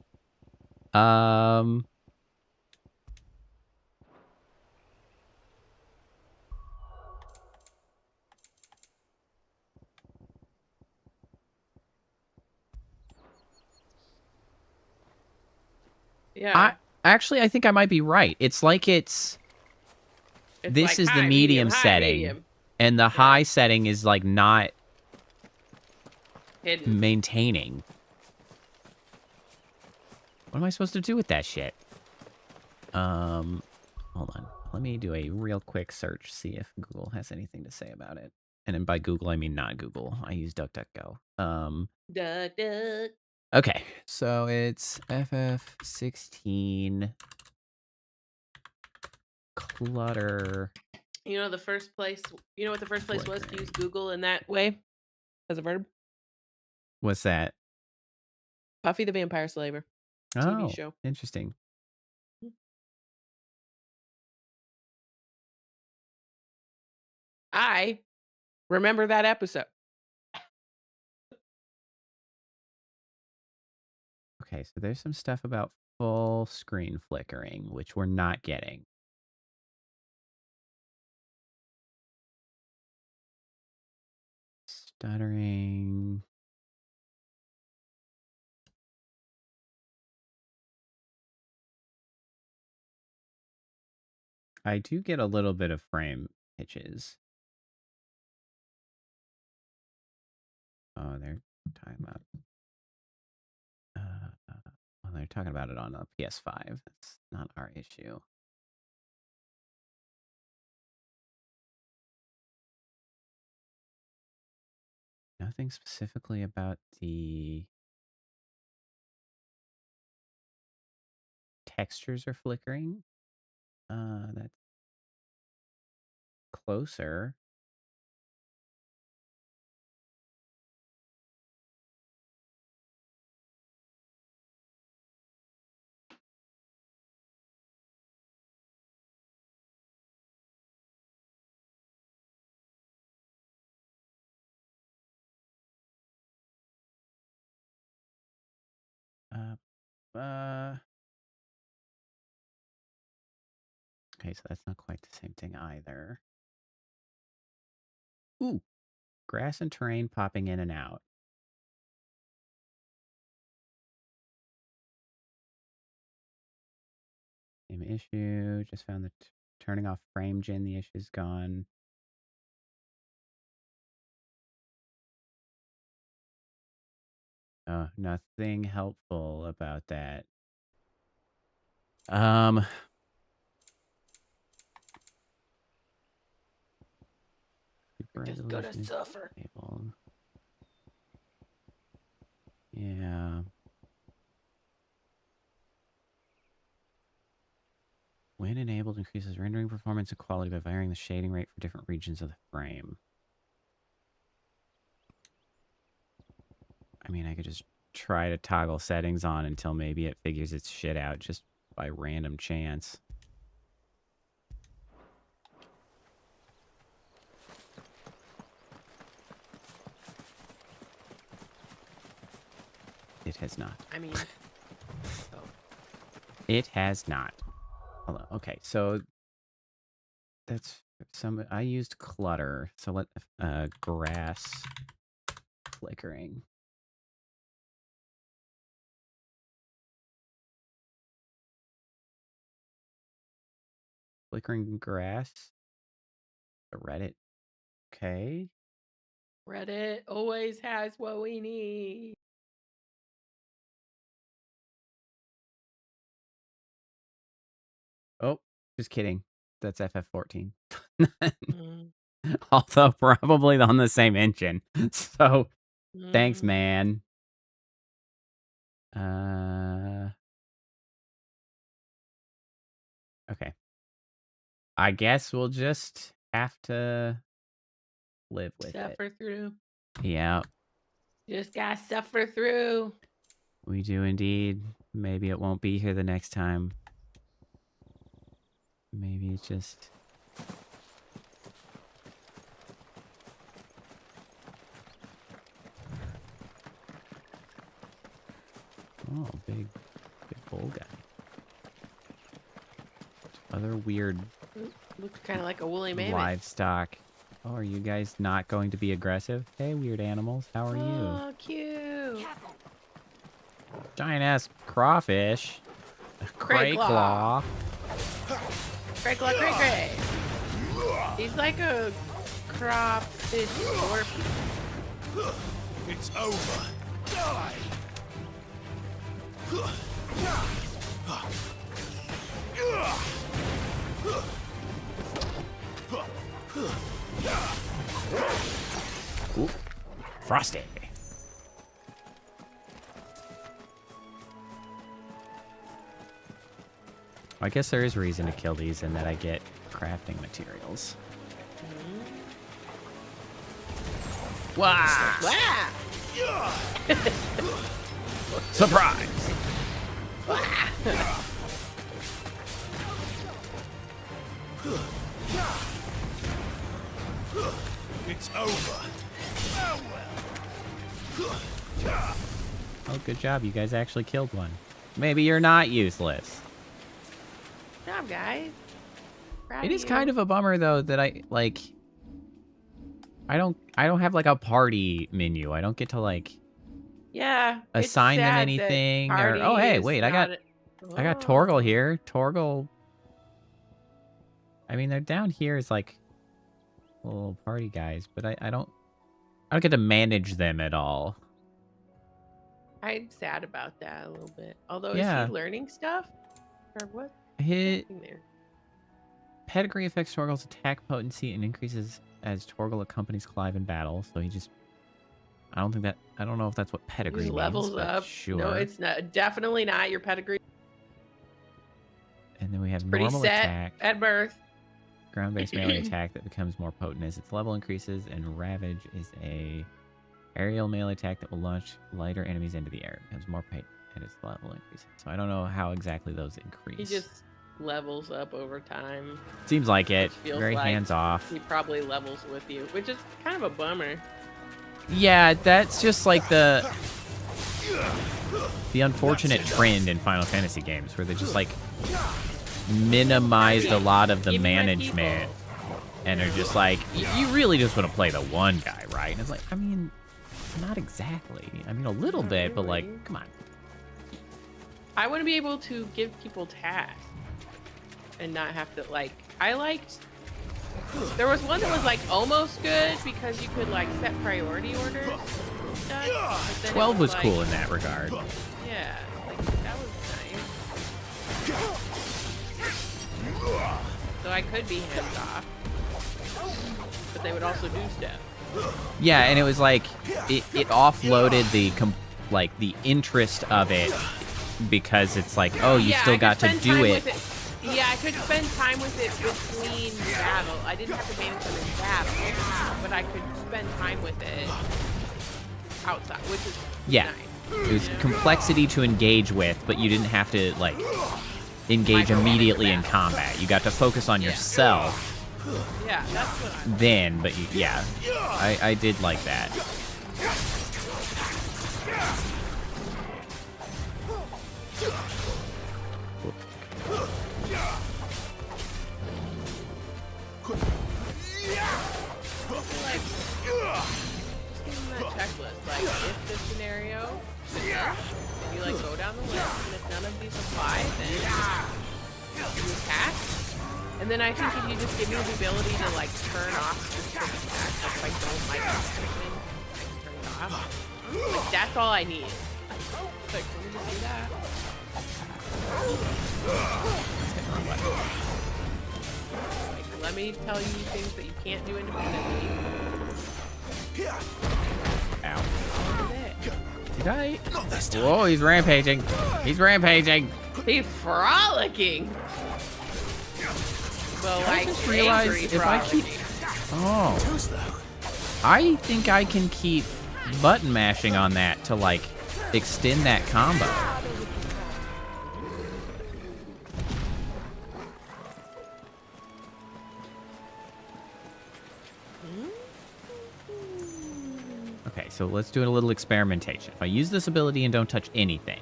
Yeah. I think I might be right. It's like this like is high, the medium medium, high, setting, medium. and the high setting is like not Hidden. maintaining. What am I supposed to do with that shit? Hold on. Let me do a real quick search, see if Google has anything to say about it. And then by Google, I mean not Google. I use DuckDuckGo. Duck. Okay, so it's FF16 clutter. You know what the first place was to use Google in that way as a verb? What's that? Buffy the Vampire Slayer. Oh, TV show. interesting. I remember that episode. Okay, so there's some stuff about full screen flickering, which we're not getting. Stuttering. I do get a little bit of frame hitches. Oh, they're talking about. Well, they're talking about it on a PS5. That's not our issue. Nothing specifically about the textures are flickering. That's closer. Okay, so that's not quite the same thing either. Ooh, grass and terrain popping in and out. Same issue. Just found that turning off frame gen, the issue's gone. Oh, nothing helpful about that. Just gonna suffer. Enabled. Yeah. When enabled, increases rendering performance and quality by varying the shading rate for different regions of the frame. I mean, I could just try to toggle settings on until maybe it figures its shit out just by random chance. It has not. I mean, It has not. Hold on. Okay, so that's some. I used clutter, so let grass flickering. Flickering grass. The Reddit. Okay. Reddit always has what we need. Oh, just kidding. That's FF14. Mm. Although probably on the same engine. So thanks, Mm. man. Okay. I guess we'll just have to live with it. Suffer through. Yeah, Just gotta suffer through. we do indeed. Maybe it won't be here the next time. Maybe it's just... Oh, big bull guy. Other weird Looks kind of like a woolly mammoth. livestock. Oh, are you guys not going to be aggressive? Hey, weird animals, how are you? Oh, cute. Giant-ass crawfish. Cray Claw. Cray claw, cray cray. He's like a crawfish scorpion. It's over. Die! Ooh, frosty. I guess there is reason to kill these in that I get crafting materials. Wow! Wow! Surprise! It's over. Oh, good job. You guys actually killed one. Maybe you're not useless. Good job, guys. Proud It of is you. kind of a bummer though that I don't have like a party menu. I don't get to like Yeah. it's assign them sad that anything or party oh hey, is wait, I not got Torgal here. Torgal, I mean, they're down here as like little party guys, but I don't get to manage them at all. I'm sad about that a little bit. Although, Yeah. is he learning stuff? Or what? Hit Nothing there. pedigree affects Torgal's attack potency and increases as Torgal accompanies Clive in battle. So he just, I don't know if that's what pedigree He means, levels but up. Sure. No, it's not. Definitely not your pedigree. And then we have Pretty normal set attack, at birth. ground-based melee attack that becomes more potent as its level increases, and Ravage is a aerial melee attack that will launch lighter enemies into the air. It becomes more potent as its level increases. So I don't know how exactly those increase. He just levels up over time. Seems like it. Feels Very like hands-off. He probably levels with you, which is kind of a bummer. Yeah, that's just like the unfortunate trend in Final Fantasy games where they just like minimized a lot of the Give me my management and are just like, you really just want to play the one guy, right? And it's like, I mean, not exactly. I mean, a little bit, but like, come on. I want to be able to give people tasks and not have to like. I liked. There was one that was like almost good because you could like set priority orders. And stuff, but then it 12 was like- cool in that regard. Yeah, like that was nice. So I could be hands off, but they would also do stuff. Yeah, and it was like, it offloaded the the interest of it because it's like, oh, you Yeah, still I could got to spend do time it. with Yeah, I could spend time with it between battle. I didn't have to manage them in battle, but I could spend time with it outside, which is Yeah. nice. It was complexity to engage with, but you didn't have to, like, engage immediately in combat. You got to focus on yourself Yeah, that's what I. then, but yeah, I did like that. one of these apply, then you attack. And then I think if you just give me the ability to like turn off specific attacks, like if I don't like this person, I can turn it off. Like that's all I need. Like, let me just do that. Like, let me tell you things that you can't do independently. Ow. Did I? Whoa, he's rampaging. He's rampaging. He's frolicking. Well, I just realized if I keep... Oh. I think I can keep button mashing on that to, like, extend that combo. Okay, so let's do a little experimentation. If I use this ability and don't touch anything,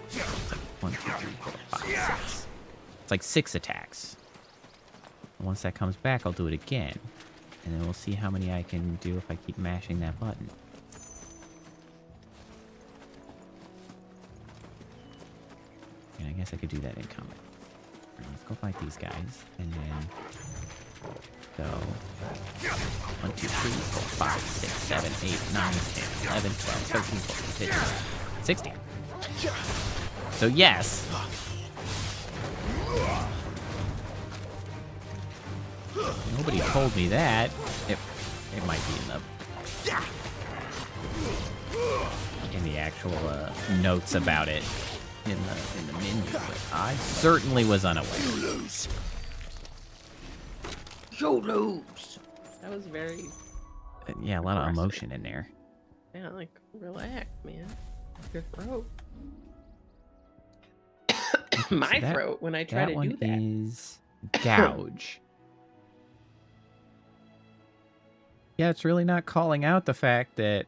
it's like 1, 2, 3, 4, 5, 6. It's like 6 attacks. And once that comes back, I'll do it again. And then we'll see how many I can do if I keep mashing that button. And I guess I could do that in combat. Let's go fight these guys. And then go 1, 2, 3, 4, 5, 6, 7, 8, 9, 10, 11, 12, 13, 14, 15, 16. So yes. Nobody told me that. It might be in the actual notes about it in the menu, but I certainly was unaware. You lose. That was very. Yeah, a lot of emotion in there. Yeah, like relax, man. Your throat. My throat when I try to do that. That one is gouge. Yeah, it's really not calling out the fact that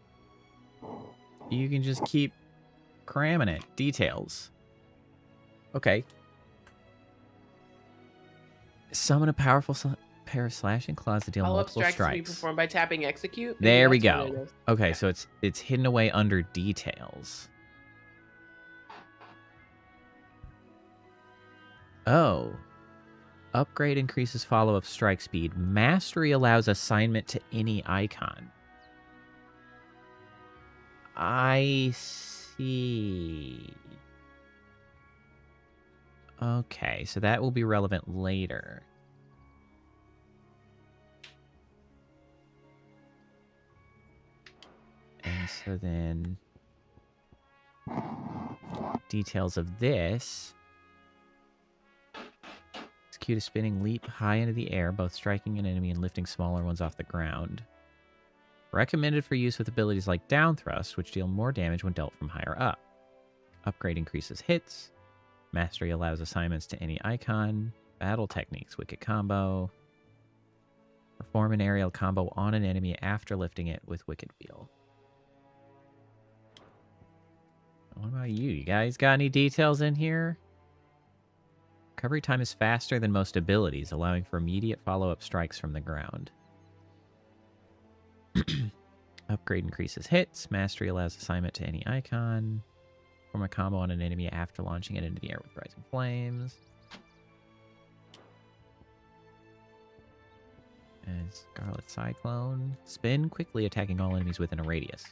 you can just keep cramming it. Details. Okay. Summon a powerful pair of slashing claws to deal multiple strikes to be strikes. performed by tapping execute. Maybe There we that's what it go. is. Okay, so it's hidden away under details. Oh. Upgrade increases follow-up strike speed. Mastery allows assignment to any icon. I see. Okay, so that will be relevant later. And so then details of this. Execute a spinning leap high into the air, both striking an enemy and lifting smaller ones off the ground. Recommended for use with abilities like down thrust, which deal more damage when dealt from higher up. Upgrade increases hits. Mastery allows assignments to any icon. Battle techniques, wicked combo. Perform an aerial combo on an enemy after lifting it with wicked wheel. What about you? You guys got any details in here? Recovery time is faster than most abilities, allowing for immediate follow-up strikes from the ground. Upgrade increases hits. Mastery allows assignment to any icon. Form a combo on an enemy after launching it into the air with rising flames. And Scarlet Cyclone. Spin quickly, attacking all enemies within a radius.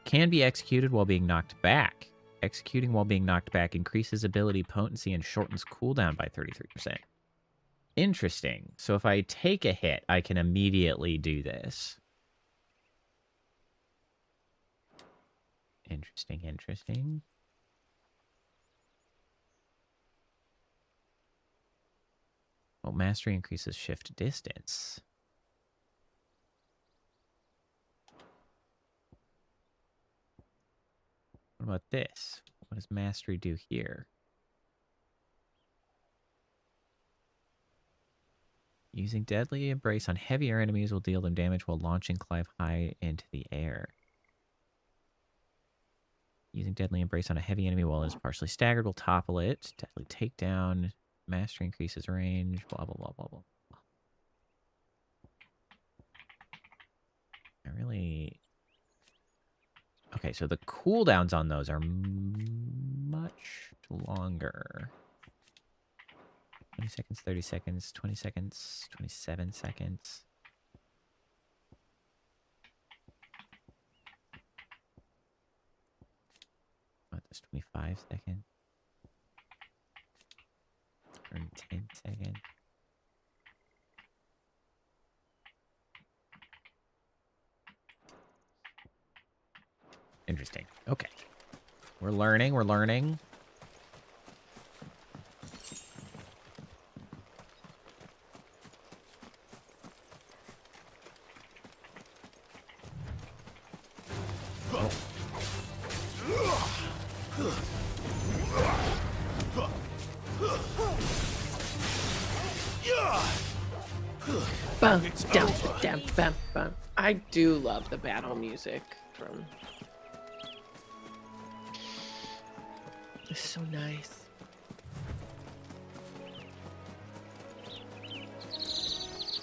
Can be executed while being knocked back. Executing while being knocked back increases ability potency and shortens cooldown by 33%. Interesting. So if I take a hit, I can immediately do this. Interesting, interesting. Well, mastery increases shift distance. What about this? What does mastery do here? Using Deadly Embrace on heavier enemies will deal them damage while launching Clive high into the air. Using Deadly Embrace on a heavy enemy while it is partially staggered will topple it. Deadly Takedown. Mastery increases range. Blah, blah, blah, blah, blah. I really... Okay, so the cooldowns on those are much longer. 20 seconds, 30 seconds, 20 seconds, 27 seconds. What, that's 25 seconds? 10 seconds. Interesting. Okay. We're learning, we're learning. Bum, dum, dum, bum, bum. I do love the battle music from. It's so nice.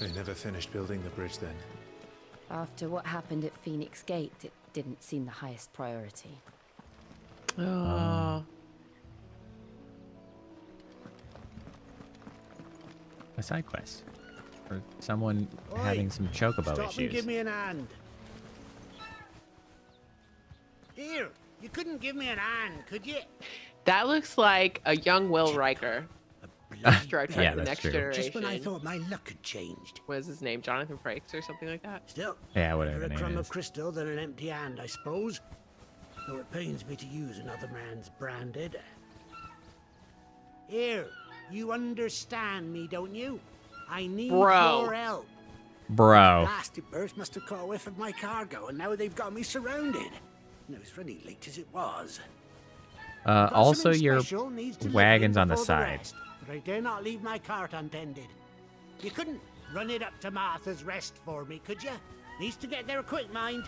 They never finished building the bridge then. After what happened at Phoenix Gate, it didn't seem the highest priority. Oh. A side quest. For someone having some chocobo Stop issues. and give me an hand. Here, you couldn't give me an hand, could you? That looks like a young Will Riker. Star Trek: Yeah, The that's Next true. Generation. Just when I thought my luck had changed. What is his name? Jonathan Frakes or something like that? Still, Yeah, whatever better the a name crumb is. of crystal than an empty hand, I suppose. Though it pains me to use another man's branded. Here, you understand me, don't you? I need Bro. your help. Bro. Blasted birds must have caught a whiff of my cargo, and now they've got me surrounded. And it was running late as it was. Got Also, something your special needs delivering wagon's on the before side. rest, but I dare not leave my cart untended. You couldn't run it up to Martha's Rest for me, could you? Needs to get there quick, mind.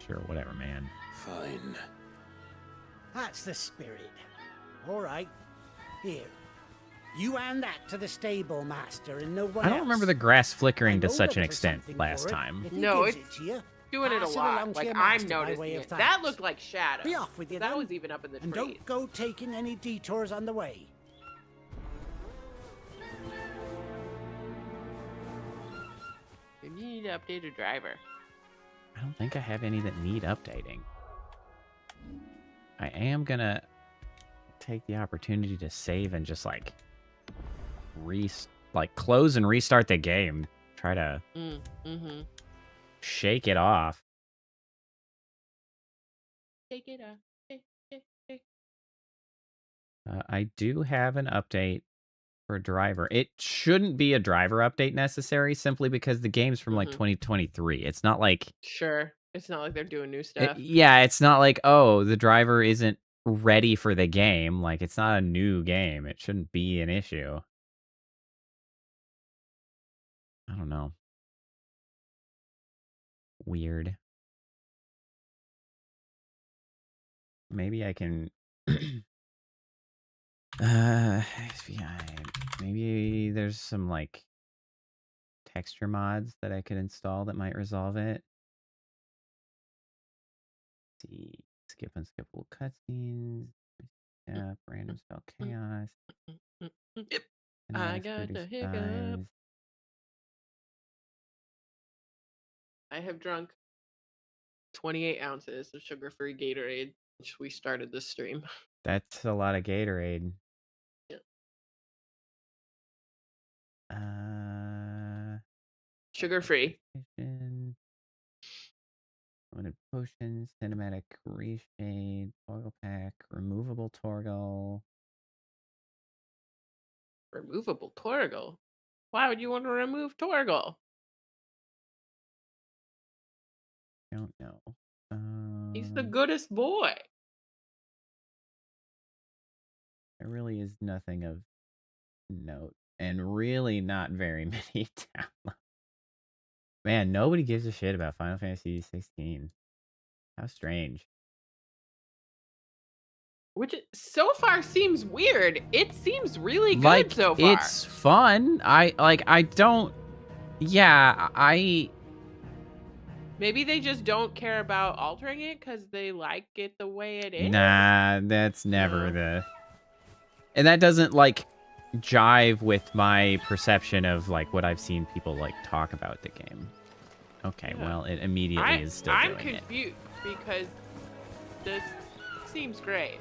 Sure, whatever, man. Fine. That's the spirit. All right. Here. You hand that to the stable master and no one I don't else. remember the grass flickering to I'm such an looking for extent something last for it. time. If he No, gives it's it to you, doing it a pass along lot. to Like your I'm master by noticing way of it. That thanks. looked like Shadow. Be off with you That then. was even up in the And tree. don't go taking any detours on the way. You need to update a driver. I don't think I have any that need updating. I am gonna take the opportunity to save and just like close and restart the game. Try to shake it off. Take it off. I do have an update for driver. It shouldn't be a driver update necessary, simply because the game's from like 2023. It's not like Sure. It's not like they're doing new stuff. it's not like, oh, the driver isn't ready for the game. Like, it's not a new game. It shouldn't be an issue. I don't know. Weird. Maybe I can maybe there's some like texture mods that I could install that might resolve it. Let's see, skip unskippable cutscenes, random spell chaos. Yep. I got the hiccup. I have drunk 28 ounces of sugar-free Gatorade since we started this stream. That's a lot of Gatorade. Yeah. Sugar-free. Limited potions, cinematic reshade, Torgal pack, removable Torgal. Removable Torgal? Why would you want to remove Torgal? Don't know. He's the goodest boy. There really is nothing of note, and really not very many downloads. Man, nobody gives a shit about Final Fantasy 16. How strange. Which so far seems weird. It seems really good Like, so far. it's fun. I don't. Yeah, I Maybe they just don't care about altering it because they like it the way it is. Nah, that's never the... And that doesn't, like, jive with my perception of, like, what I've seen people, like, talk about the game. Okay, well, it immediately is still doing it. I'm confused because this seems great.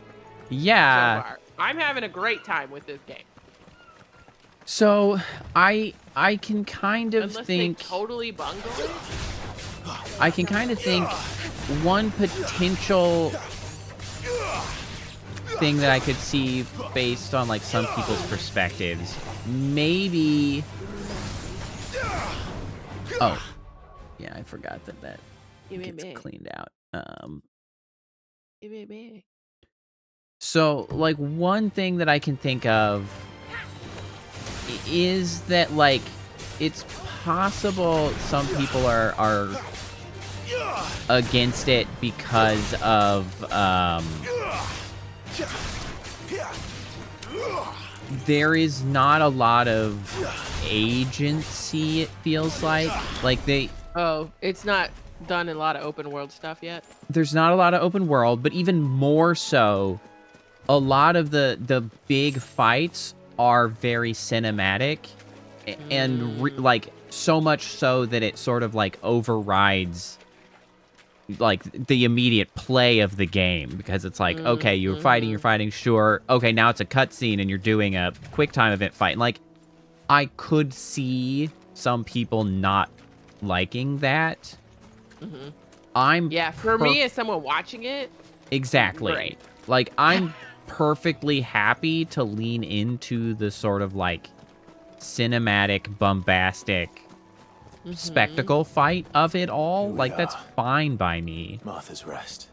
Yeah. So far. I'm having a great time with this game. So, I can kind of Unless think... they totally bungle it. I can kind of think one potential thing that I could see based on, like, some people's perspectives. Maybe... Oh. Yeah, I forgot that gets cleaned out. So, like, one thing that I can think of is that, like, it's possible some people are against it because of, there is not a lot of agency, it feels like. Like, Oh, it's not done in a lot of open world stuff yet? There's not a lot of open world, but even more so, a lot of the big fights are very cinematic, and like, so much so that it sort of, like, overrides, like, the immediate play of the game, because it's like, okay, you're fighting, sure. Okay, now it's a cutscene and you're doing a quick time event fight. And, like, I could see some people not liking that. Yeah, for me as someone watching it, exactly. Great. Like, I'm perfectly happy to lean into the sort of, like, cinematic, bombastic spectacle fight of it all. Like, that's fine by me. Martha's Rest.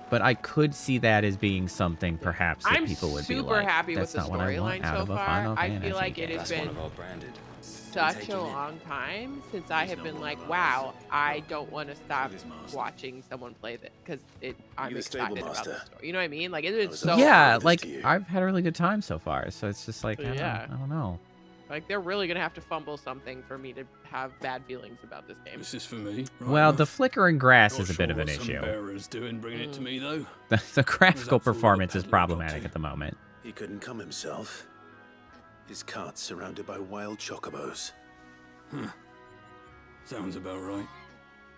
But I could see that as being something perhaps that people would be like, super happy with that's the not what I want storyline out so of a far. Final I Fantasy feel like it game. has been such a long time since I have been like, wow, I don't want to stop watching someone play this because I'm excited about the story. You know what I mean? Like, it's been so yeah, like, I've had a really good time so far, so it's just like, I don't know. Like, they're really gonna have to fumble something for me to have bad feelings about this game. This is for me. Right Well, enough. the flickering grass Not is a sure bit of an what some issue. bearer's doing bringing it to me though. The graphical performance is problematic at the moment. He couldn't come himself. His cart's surrounded by wild chocobos. Sounds about right.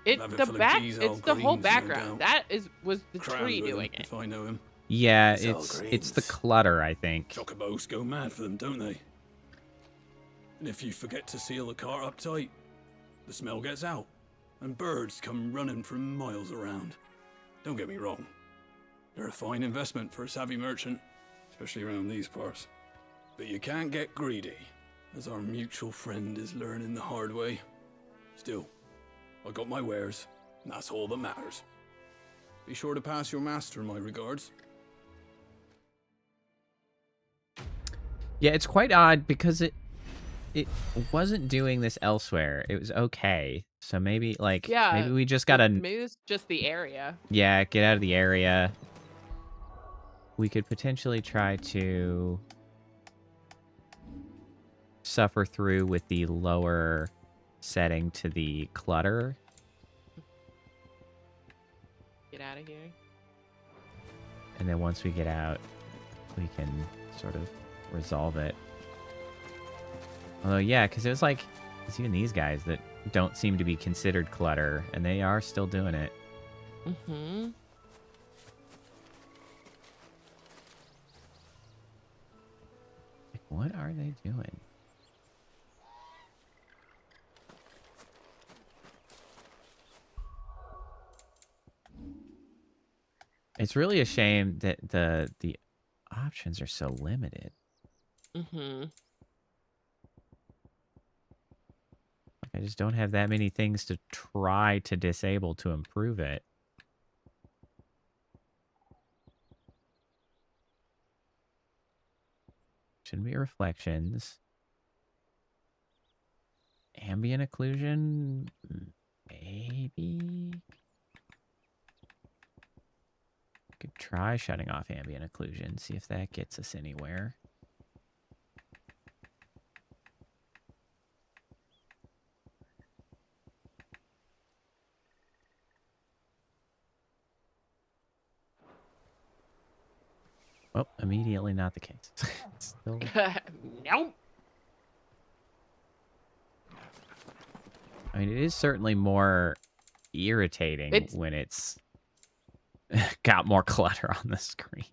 It's Have it the full of back. G's, It's all the whole greens, no background. doubt. That was the Crammed tree with doing him, it. if I know him. Yeah, It's all it's the clutter, I think. Chocobos go mad for them, don't they? And if you forget to seal the cart up tight, the smell gets out, and birds come running from miles around. Don't get me wrong. They're a fine investment for a savvy merchant, especially around these parts. But you can't get greedy, as our mutual friend is learning the hard way. Still, I got my wares, and that's all that matters. Be sure to pass your master my regards. Yeah, it's quite odd because it wasn't doing this elsewhere. It was okay. So maybe, like, maybe we just gotta... Maybe it's just the area. Yeah, get out of the area. We could potentially try to suffer through with the lower setting to the clutter. Get out of here. And then once we get out, we can sort of resolve it. Although, yeah, because it was like, it's even these guys that don't seem to be considered clutter, and they are still doing it. Like, what are they doing? It's really a shame that the options are so limited. I just don't have that many things to try to disable to improve it. Shouldn't be reflections. Ambient occlusion? Maybe? Could try shutting off ambient occlusion, see if that gets us anywhere. Oh, immediately not the case. Still... Nope. I mean, it is certainly more irritating when it's got more clutter on the screen.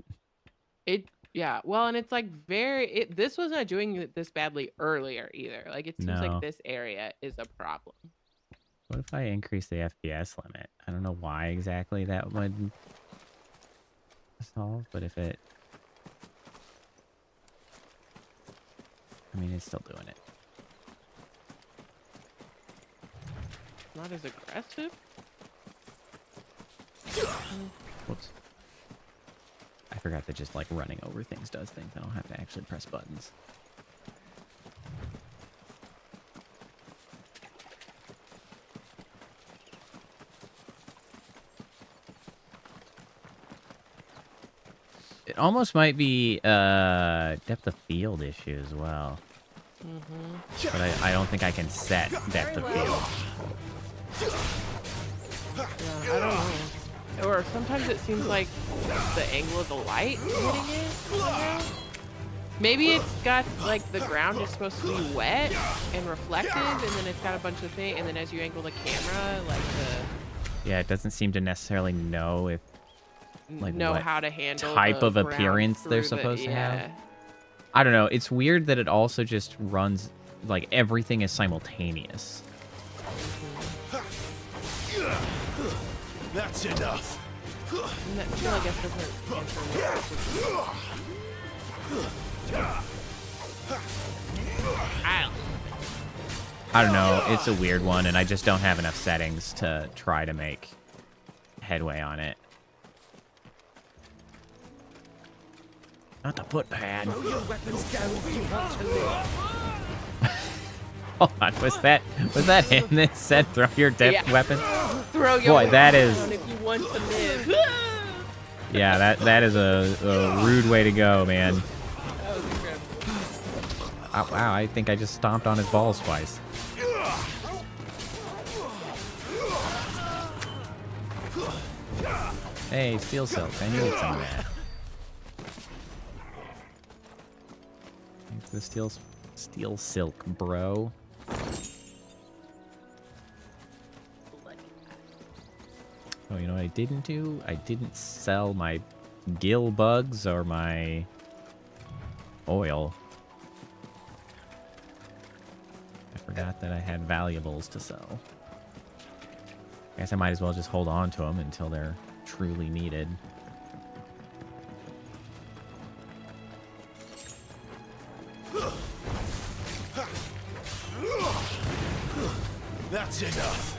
Yeah, well, and it's like this was not doing this badly earlier either. Like it seems No. like this area is a problem. What if I increase the FPS limit? I don't know why exactly that would solve, but if it... I mean, it's still doing it. Not as aggressive. Whoops. I forgot that just like running over things does things. I don't have to actually press buttons. It almost might be depth of field issue as well. Mm-hmm. But I don't think I can set depth of field. Yeah, I don't know. Or sometimes it seems like the angle of the light hitting it somehow. Maybe it's got like the ground is supposed to be wet and reflective, and then it's got a bunch of things, and then as you angle the camera, like Yeah, it doesn't seem to necessarily know if what how to handle type the of ground appearance they're through the- supposed to yeah. have. I don't know. It's weird that it also just runs like everything is simultaneous. That's enough. And that still, I guess, doesn't answer I don't know. It's a weird one, and I just don't have enough settings to try to make headway on it. Not the footpad. Throw your weapons down if you want to live. Hold on, was that him that said throw your weapon? Throw your Boy, that weapons is down if you want to live. yeah, that is a rude way to go, man. Oh, wow, I think I just stomped on his balls twice. Hey, steel silk, I need some of that. It's the steel silk, bro. Oh, you know what I didn't do? I didn't sell my gill bugs or my oil. I forgot that I had valuables to sell. I guess I might as well just hold on to them until they're truly needed. That's enough.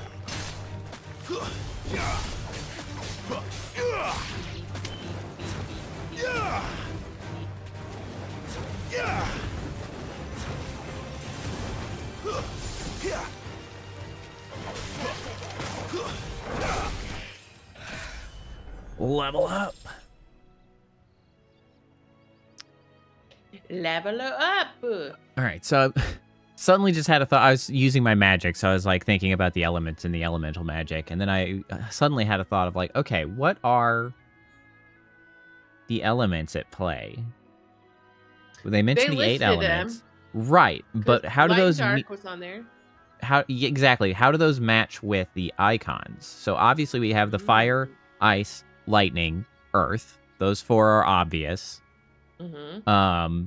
Level up. Level up. All right, so I suddenly just had a thought. I was using my magic, so I was like thinking about the elements and the elemental magic, and then I suddenly had a thought of like, okay, what are the elements at play? Well, they mentioned the 8 elements, right? But how do Light those? and dark was on there. Exactly? How do those match with the icons? So obviously we have the fire, ice, lightning, earth. Those 4 are obvious. Mm-hmm.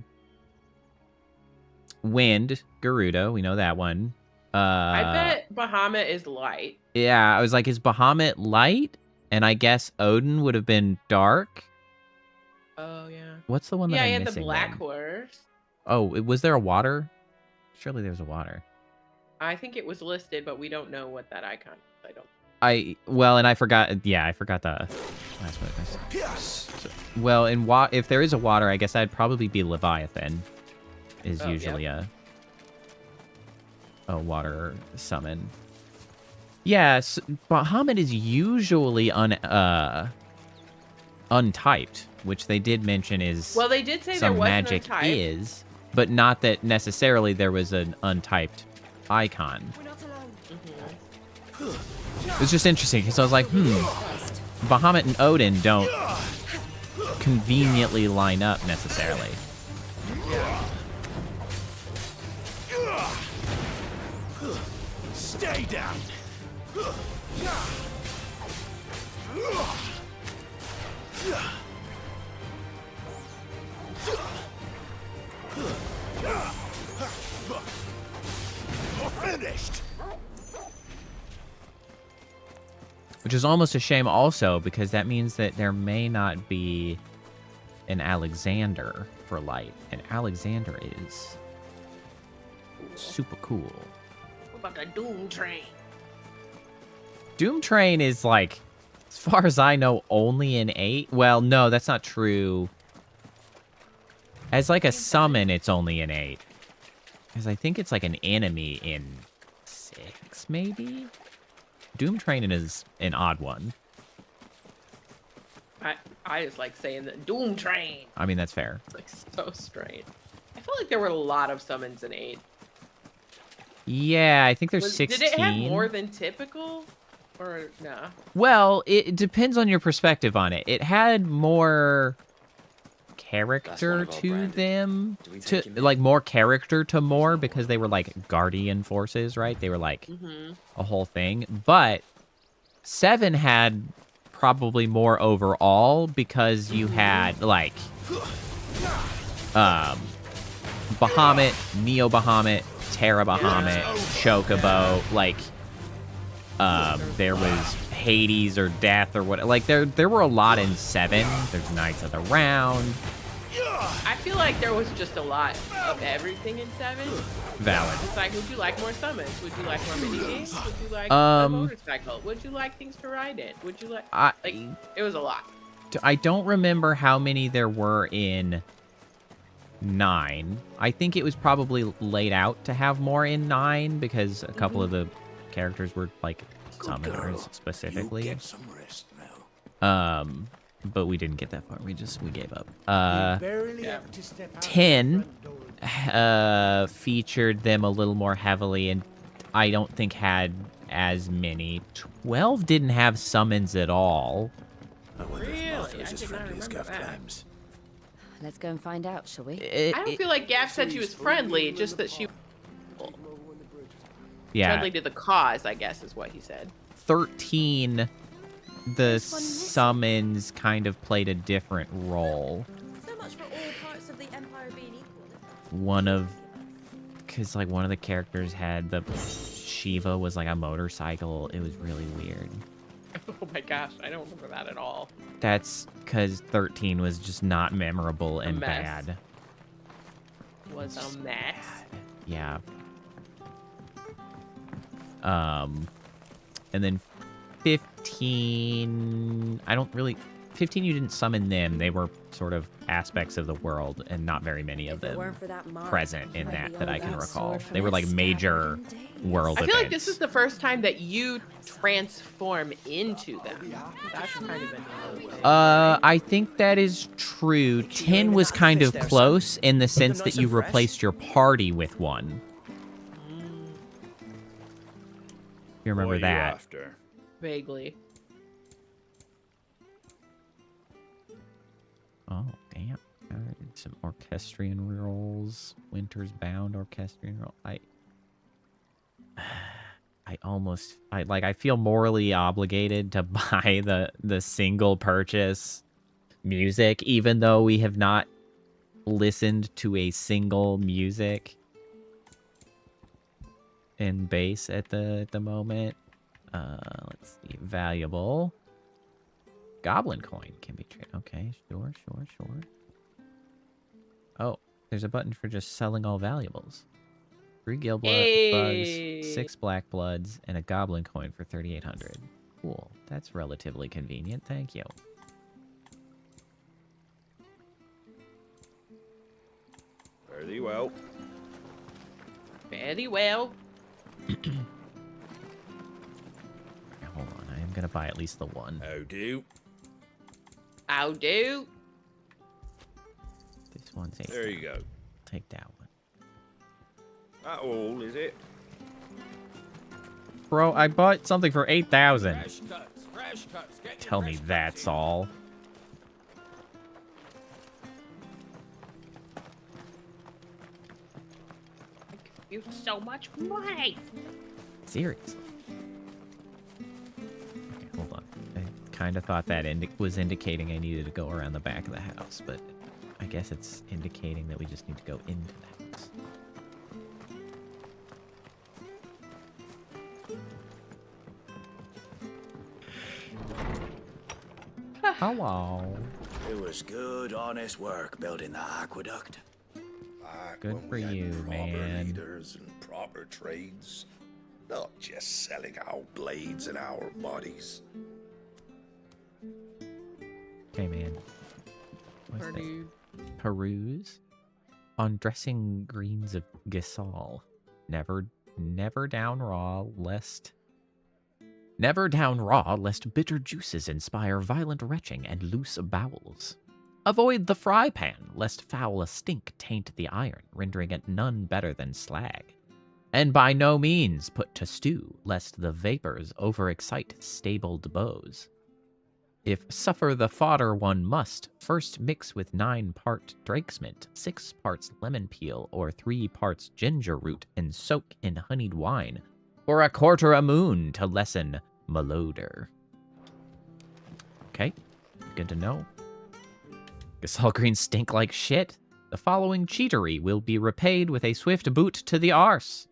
Wind, Gerudo, we know that one. I bet Bahamut is light. Yeah, I was like, is Bahamut light? And I guess Odin would have been dark. Oh yeah. What's the one that Yeah, I'm he had missing? the black then? horse. Oh, was there a water? Surely there was a water. I think it was listed, but we don't know what that icon is. And I forgot. Yeah, I forgot the last one. Yes. Well, if there is a water, I guess that'd probably be Leviathan. Is usually a water summon. Yes, Bahamut is usually untyped, which they did mention is Well, they did say there some was an magic untyped. is, but not that necessarily there was an untyped icon. It was just interesting because I was like, Bahamut and Odin don't conveniently line up necessarily. Stay down. You're finished. Which is almost a shame also, because that means that there may not be an Alexander for light. And Alexander is super cool. What about the Doom Train? Doom Train is like, as far as I know, only in 8. Well, no, that's not true. As like a summon, it's only in 8. Because I think it's like an enemy in 6, maybe? Doom Train is an odd one. I just like saying the Doom Train. I mean, that's fair. It's like so strange. I feel like there were a lot of summons in 8. Yeah, I think there's 16. Did it have more than typical? Or nah? Well, it depends on your perspective on it. It had more character to them, to like more character to more, because they were like guardian forces, right? They were like a whole thing. But 7 had probably more overall, because you had like Bahamut, Neo Bahamut, Terra Bahamut, Chocobo, like there was Hades or Death or what, like there were a lot in 7. There's Knights of the Round. I feel like there was just a lot of everything in 7. Valid. It's like, would you like more summons? Would you like more mini games? Would you like a motorcycle? Would you like things to ride in? Would you like it was a lot. I don't remember how many there were in 9. I think it was probably laid out to have more in 9, because a couple of the characters were like summoners specifically. You get some rest now. But we didn't get that far. We gave up. 10 featured them a little more heavily, and I don't think had as many. 12 didn't have summons at all. Really? I did not remember that. Let's go and find out, shall we? I don't feel like Gav said she was friendly, just that she friendly to the cause, I guess, is what he said. 13, the summons kind of played a different role. So much for all parts of the Empire being equal. One of the characters had Shiva was like a motorcycle. It was really weird. Oh my gosh, I don't remember that at all. That's because 13 was just not memorable and bad. Was a mess. Yeah. And then 15, 15 you didn't summon them. They were sort of aspects of the world, and not very many of them present in that I can recall. They were like major world events. I feel like this is the first time that you transform into them. That's kind of annoying. I think that is true. 10 was kind of close in the sense that you replaced your party with one. You remember that? Vaguely. Oh, damn. Some orchestrion rolls. Winter's Bound orchestrion roll. I feel morally obligated to buy the single purchase music, even though we have not listened to a single music in base at the moment. Let's see. Valuable. Goblin coin can be traded. Okay, sure. Oh, there's a button for just selling all valuables. 3 guild bugs, 6 black bloods, and a goblin coin for 3,800. Cool. That's relatively convenient. Thank you. Very well. Very well. Hold on. I am going to buy at least the one. How do? I'll do. This one's 8. There you go. Take that one. That all, is it? Bro, I bought something for 8,000. Fresh cuts. Tell me that's all. you so much money. Seriously. Okay, hold on. I kind of thought that was indicating I needed to go around the back of the house, but I guess it's indicating that we just need to go into the house. Hello. It was good, honest work building the aqueduct. Good for you, man. Leaders and proper trades, not just selling our blades and our bodies. Okay, man. What's this? Peruse. Peruse. On dressing greens of Gisal. Never down raw, lest bitter juices inspire violent retching and loose bowels. Avoid the fry pan, lest foul stink taint the iron, rendering it none better than slag. And by no means put to stew, lest the vapors overexcite stabled bows. If suffer the fodder one must, first mix with 9-part drake's mint, 6 parts lemon peel, or 3 parts ginger root, and soak in honeyed wine, for a quarter a moon to lessen malodor. Okay, good to know. Gisal greens stink like shit. The following cheatery will be repaid with a swift boot to the arse.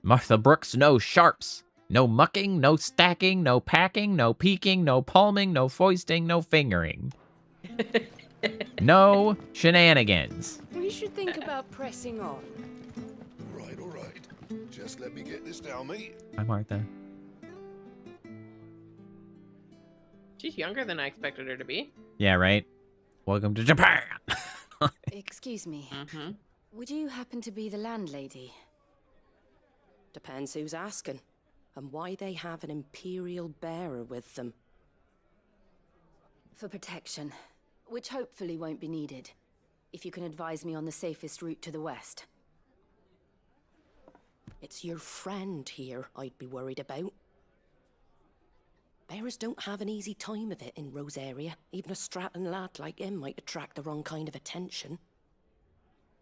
Martha Brooks, no sharps. No mucking, no stacking, no packing, no peeking, no palming, no foisting, no fingering. No shenanigans. We should think about pressing on. Right, all right. Just let me get this down, mate. Hi, Martha. She's younger than I expected her to be. Yeah, right? Welcome to Japan. Excuse me. Mm-hmm. Would you happen to be the landlady? Depends who's asking, and why they have an Imperial bearer with them. For protection, which hopefully won't be needed. If you can advise me on the safest route to the west. It's your friend here I'd be worried about. Bearers don't have an easy time of it in Rose area. Even a Stratton lad like him might attract the wrong kind of attention.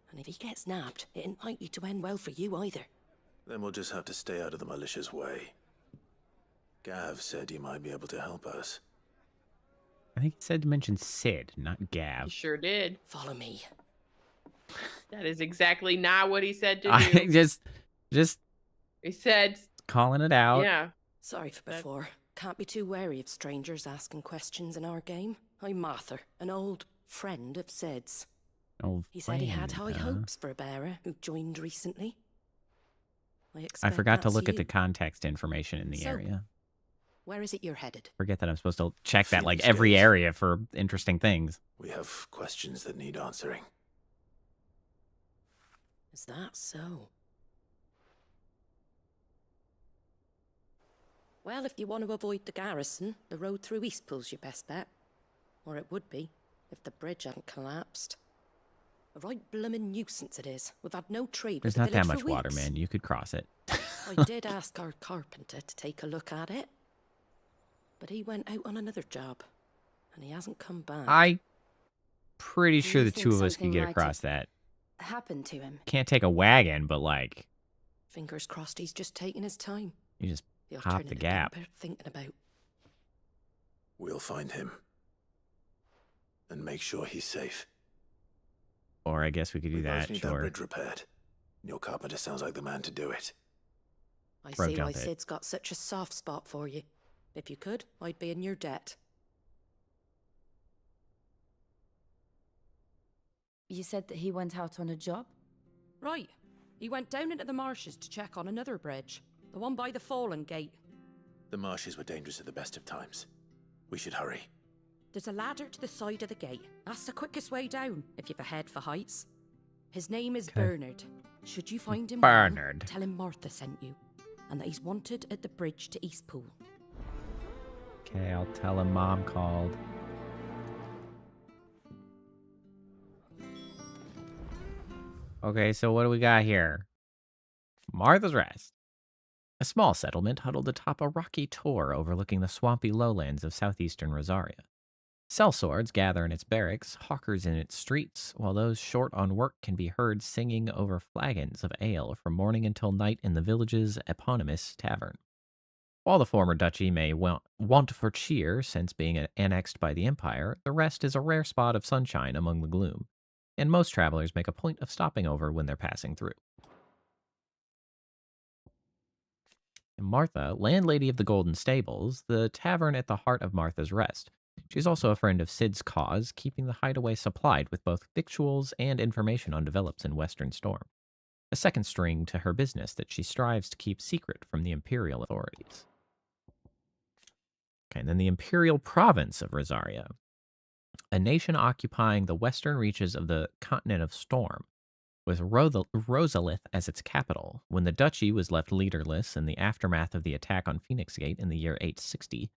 And if he gets nabbed, it ain't likely to end well for you either. Then we'll just have to stay out of the malicious way. Gav said he might be able to help us. I think he said to mention Sid, not Gav. He sure did. Follow me. That is exactly not what he said to do. I just He said... calling it out. Yeah. Sorry for before. Can't be too wary of strangers asking questions in our game. I'm Martha, an old friend of Sid's. He said he had high hopes for a bearer who joined recently. I forgot to that's look at you. the context information in the So, area. Where is it you're headed? Forget that I'm supposed to check that like Phoenix every Gate. area for interesting things. We have questions that need answering. Is that so? Well, if you want to avoid the garrison, the road through Eastpool's your best bet. Or it would be, if the bridge hadn't collapsed. A right bloomin' nuisance it is. We've had no trade There's with the not that village much for water, weeks. man. You could cross it. I did ask our carpenter to take a look at it. But he went out on another job. And he hasn't come back. I pretty Do sure you the think two of us could something get like across that. Happened to him? Can't take a wagon, but like Fingers crossed he's just taking his time. you just The hop the alternative gap. I'm thinking about. We'll find him. And make sure he's safe. Or I guess we could do We both that. need that Sure. bridge repaired. Your carpenter sounds like the man to do it. I Road see why dump it. Sid's got such a soft spot for you. If you could, I'd be in your debt. You said that he went out on a job? Right. He went down into the marshes to check on another bridge. The one by the Fallen Gate. The marshes were dangerous at the best of times. We should hurry. There's a ladder to the side of the gate. That's the quickest way down, if you've a head for heights. His name is Bernard. Should you find him wrong, Bernard. tell him Martha sent you. And that he's wanted at the bridge to Eastpool. Okay, I'll tell him Mom called. Okay, so what do we got here? Martha's Rest. A small settlement huddled atop a rocky tor overlooking the swampy lowlands of southeastern Rosaria. Sellswords gather in its barracks, hawkers in its streets, while those short on work can be heard singing over flagons of ale from morning until night in the village's eponymous tavern. While the former duchy may want for cheer since being annexed by the Empire, the rest is a rare spot of sunshine among the gloom, and most travelers make a point of stopping over when they're passing through. Martha, landlady of the Golden Stables, the tavern at the heart of Martha's Rest. She's also a friend of Sid's cause, keeping the hideaway supplied with both victuals and information on develops in Western Storm. A second string to her business that she strives to keep secret from the Imperial authorities. Okay, and then the Imperial Province of Rosaria. A nation occupying the western reaches of the continent of Storm, with Rosalith as its capital. When the duchy was left leaderless in the aftermath of the attack on Phoenix Gate in the year 860,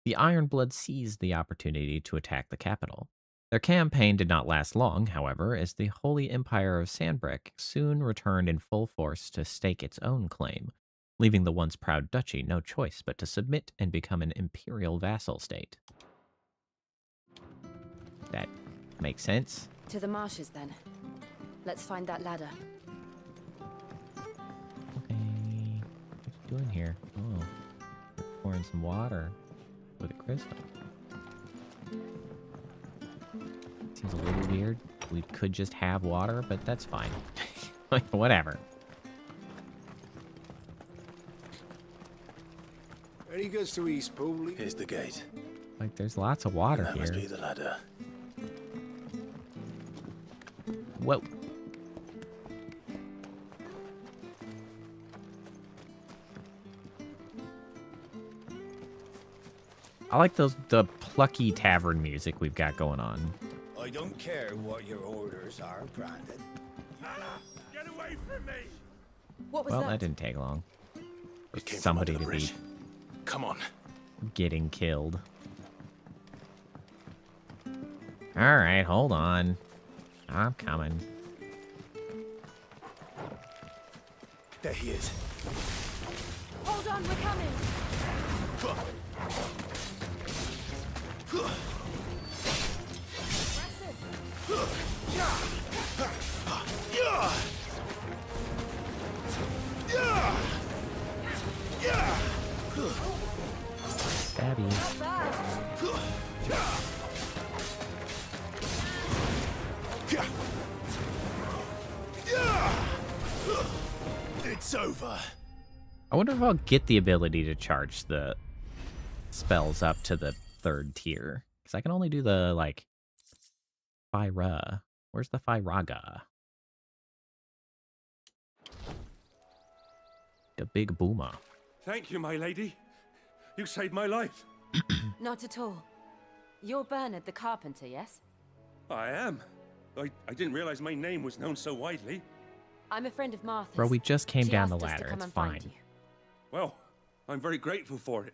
the Ironblood seized the opportunity to attack the capital. Their campaign did not last long, however, as the Holy Empire of Sandbreak soon returned in full force to stake its own claim, leaving the once proud duchy no choice but to submit and become an imperial vassal state. That makes sense. To the marshes, then. Let's find that ladder. Okay. What you doing here? Oh. You're pouring some water with a crystal. Seems a little weird. We could just have water, but that's fine. Like, whatever. Ready goes to East Pooley. Here's the gate. Like, there's lots of water That here. must be the ladder. Whoa. I like the plucky tavern music we've got going on. I don't care what your orders are, Brandon. Get away from me! What was Well, that? that didn't take long. It came Somebody from under to the be bridge. Come on. getting killed. All right, hold on. I'm coming. There he is. Hold on, we're coming. Stabby. It's over. I wonder if I'll get the ability to charge the spells up to the 3rd tier. Because I can only do the, like, Fyra. Where's the Fyraga? The big boomer. Thank you, my lady. You saved my life. Not at all. You're Bernard the carpenter, yes? I am. I didn't realize my name was known so widely. I'm a friend of Martha's. Bro, we just came She down the asked us to ladder. come It's and find fine. you. Well, I'm very grateful for it.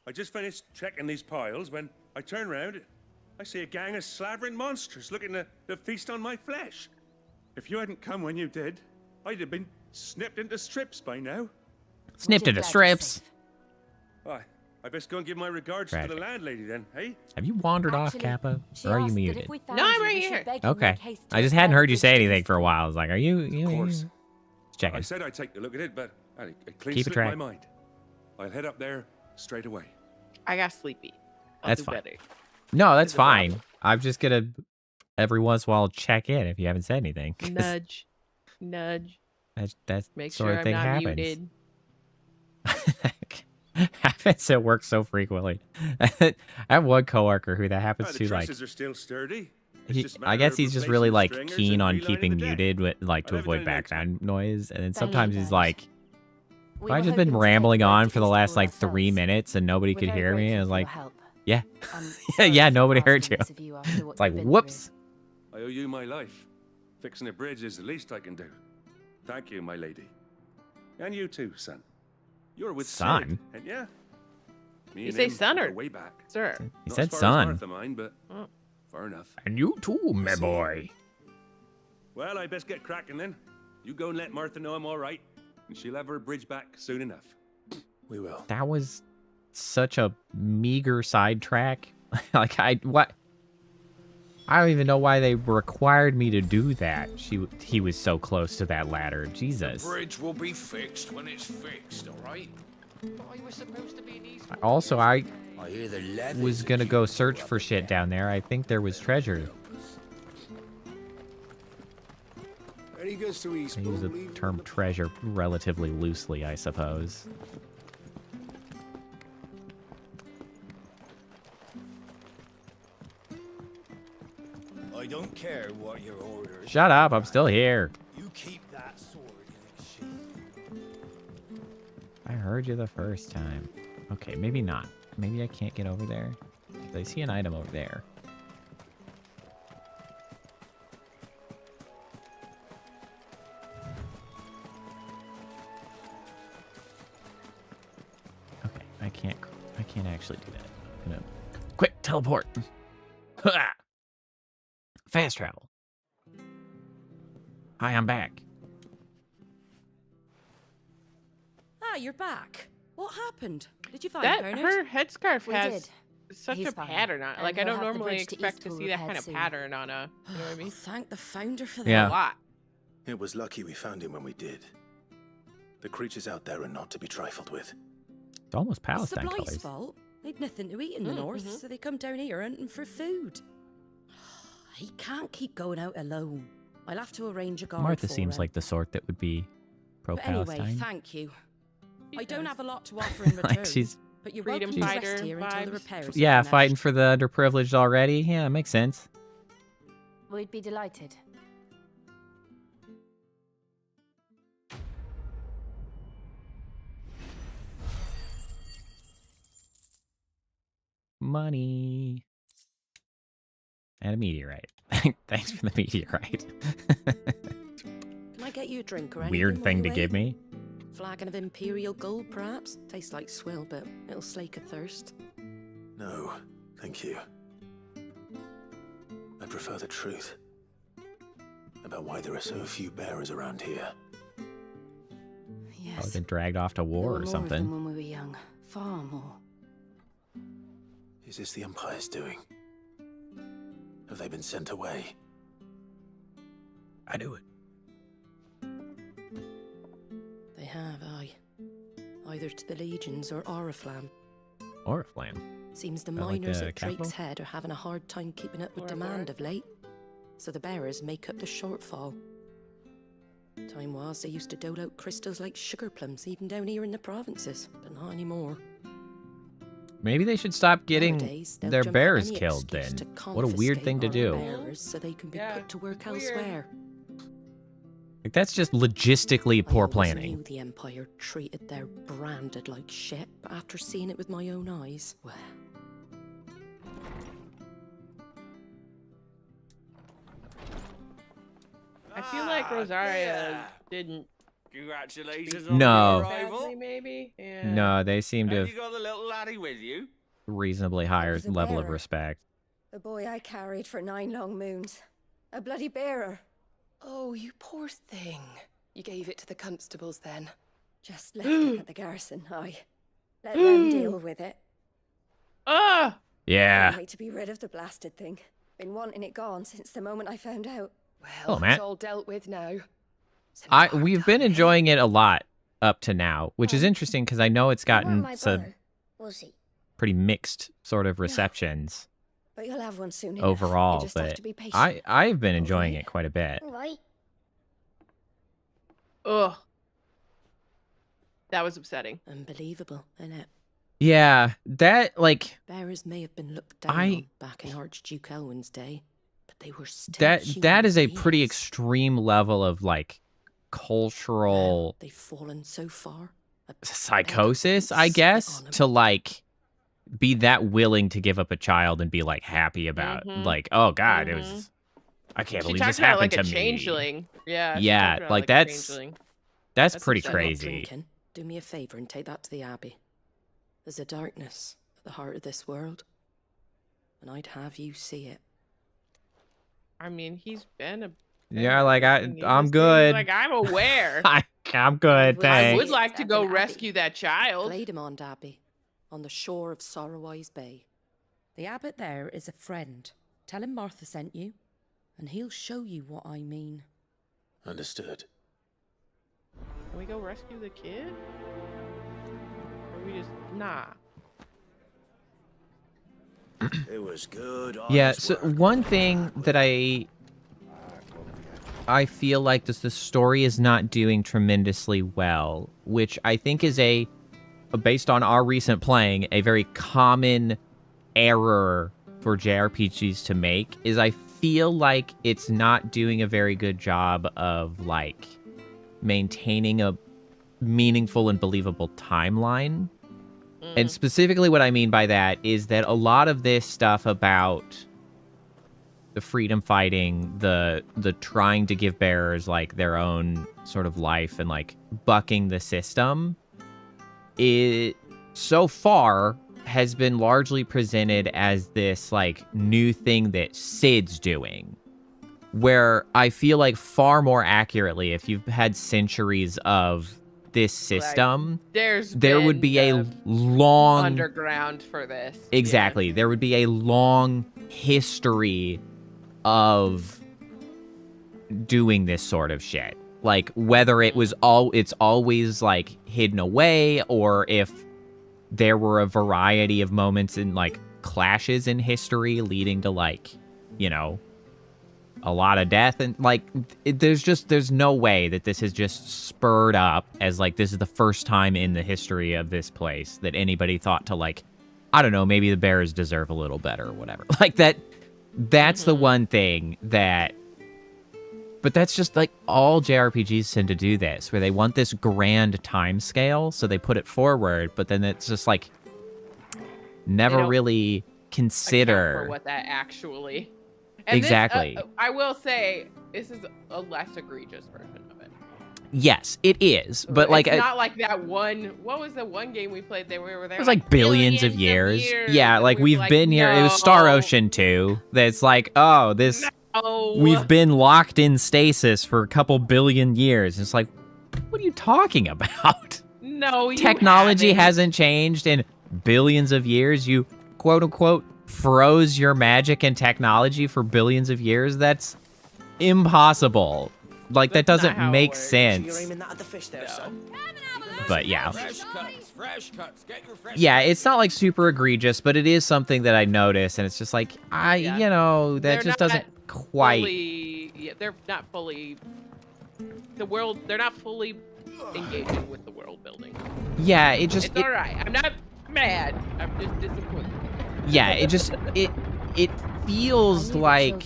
I just finished checking these piles when I turn around. I see a gang of slavering monsters looking to feast on my flesh. If you hadn't come when you did, I'd have been snipped into strips by now. Snipped into strips. Why, I best go and give my regards to the Tragic. landlady then, hey? Have you wandered off, Actually, Kappa? she Or are you asked that muted? if we found No, I'm you, right we should here. beg you Okay. make haste to I just hadn't heard you return say to anything for a while. I was like, are you? Of course. Checking. I said I'd take a look at it, but it clean Keep slipped track. my mind. I'll head up there straight away. I got sleepy. I'll That's do fine. better. No, that's It's a fine. problem. I'm just gonna every once in a while check in if you haven't said anything. 'cause Nudge. Nudge. That's Make sort sure of I'm thing not happens. muted. Happens at work so frequently. I have one coworker who that happens The to like. trusses are still sturdy. It's just a I matter guess of he's just replacing really like stringers keen and on relining keeping the deck. muted with like to I'll have it avoid done in no background noise, and then Thank sometimes you, he's Bernard. like, We I've were just been hoping to rambling take on Bert for the to last school like 3 ourselves. minutes and nobody We're could very hear me. And I was grateful for your like, help. yeah, Sorry yeah, for nobody heard asking you. this of you after what It's like, you've been whoops. I owe you my life. Fixing a bridge is the least I can do. Thank you, my lady. And you too, son. You're with Son? Sid, and yeah. Me You and say him son go or way back. sir? He Not said as far as son. Martha mine, but Oh. far enough. And you too, my boy. Well, I best get cracking then. You go and let Martha know I'm all right, and she'll have her bridge back soon enough. We will. That was such a meager sidetrack. Like what? I don't even know why they required me to do that. He was so close to that ladder. Jesus. The bridge will be fixed when it's fixed, all right? I was supposed to be in these. Also, I hear the leathers was gonna go search for shit down there. I think there was treasure. I use the term treasure relatively loosely, I suppose. I don't care what your orders. Shut up, I'm still here. You keep that sword in its sheath. I heard you the first time. Okay, maybe not. Maybe I can't get over there. I see an item over there. Okay, I can't actually do that. I'm gonna quick teleport. Fast travel. Hi, I'm back. Ah, you're back. What happened? Did you find That Bernard? her headscarf We has did. such He's a fine. pattern on it. And Like, I he'll don't have the normally bridge to expect to Eastpool see that kind repaired of soon. pattern on a, you know what I mean? Thank the founder for that. Yeah. A lot. It was lucky we found him when we did. The creatures out there are not to be trifled with. It's almost It's the Palestine Blythe's colors. fault. They'd nothing to eat in the north, so they come down here hunting for food. He can't keep going out alone. I'll have to arrange a guard Martha for seems him. like the sort that would be But anyway, pro-Palestine. thank you. I don't have a lot to offer in return. Like she's but you're freedom welcome to fighter rest here until the vibes. repairs yeah, are finished. fighting for the underprivileged already. Yeah, makes sense. We'd be delighted. Money. And a meteorite. Thanks for the meteorite. Can I get you a drink or anything? Weird while thing you to wait? give me. Flagon of imperial gold, perhaps? Tastes like swill, but it'll slake a thirst. No, thank you. I prefer the truth about why there are so few bearers around here. Yes. I've been dragged off to There war were or more of them something. when we were young. Far more. Is this the Empire's doing? Have they been sent away? I knew it. They have, aye. Either to the legions or Oriflamme. Oriflamme. Seems the Is that like miners the at capital? Drake's Head are having a hard time keeping up with demand of late. So the bearers make up the shortfall. Time was they used to dole out crystals like sugar plums even down here in the provinces, but not anymore. Maybe they should stop getting Nowadays, they'll their jump at bears any killed excuse then. to What a weird confiscate thing to our do. bearers so they can be put to work elsewhere. Like, that's just logistically poor I always planning. knew the Empire treated their branded like shit, but after seeing it with my own eyes, well. I feel like Rosaria didn't. Congratulations on No. your arrival. Badly, maybe. Yeah. No, they seem to Have have you got the little laddie with you? reasonably higher was a level of bearer. respect. The boy I carried for 9 long moons. A bloody bearer. Oh, you poor thing. You gave it to the constables then? Just left it at the garrison, aye. Let them deal with it. Ah! Yeah. Can't wait to be rid of the blasted thing. Been wanting it gone since the moment I found out. Oh, Matt. It's all dealt with now. We've been enjoying it a lot up to now, which is interesting because I know it's gotten my some brother. Was he? pretty mixed sort of receptions But you'll have one soon enough. overall. You just have But to be patient. I've been enjoying it quite a bit. All right. Ugh. That was upsetting. Unbelievable, innit? Yeah, that like Bearers may have been looked down I- on back in Archduke Elwin's day, but they were still that human is a beings. pretty extreme level of like cultural They've fallen so far. psychosis, I guess, to like be that willing to give up a child and be like happy about like, oh god, it was I can't She believe talked this about happened like a to me. changeling. Yeah. she Yeah, talked about like a that's changeling. that's pretty upsetting. crazy. Drinking. Do me a favor and take that to the Abbey. There's a darkness at the heart of this world, and I'd have you see it. I mean, he's been a. Yeah, like I'm He's good. Like, I'm aware. I'm good, I thanks. would like to go rescue that child. Glaidemont Abbey, on the shore of Sorrowise Bay. The abbot there is a friend, Tell him Martha sent you, and he'll show you what I mean. Understood. Can we go rescue the kid? Or we just nah. It was good. Yeah, so one thing that I feel like the story is not doing tremendously well, which I think is based on our recent playing, a very common error for JRPGs to make, is I feel like it's not doing a very good job of, like, maintaining a meaningful and believable timeline. And specifically what I mean by that is that a lot of this stuff about the freedom fighting, the trying to give bearers, like, their own sort of life and, like, bucking the system, it so far has been largely presented as this, like, new thing that Sid's doing. Where I feel like far more accurately, if you've had centuries of this system, like, there would be a long underground for this. Exactly. Yeah. There would be a long history of doing this sort of shit. Like, whether it was it's always, like, hidden away, or if there were a variety of moments in, like, clashes in history leading to, like, you know, a lot of death. And, like, there's no way that this has just spurred up as, like, this is the first time in the history of this place that anybody thought to, like, I don't know, maybe the bears deserve a little better or whatever. Like, that's the one thing that... But that's just, like, all JRPGs tend to do this, where they want this grand time scale, so they put it forward, but then it's just, like, never really consider... for what that actually... And exactly. This, I will say, this is a less egregious version of it. Yes, it is, but, like... It's not like that one... What was the one game we played that we were there? It was, like, billions of years. Yeah, like, we've been here... No. It was Star Ocean 2. That's like, oh, this... No. We've been locked in stasis for a couple billion years. It's like, what are you talking about? No, you Technology hasn't changed in billions of years. You, quote-unquote, froze your magic and technology for billions of years. That's impossible. Like, that doesn't make sense. You're aiming that at the fish there, son. But, yeah. Fresh cuts. Get your fresh Yeah, it's not, like, super egregious, but it is something that I notice, and it's just like, you know, that just doesn't quite... they're not fully... They're not fully engaging with the world building. Yeah, it just... It's alright. I'm not mad. I'm just disappointed. Yeah, it just... It feels like...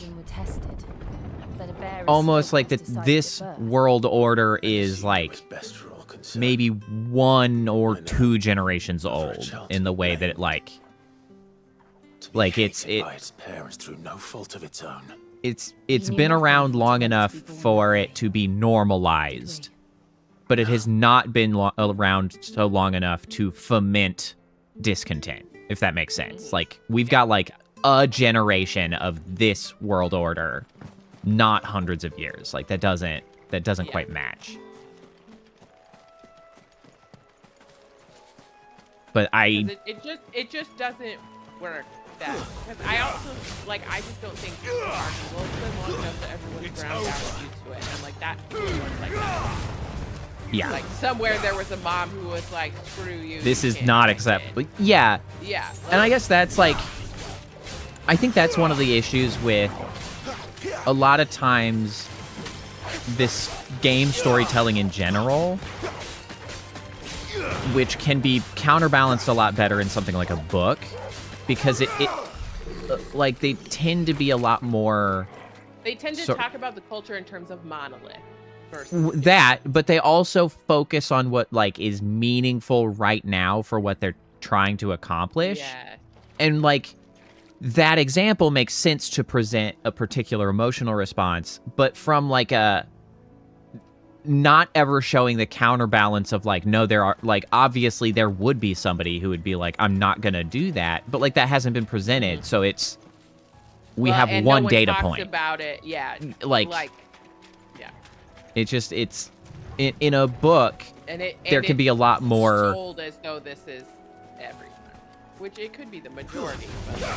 almost like that this world order is, like, maybe 1 or 2 generations old in the way that it, like it's its parents through no fault of its own. It's been around long enough for it to be normalized, but it has not been around so long enough to foment discontent, if that makes sense. Like, we've got, like, a generation of this world order, not hundreds of years. Like, that doesn't quite match. But it just doesn't work that, because I also, like, I just don't think people are long enough that everyone's ground down and used to it, and, like, that works like that. Yeah. Like, somewhere there was a mom who was like, screw you. This is not acceptable. Yeah. Yeah. And I guess that's, like, I think that's one of the issues with a lot of times this game storytelling in general, which can be counterbalanced a lot better in something like a book, because it like, they tend to be a lot more... They tend to talk about the culture in terms of monolith. But they also focus on what, like, is meaningful right now for what they're trying to accomplish. Yeah. And, like, that example makes sense to present a particular emotional response, but from, like, a... not ever showing the counterbalance of, like, no, there are, like, obviously there would be somebody who would be like, I'm not gonna do that, but, like, that hasn't been presented, so it's... We have one data point. About it, yeah. Like, yeah. It's just, it's... In a book, there can be a lot more... Told as though this is everything. which it could be the majority, but like,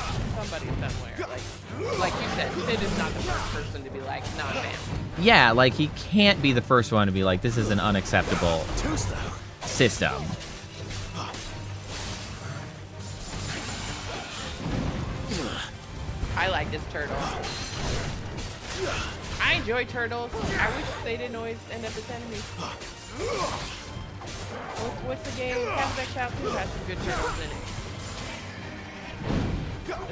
somebody somewhere, like you said, Sid is not the first person to be like, not family. Yeah, like he can't be the first one to be like, this is an unacceptable system. I like this turtle. I enjoy turtles. I wish they didn't always end up as enemies. What's the game? Cast Out 2 has some good turtles in it.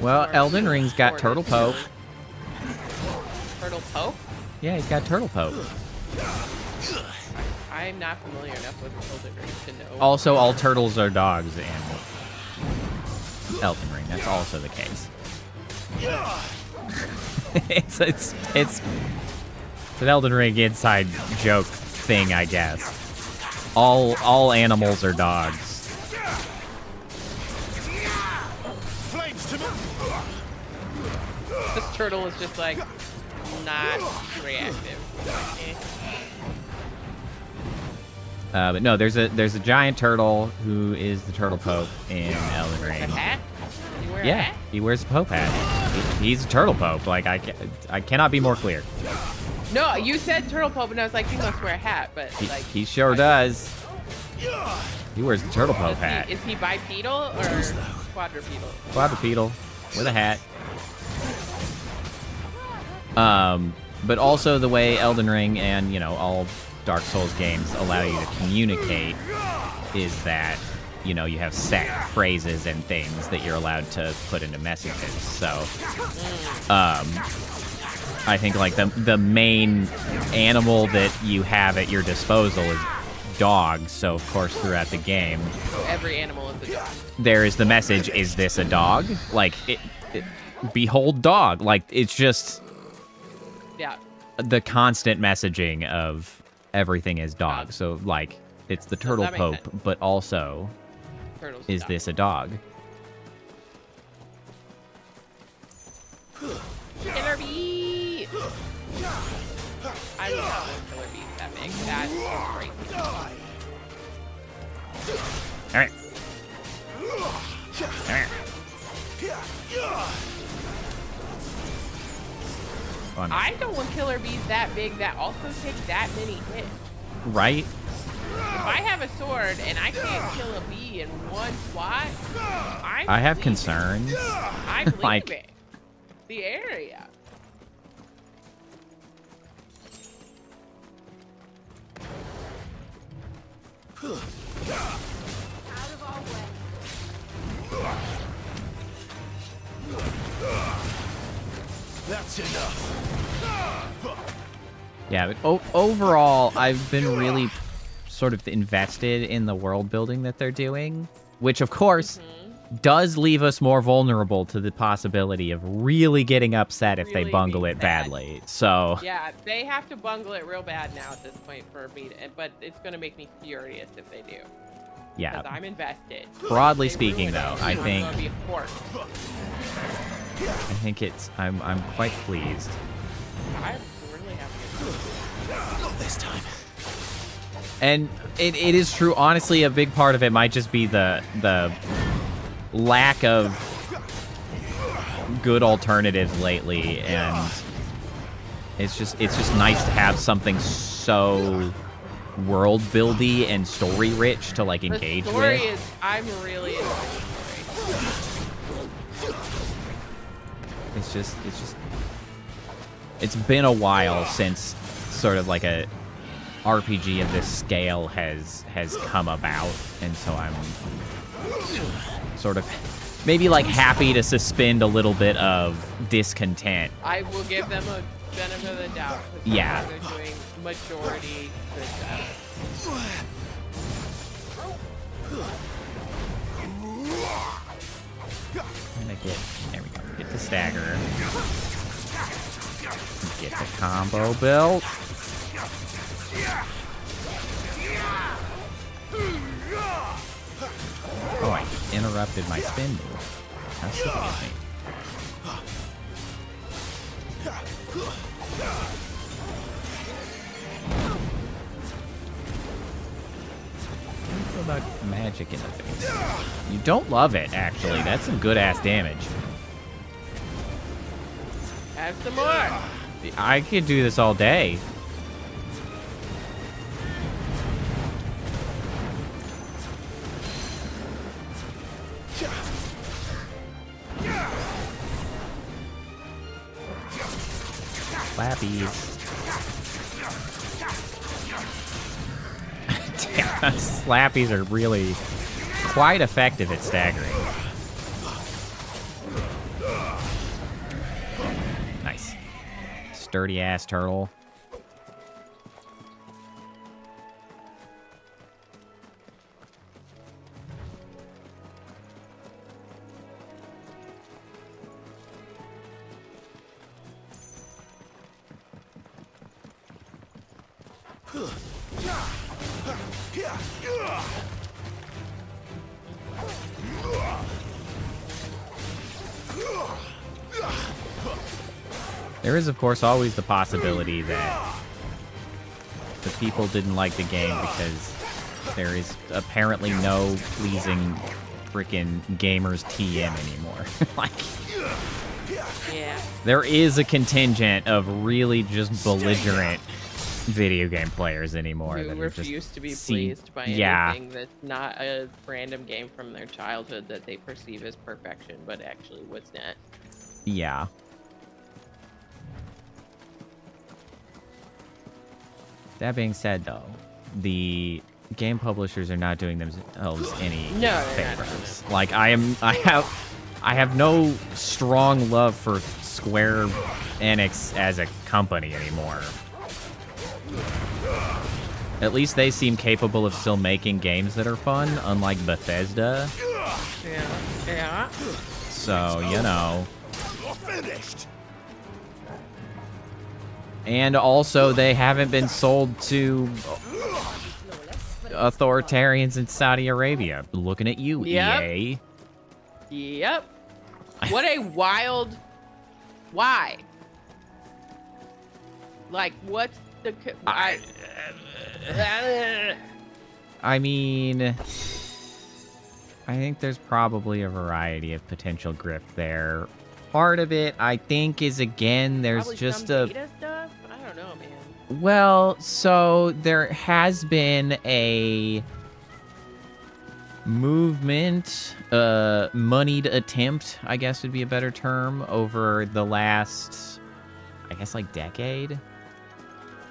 Well, Elden Ring's got Turtle Pope. Turtle Pope? Yeah, he's got Turtle Pope. I'm not familiar enough with Elden Ring to know. Also, all turtles are dogs in Elden Ring. That's also the case. it's an Elden Ring inside joke thing, I guess. All animals are dogs. This turtle is just like not reactive. But no, there's a giant turtle who is the Turtle Pope in Elden Ring. A hat? You wear a Yeah, hat? he wears a Pope hat. He's a Turtle Pope. Like I cannot be more clear. No, you said Turtle Pope, and I was like, he must wear a hat, but like He sure does. He wears the Turtle Pope hat. Is he bipedal or quadrupedal? Quadrupedal with a hat. But also the way Elden Ring and, you know, all Dark Souls games allow you to communicate is that, you know, you have set phrases and things that you're allowed to put into messages. So, I think like the main animal that you have at your disposal is dogs. So of course throughout the game, Every animal is a dog. there is the message, is this a dog? Like, behold dog. Like, it's just Yeah. the constant messaging of everything is dog. So like, it's the Turtle that makes Pope, sense. but also, Turtle's is dog. this a dog? Killer bee! I love those killer bees that big. That's crazy. All right. Fun. I don't want killer bees that big that also take that many hits. Right? If I have a sword and I can't kill a bee in one swat, I have concerns. I'm leaving Like, the area. That's enough. yeah, but overall, I've been really sort of invested in the world building that they're doing, which of course does leave us more vulnerable to the possibility of really getting upset if they Really bungle being it badly. So, Yeah, they have to bungle it real bad now at this point for me to, but it's going to make me furious if they do. yeah. Because I'm invested. Broadly They speaking, ruin it, though, I I'm think gonna be forced. I think it's I'm quite pleased. I'm really happy. Not this time. And it is true. Honestly, a big part of it might just be the lack of good alternatives lately, and it's just nice to have something so world buildy and story rich to like engage the story with. is, I'm really into the story. It's been a while since sort of like a RPG of this scale has come about, and so I'm sort of maybe like happy to suspend a little bit of discontent. I will give them a benefit of the doubt. Yeah. They're doing majority good stuff. And I get, there we go, get the stagger. Get the combo built. Oh, I interrupted my spin move. How silly of me. about magic in the face? You don't love it, actually. That's some good-ass damage. Have some more. I could do this all day. Slappies. Damn, slappies are really quite effective at staggering. Nice. Sturdy ass turtle. There is, of course, always the possibility that the people didn't like the game because there is apparently no pleasing frickin' gamers TM anymore. Like, yeah, there is a contingent of really just belligerent video game players anymore who that refuse to be pleased by anything that's not a random game from their childhood that they perceive as perfection, but actually was not. Yeah. That being said, though, the game publishers are not doing themselves any favors. Like, I have no strong love for Square Enix as a company anymore. At least they seem capable of still making games that are fun, unlike Bethesda. Yeah. So, you know. Finished. And also, they haven't been sold to authoritarians in Saudi Arabia. Looking at you, EA. Yep. What a wild... Why? Like, what's the... I mean, I think there's probably a variety of potential grift there. Part of it, I think, is, again, there's Probably just some a... data stuff? I don't know, man. Well, so there has been a movement, moneyed attempt, I guess would be a better term, over the last, I guess, like, decade,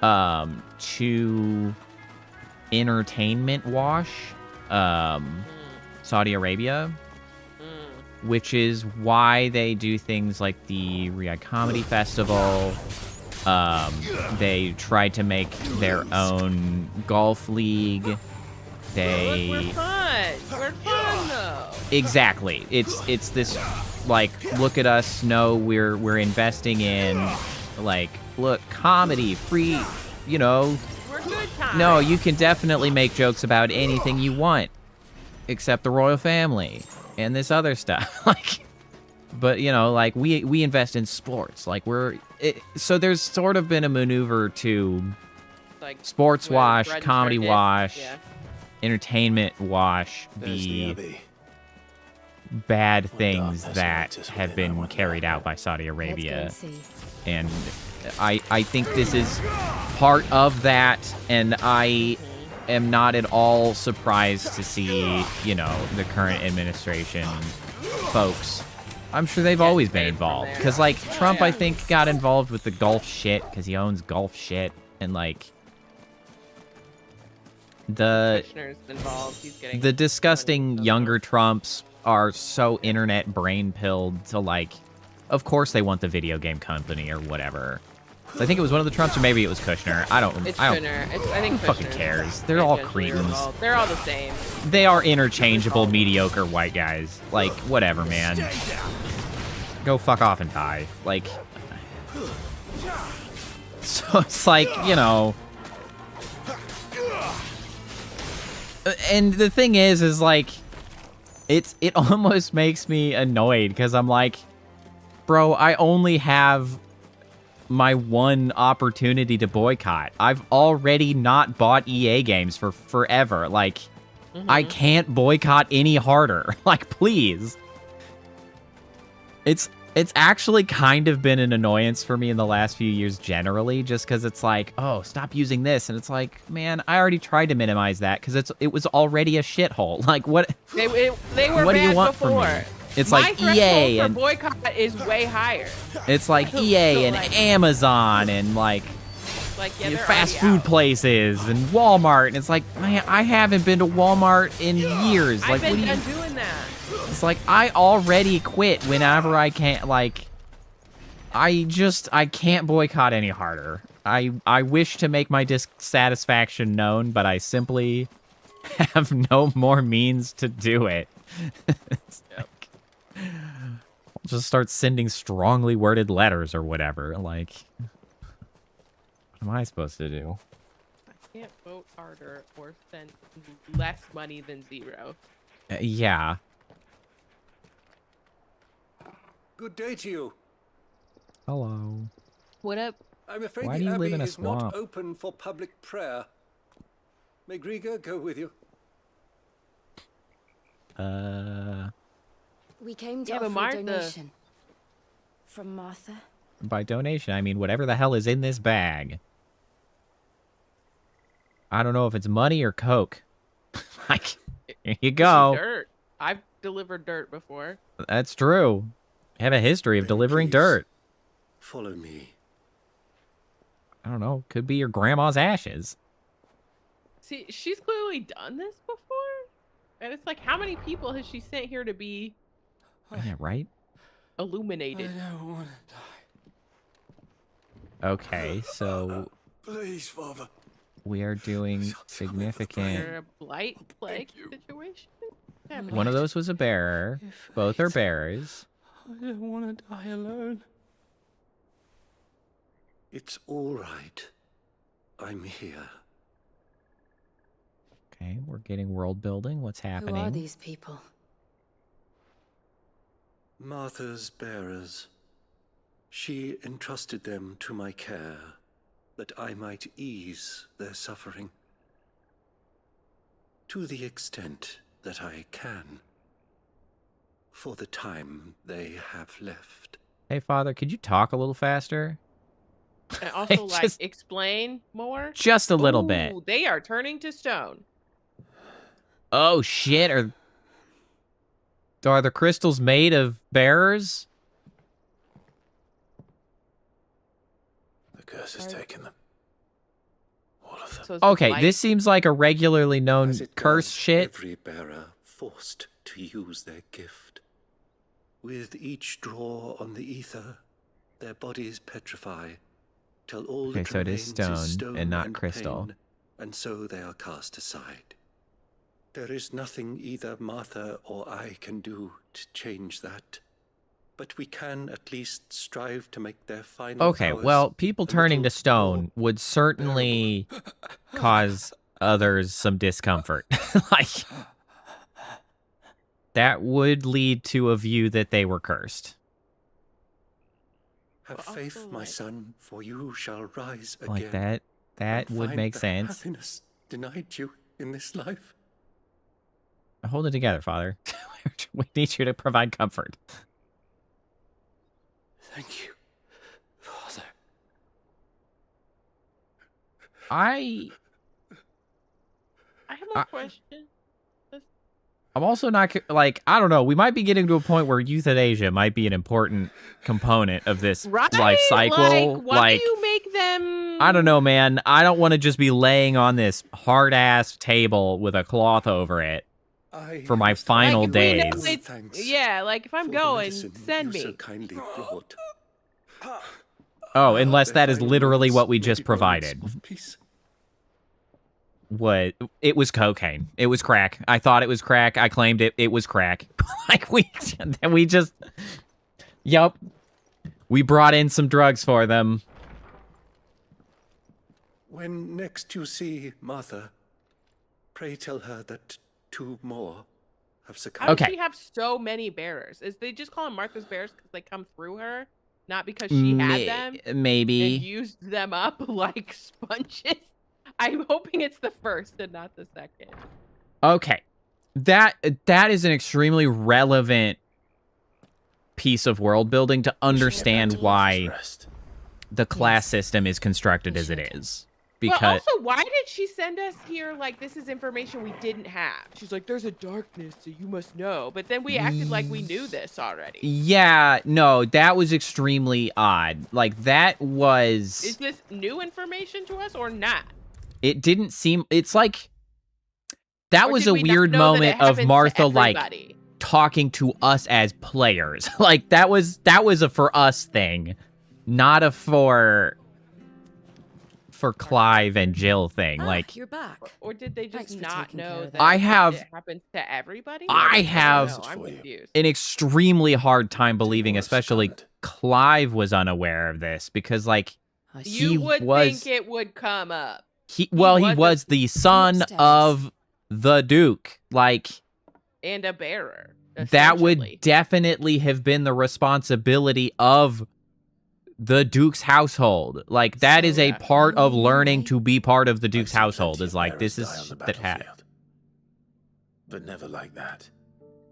to entertainment wash, Saudi Arabia. Which is why they do things like the Riyadh Comedy Festival. They tried to make their own golf league. We're fun. We're fun, though. Exactly. It's this, like, look at us. No, we're investing in, like, look, comedy, free, you know. We're good time. No, you can definitely make jokes about anything you want, except the royal family. And this other stuff, like, but you know, like we invest in sports, like so there's sort of been a maneuver to like sports wash, comedy wash, entertainment wash, the bad things that have been carried out by Saudi Arabia, and I think this is part of that, and I am not at all surprised to see, you know, the current administration folks. I'm sure they've always been involved. Because, like, Trump, I think, got involved with the golf shit because he owns golf shit. And, like, the disgusting younger Trumps are so internet brain-pilled to, like, of course they want the video game company or whatever. I think it was one of the Trumps, or maybe it was Kushner. I don't. Kushner. I think who fucking cares? They're all cretins. They're all the same. They are interchangeable, mediocre white guys. Like, whatever, man. Go fuck off and die. Like, so it's like, you know. And the thing is like, it almost makes me annoyed because I'm like, bro, I only have my one opportunity to boycott. I've already not bought EA games for forever. Like, I can't boycott any harder. Like, please. It's actually kind of been an annoyance for me in the last few years generally, just because it's like, oh, stop using this. And it's like, man, I already tried to minimize that because it was already a shithole. Like, what? They were What do you bad want before. from me? It's My like threshold EA for and boycott is way higher. it's like EA and Amazon and like Yeah, they're fast already food places and Walmart. And it's like, man, I haven't been to Walmart in years. Like, I've been what do you? done doing that. It's like I already quit whenever I can't. Like, I can't boycott any harder. I wish to make my dissatisfaction known, but I simply have no more means to do it. It's like, I'll just start sending strongly worded letters or whatever. Like, what am I supposed to do? I can't vote harder or spend less money than 0. Yeah. Good day to you. Hello. What up? I'm afraid Why the do you Abbey live in a is not swamp? open for public prayer. May Grieger go with you? We came to Yeah, but offer a Martha- donation. From Martha? By donation, I mean whatever the hell is in this bag. I don't know if it's money or coke. Like, here you go. Dirt. I've delivered dirt before. That's true. I have a history of delivering please. dirt. Follow me. I don't know. Could be your grandma's ashes. See, she's clearly done this before. And it's like, how many people has she sent here to be Yeah, right? illuminated? I don't want to die. Okay, so Please, Father. we are doing Is significant. there a blight plague situation? Yeah, One of those was a bearer. Both are bearers. I don't want to die alone. It's all right. I'm here. Okay, we're getting world building. What's happening? Who are these people? Martha's bearers. She entrusted them to my care, that I might ease their suffering. To the extent that I can. For the time they have left. Hey, Father, could you talk a little faster? And also, like, Just- explain more. Just a little bit. Ooh, they are turning to stone. Oh, shit. Are the crystals made of bearers? The curse has taken them. All of them. So it's Okay, blight. this seems like a regularly known As it curse does shit. every bearer forced to use their gift. With each draw on the ether, their bodies petrify, till all Okay, that so it is remains stone and not crystal. pain, and so they are cast aside. There is nothing either Martha or I can do to change that. But we can at least strive to make their final Okay, powers well, people a turning to little stone would certainly cause others some discomfort. Like, that would lead to a view that they were cursed. Have faith, my son, for you shall rise again. Like that and would find make the sense. happiness denied you in this life. Hold it together, Father. We need you to provide comfort. Thank you, Father. I have more questions. I'm also not, like, I don't know. We might be getting to a point where euthanasia might be an important component of this Right? life cycle. Like, why do you make them? I don't know, man. I don't want to just be laying on this hard-ass table with a cloth over it for my final Like, if we know days. it's- yeah, like if I'm going, send me. So kindly brought. Oh, unless that is literally what we just provided. What? It was cocaine. It was crack. I thought it was crack. I claimed it. It was crack. Like, we just... Yup. We brought in some drugs for them. When next you see Martha, pray tell her that 2 more have succumbed. How does she have so many bearers? Is they just call them Martha's bearers because they come through her, not because she had them? Maybe. And used them up like sponges. I'm hoping it's the first and not the second. Okay. That is an extremely relevant piece of world building to understand why the class system is constructed as it is. But Because also, why did she send us here like this is information we didn't have? She's like, there's a darkness, so you must know. But then we acted like we knew this already. yeah, no, that was extremely odd. Like, that was... Is this new information to us or not? It didn't seem... It's like... That Or was did a we not weird know that it moment of happens to Martha, like, everybody? talking to us as players. Like, that was a for us thing, not a for Clive and Jill thing. Like, You're back. Or did they just not know that I have- it happens to everybody? I have don't know. I'm confused. an extremely hard time believing, especially Clive was unaware of this, because, like, he You would was... think it would come up. He was the son of the Duke. Like, And a bearer. that would definitely have been the responsibility of the Duke's household. Like, that is a part of learning to be part of the Duke's household, is like, this is that happened. But never like that.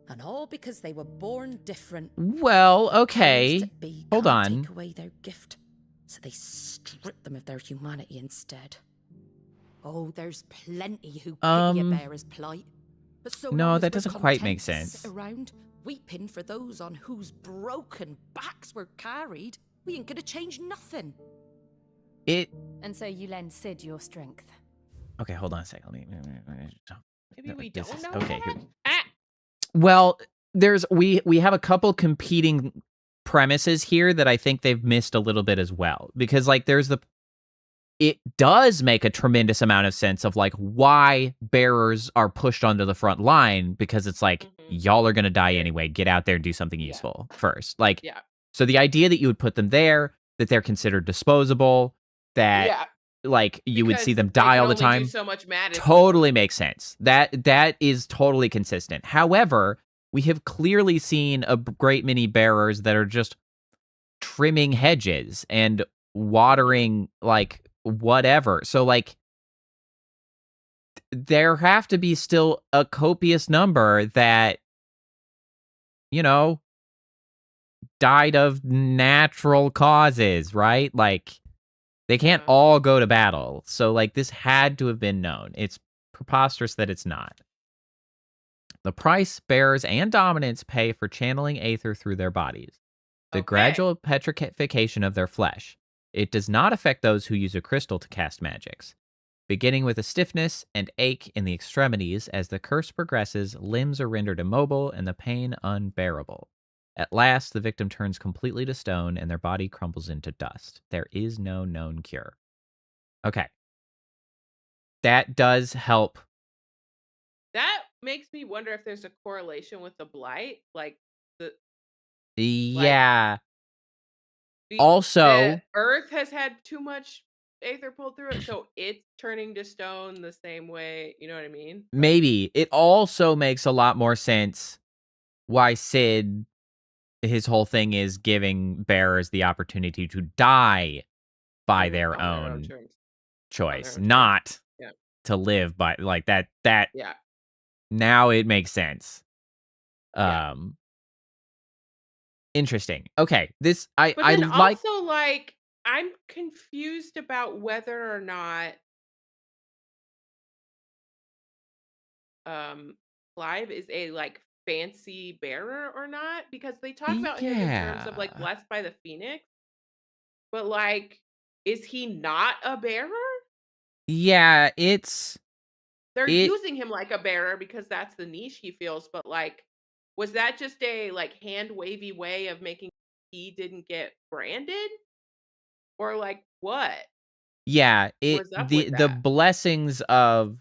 And all because they were born different. Well, okay. Powers that be Hold can't on. Take away their gift, so they strip them of their humanity instead. Oh, there's plenty who pity a bearer's plight. But so No, long as that we're doesn't quite make content to sense. sit around weeping for those on whose broken backs we're carried, we ain't gonna change nothing. And so you lend Sid your strength. Okay, hold on a second. Maybe we This don't is- know okay, that? here- Well, we have a couple competing premises here that I think they've missed a little bit as well. Because, like, it does make a tremendous amount of sense of, like, why bearers are pushed onto the front line, because it's like, y'all are gonna die anyway. Get out there and do something useful first. Like, so the idea that you would put them there, that they're considered disposable, that like you would see them die all the time, so much totally makes sense. That is totally consistent. However, we have clearly seen a great many bearers that are just trimming hedges and watering, like, whatever. So, like, there have to be still a copious number that, you know, died of natural causes, right? Like, they can't all go to battle. So, like, this had to have been known. It's preposterous that it's not. The price bearers and dominants pay for channeling aether through their bodies. The gradual petrification of their flesh. It does not affect those who use a crystal to cast magics. Beginning with a stiffness and ache in the extremities, as the curse progresses, limbs are rendered immobile and the pain unbearable. At last, the victim turns completely to stone and their body crumbles into dust. There is no known cure. Okay. That does help. That makes me wonder if there's a correlation with the blight. Like, Yeah. the Also, Earth has had too much aether pulled through it, so it's turning to stone the same way. You know what I mean? maybe. It also makes a lot more sense why Sid, his whole thing is giving bearers the opportunity to die by their own choice, not to live by, like, that. Yeah. Now it makes sense. Interesting. Okay, this But I then like. also, like, I'm confused about whether or not Clive is a, like, fancy bearer or not, because they talk about him in terms of, like, blessed by the phoenix. But, like, is he not a bearer? Yeah, They're using him like a bearer because that's the niche he fills, but, like, was that just a, like, hand wavy way of making he didn't get branded? Or, like, what? Yeah, What's up the with the that? blessings of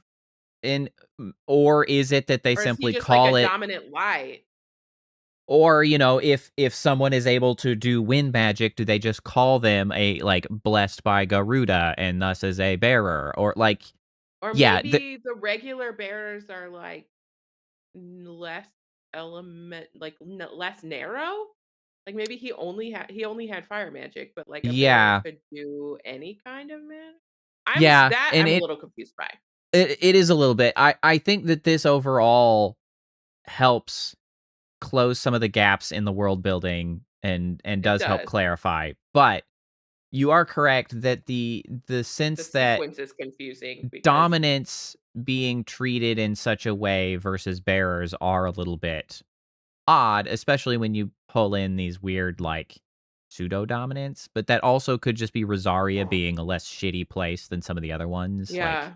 or is it that they Or is he simply just call like a it, dominant light? or, you know, if someone is able to do wind magic, do they just call them a, like, blessed by Garuda and thus as a bearer, or, like, Or yeah, maybe the regular bearers are, like, less less narrow? Like, maybe he only had fire magic, but, like, a bearer yeah, could do any kind of magic? yeah, I'm and a it little confused by. It is a little bit. I think that this overall helps close some of the gaps in the world building and does help does. clarify. But you are correct that the The sense that sequence is confusing because dominance being treated in such a way versus bearers are a little bit odd, especially when you pull in these weird, like, pseudo-dominance, but that also could just be Rosaria being a less shitty place than some of the other ones, like yeah.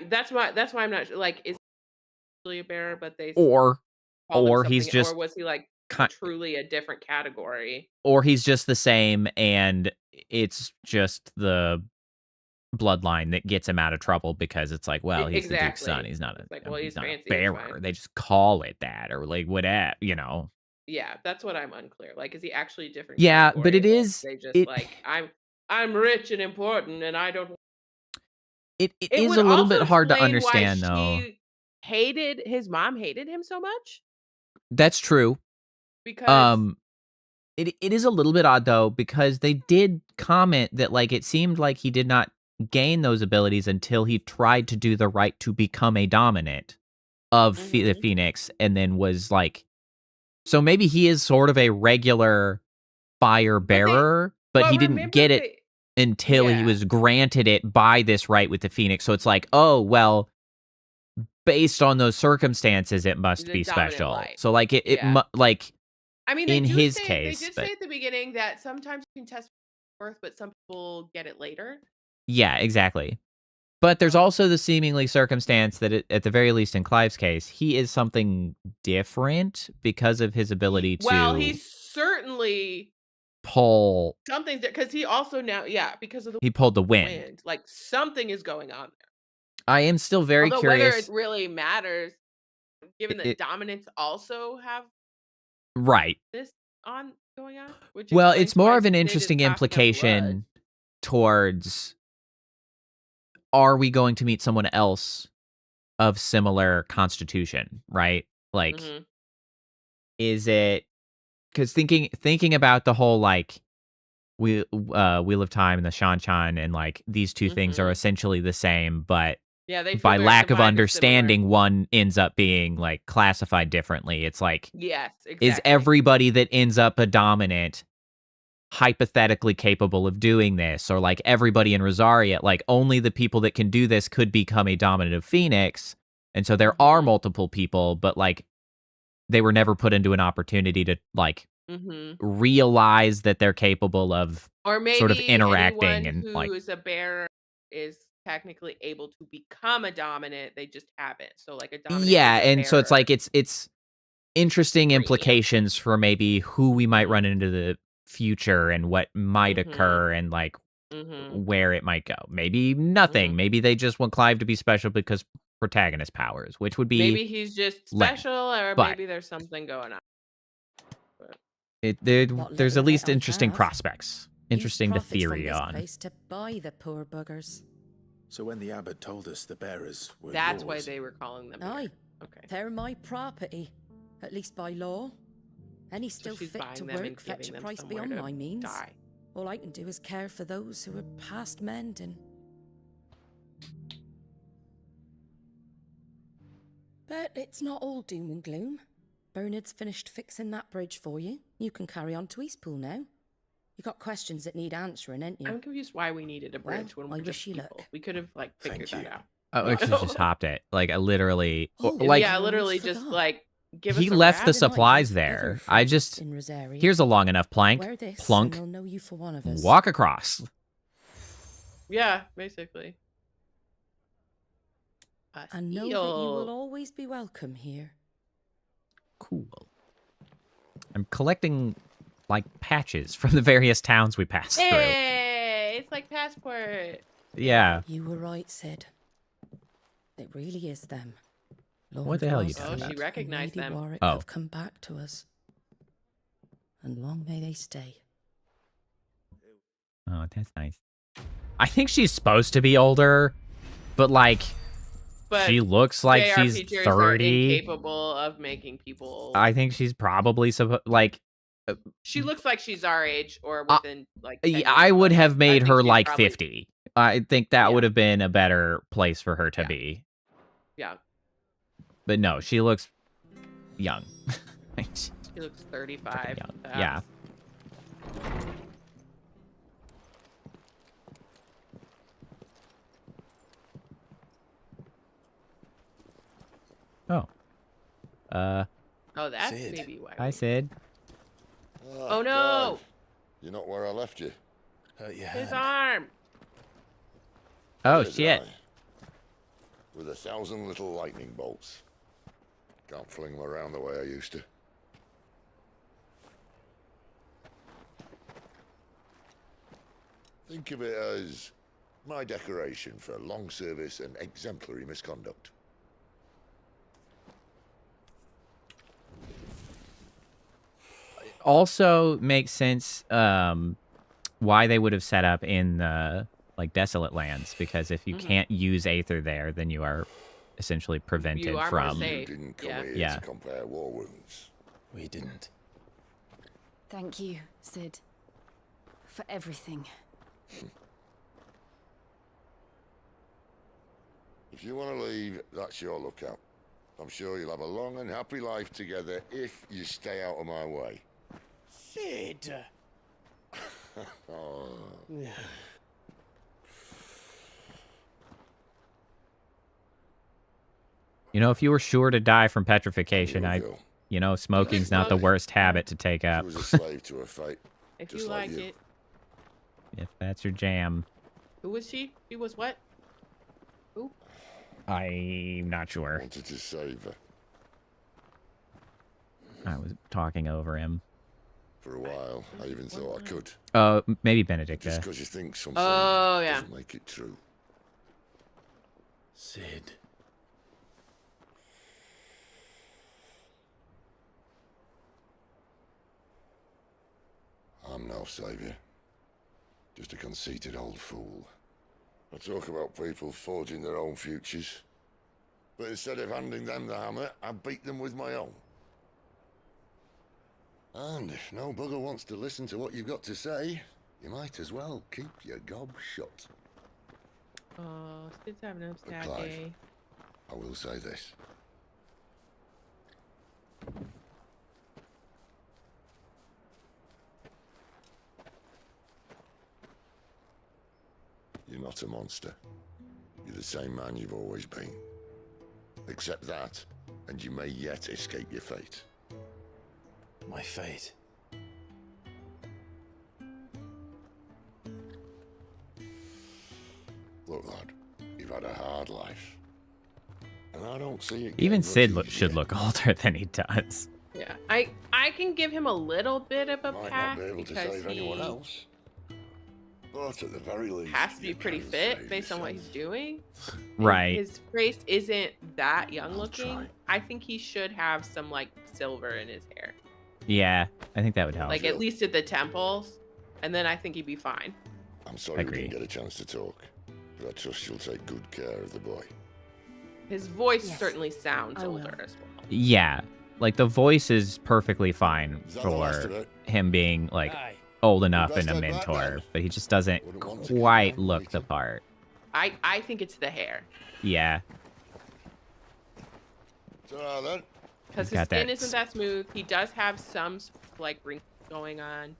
That's why I'm not sure, like, is he really a bearer, but they or called him he's something, or just was he, like, ki truly a different category? or he's just the same, and it's just the bloodline that gets him out of trouble because it's like, well, he's the Duke's son, Exactly. he's not It's like, well, he's he's not a fancy, it's bearer, fine. they just call it that, or, like, whatever, you know? Yeah, that's what I'm unclear. Like, is he actually a different Yeah, but category, it or is they just it like, I'm rich and important, and I don't. it It is would a little also bit hard to explain why understand, though. his mom hated him so much That's true. because Um, it is a little bit odd, though, because they did comment that, like, it seemed like he did not gain those abilities until he tried to do the right to become a dominant of the Phoenix, and then was, like, so maybe he is sort of a regular fire bearer, but he didn't remember get it until he was granted it by this right with the Phoenix, so it's like, "Oh, well, based on those circumstances, it must the be dominant special." light. So, like, Yeah. like, I mean, in his they case, did but say at the beginning that sometimes you can test for birth, but some people get it later. yeah, exactly. But there's also the seemingly circumstance that at the very least in Clive's case, he is something different because of his ability Well, to he's certainly pull something because he also now, because of he pulled the the wind. wind, like something is going on there. I am still very Although whether it curious. really matters, given that It dominants also have right. this going on, which Well, explains it's more why of an they just interesting have to have blood. implication towards, are we going to meet someone else of similar constitution, right? Like, is it, because thinking about the whole, like, Wheel of Time and the Shan-Chan, and, like, these two things are essentially the same, but Yeah, they by feel lack of defined as similar. understanding, one ends up being, like, classified differently. It's like, Yes, is exactly. everybody that ends up a dominant hypothetically capable of doing this? Or, like, everybody in Rosaria, like, only the people that can do this could become a dominant of Phoenix, and so there are multiple people, but, like, they were never put into an opportunity to, like, realize that they're capable of Or maybe sort of interacting anyone and, who like, is a bearer is technically able to become a dominant. They just haven't. So, like, a dominant yeah, is a and so it's bearer. like it's interesting implications for maybe who we might run into the future and what might occur, and, like, where it might go. Maybe nothing. Maybe they just want Clive to be special because protagonist powers, which would be Maybe he's just lame. special, or But maybe there's something going on. there's at least interesting have. prospects. Interesting to Use profits from theory this on. place to buy the poor buggers. So when the abbot told us the bearers were That's yours, why they were calling them. Aye. Okay. They're my property, at least by law. Any still she's fit buying to them and work fetch giving a them price somewhere beyond to my means. die. All I can do is care for those who are past mending. But it's not all doom and gloom. Bernard's finished fixing that bridge for you. You can carry on to Eastpool now. You got questions that need answering, ain't you? I'm confused why we needed a bridge when I we're wish just you people. luck. We could have, like, figured that out. Oh, we could have just hopped it. Like, I literally, Oh, like, yeah, literally just like give he us a left the raft. supplies there. I just, in Rosaria. here's a long enough plank, Wear this, plunk, and they'll know you for one of us. walk across. Yeah, basically. And know that you will always be welcome here. Cool. I'm collecting, like, patches from the various towns we passed through. Hey, it's like Passport. Yeah. You were right, Sid. It really is them. Lord What the hell are you Ross talking Oh, she about? recognized and Lady them. Warwick Oh. have come back to us. And long may they stay. Oh, that's nice. I think she's supposed to be older, but, like, But she looks like she's JRPGers are 30. incapable of making people old. I think she's probably like. She looks like she's our age or within like 10 years I would of us. have I made think her she's like probably 50. I think that would have been a better place for her to be. Yeah. But no, she looks young. She looks 35. Young. Yeah. Oh. Oh, that's Sid. maybe why. Hi, Sid. Oh no! You're not where I left you. Hurt your His hand. arm. Oh Did shit. I? With 1,000 little lightning bolts. Can't fling them around the way I used to. Think of it as my decoration for long service and exemplary misconduct. Also makes sense why they would have set up in the like desolate lands, because if you can't use Aether there, then you are essentially prevented are from. more safe. You didn't come here to compare war wounds. We didn't. Thank you, Sid. For everything. If you want to leave, that's your lookout. I'm sure you'll have a long and happy life together if you stay out of my way. Sid! Oh. You know, if you were sure to die from petrification, smoking's not the worst habit to take up. She was a slave to her fate. If just you like like you. it. If that's your jam. Who was she? She was what? Who? I'm not sure. Wanted to save her. I was talking over him. For a while, I even thought I could. Maybe Benedicta. Just because you think something yeah. doesn't make it true. Sid. I'm no savior. Just a conceited old fool. I talk about people forging their own futures. But instead of handing them the hammer, I beat them with my own. And if no bugger wants to listen to what you've got to say, you might as well keep your gob shut. Oh, Sid's having a But sad Clive, day. I will say this. You're not a monster. You're the same man you've always been. Accept that, and you may yet escape your fate. My fate. Look, lad, you've had a hard life. And I don't see it. Even getting Sid much should easier. look older than he does. Yeah, I can give him a little bit of a Might pass not be able to because save anyone he else. But at the very least, has to be you pretty can fit save based on what yourself. he's doing. Right. His face isn't that young looking. I think he should have some like silver in his hair, Yeah, I think that would help. like at least at the temples, and then I think he'd be fine. I'm sorry we Agree. didn't get a chance to talk, but I trust you'll take good care of the boy. His voice Yes, certainly sounds I will. older as well. Yeah, like the voice is perfectly fine Is that the last for of it? him being like Aye. old enough best and a head back mentor, then. but he just doesn't Wouldn't want to keep quite on look the waiting. part. I think it's the hair Yeah, So now then, because his Got skin that isn't that smooth. He does have some like wrinkles going on.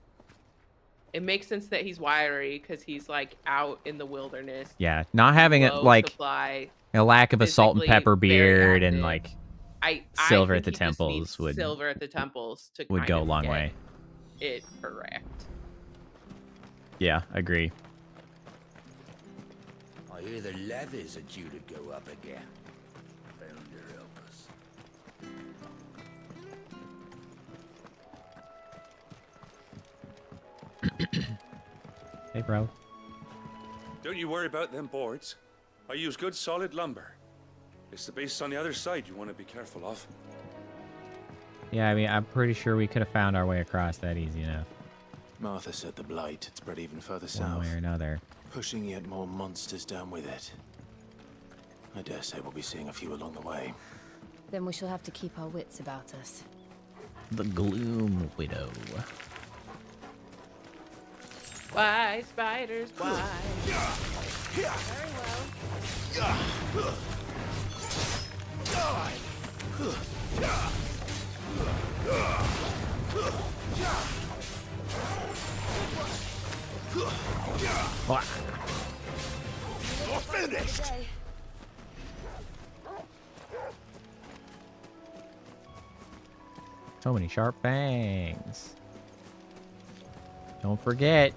It makes sense that he's wiry because he's like out in the wilderness. yeah, not having it low like supply. a lack of a salt and physically pepper very beard and active. like I silver think at the he just temples needs would silver at the temples to would kind go a of long get way. it correct. Yeah, agree. I hear the levies are due to go up again. Founder help us. Hey, bro. Don't you worry about them boards. I use good solid lumber. It's the base on the other side you want to be careful of. Yeah, I mean, I'm pretty sure we could have found our way across that easy enough, Martha said the blight had spread even further one south, way or another. pushing yet more monsters down with it. I dare say we'll be seeing a few along the way. Then we shall have to keep our wits about us. The Gloom Widow. Why spiders? Why? What? You're finished! So many sharp fangs. Don't forget,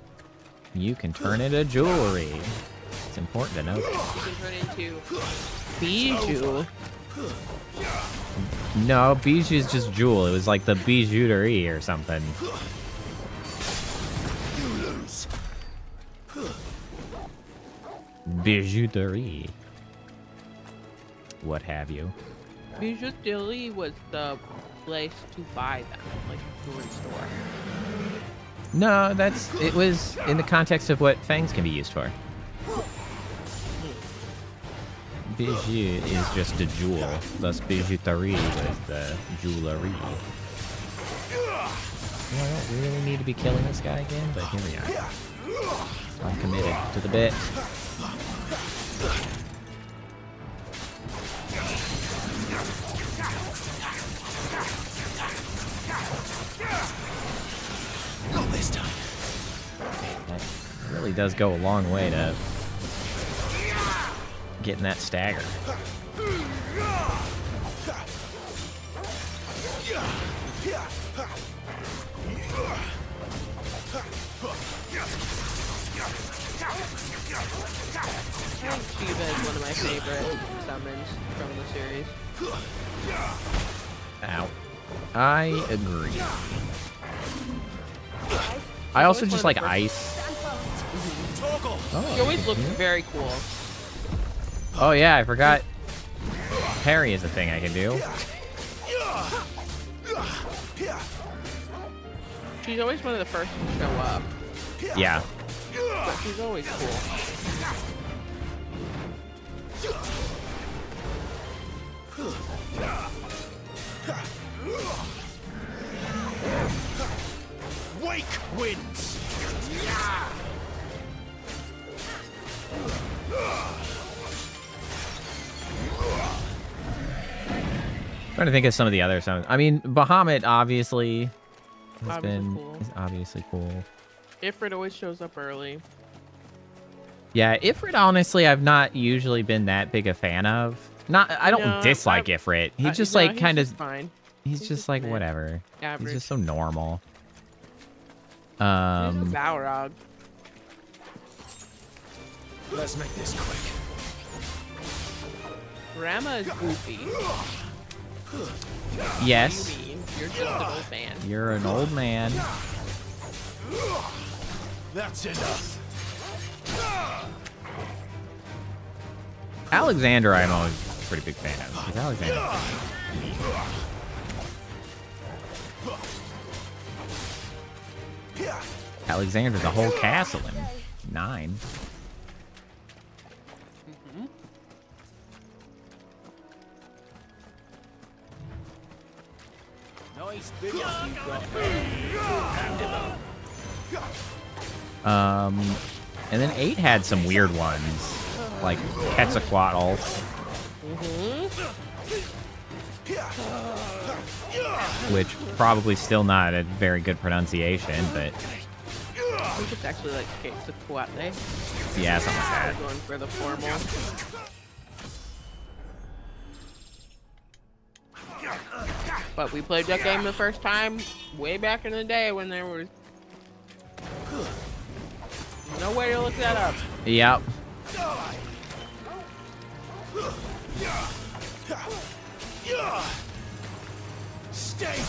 you can turn into jewelry. It's important to know that. You can turn into bijou. No, bijou is just jewel. It was like the bijouterie or something. You lose. Bijouterie. What have you? Bijouterie was the place to buy them, like a jewelry store. No, it was in the context of what fangs can be used for. Bijou is just a jewel, thus bijouterie was the jewelry. I don't really need to be killing this guy again, but here we are. I'm committed to the bit. Not this time. That really does go a long way to getting that stagger. I think Shiva is one of my favorite summons from the series. Ow. I agree. I also just like ice. He always looks very cool. Oh yeah, I forgot. Parry is a thing I can do. She's always one of the first to show up. Yeah. But she's always cool. Wake wins. Trying to think of some of the other sounds. I mean, Bahamut obviously has Cool. is obviously cool. Ifrit always shows up early. Yeah, Ifrit honestly I've not usually been that big a fan of. I don't dislike Ifrit. He's just like kind of fine. He's just like whatever. Average. He's just so normal. Balrog. Let's make this quick. Grandma is goofy. Yes. What do you mean? You're just an old man. You're an old man. That's enough. Alexander I'm always a pretty big fan of. 'Cause Alexander. Alexander's a whole castle in 9. Nice video you got. And then 8 had some weird ones, like Quetzalcoatl. Which probably still not a very good pronunciation, but I think it's actually like Quetzalcoatl. yeah, something like that. Going for the formal. But we played that game the first time way back in the day when there was no way to look that up. Yep.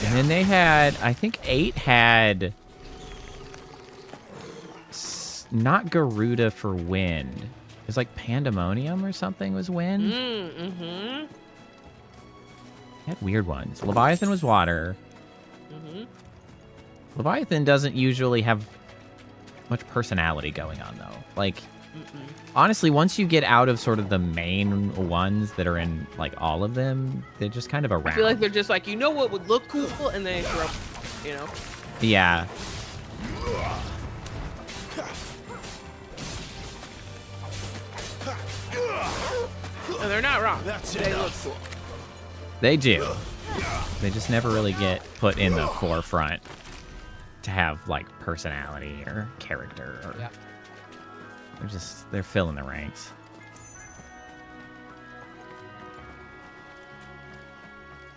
And then they had, I think 8 had not Garuda for wind. It was like Pandemonium or something was wind. Mm-hmm. Had weird ones. Leviathan was water. Mm-hmm. Leviathan doesn't usually have much personality going on, though. Like, honestly, once you get out of sort of the main ones that are in, like, all of them, they're just kind of around. I feel like they're just like, you know what would look cool? And then they throw, you know? Yeah. No, they're not wrong. They look cool. They do. They just never really get put in the forefront to have like personality or character. Or they're filling the ranks.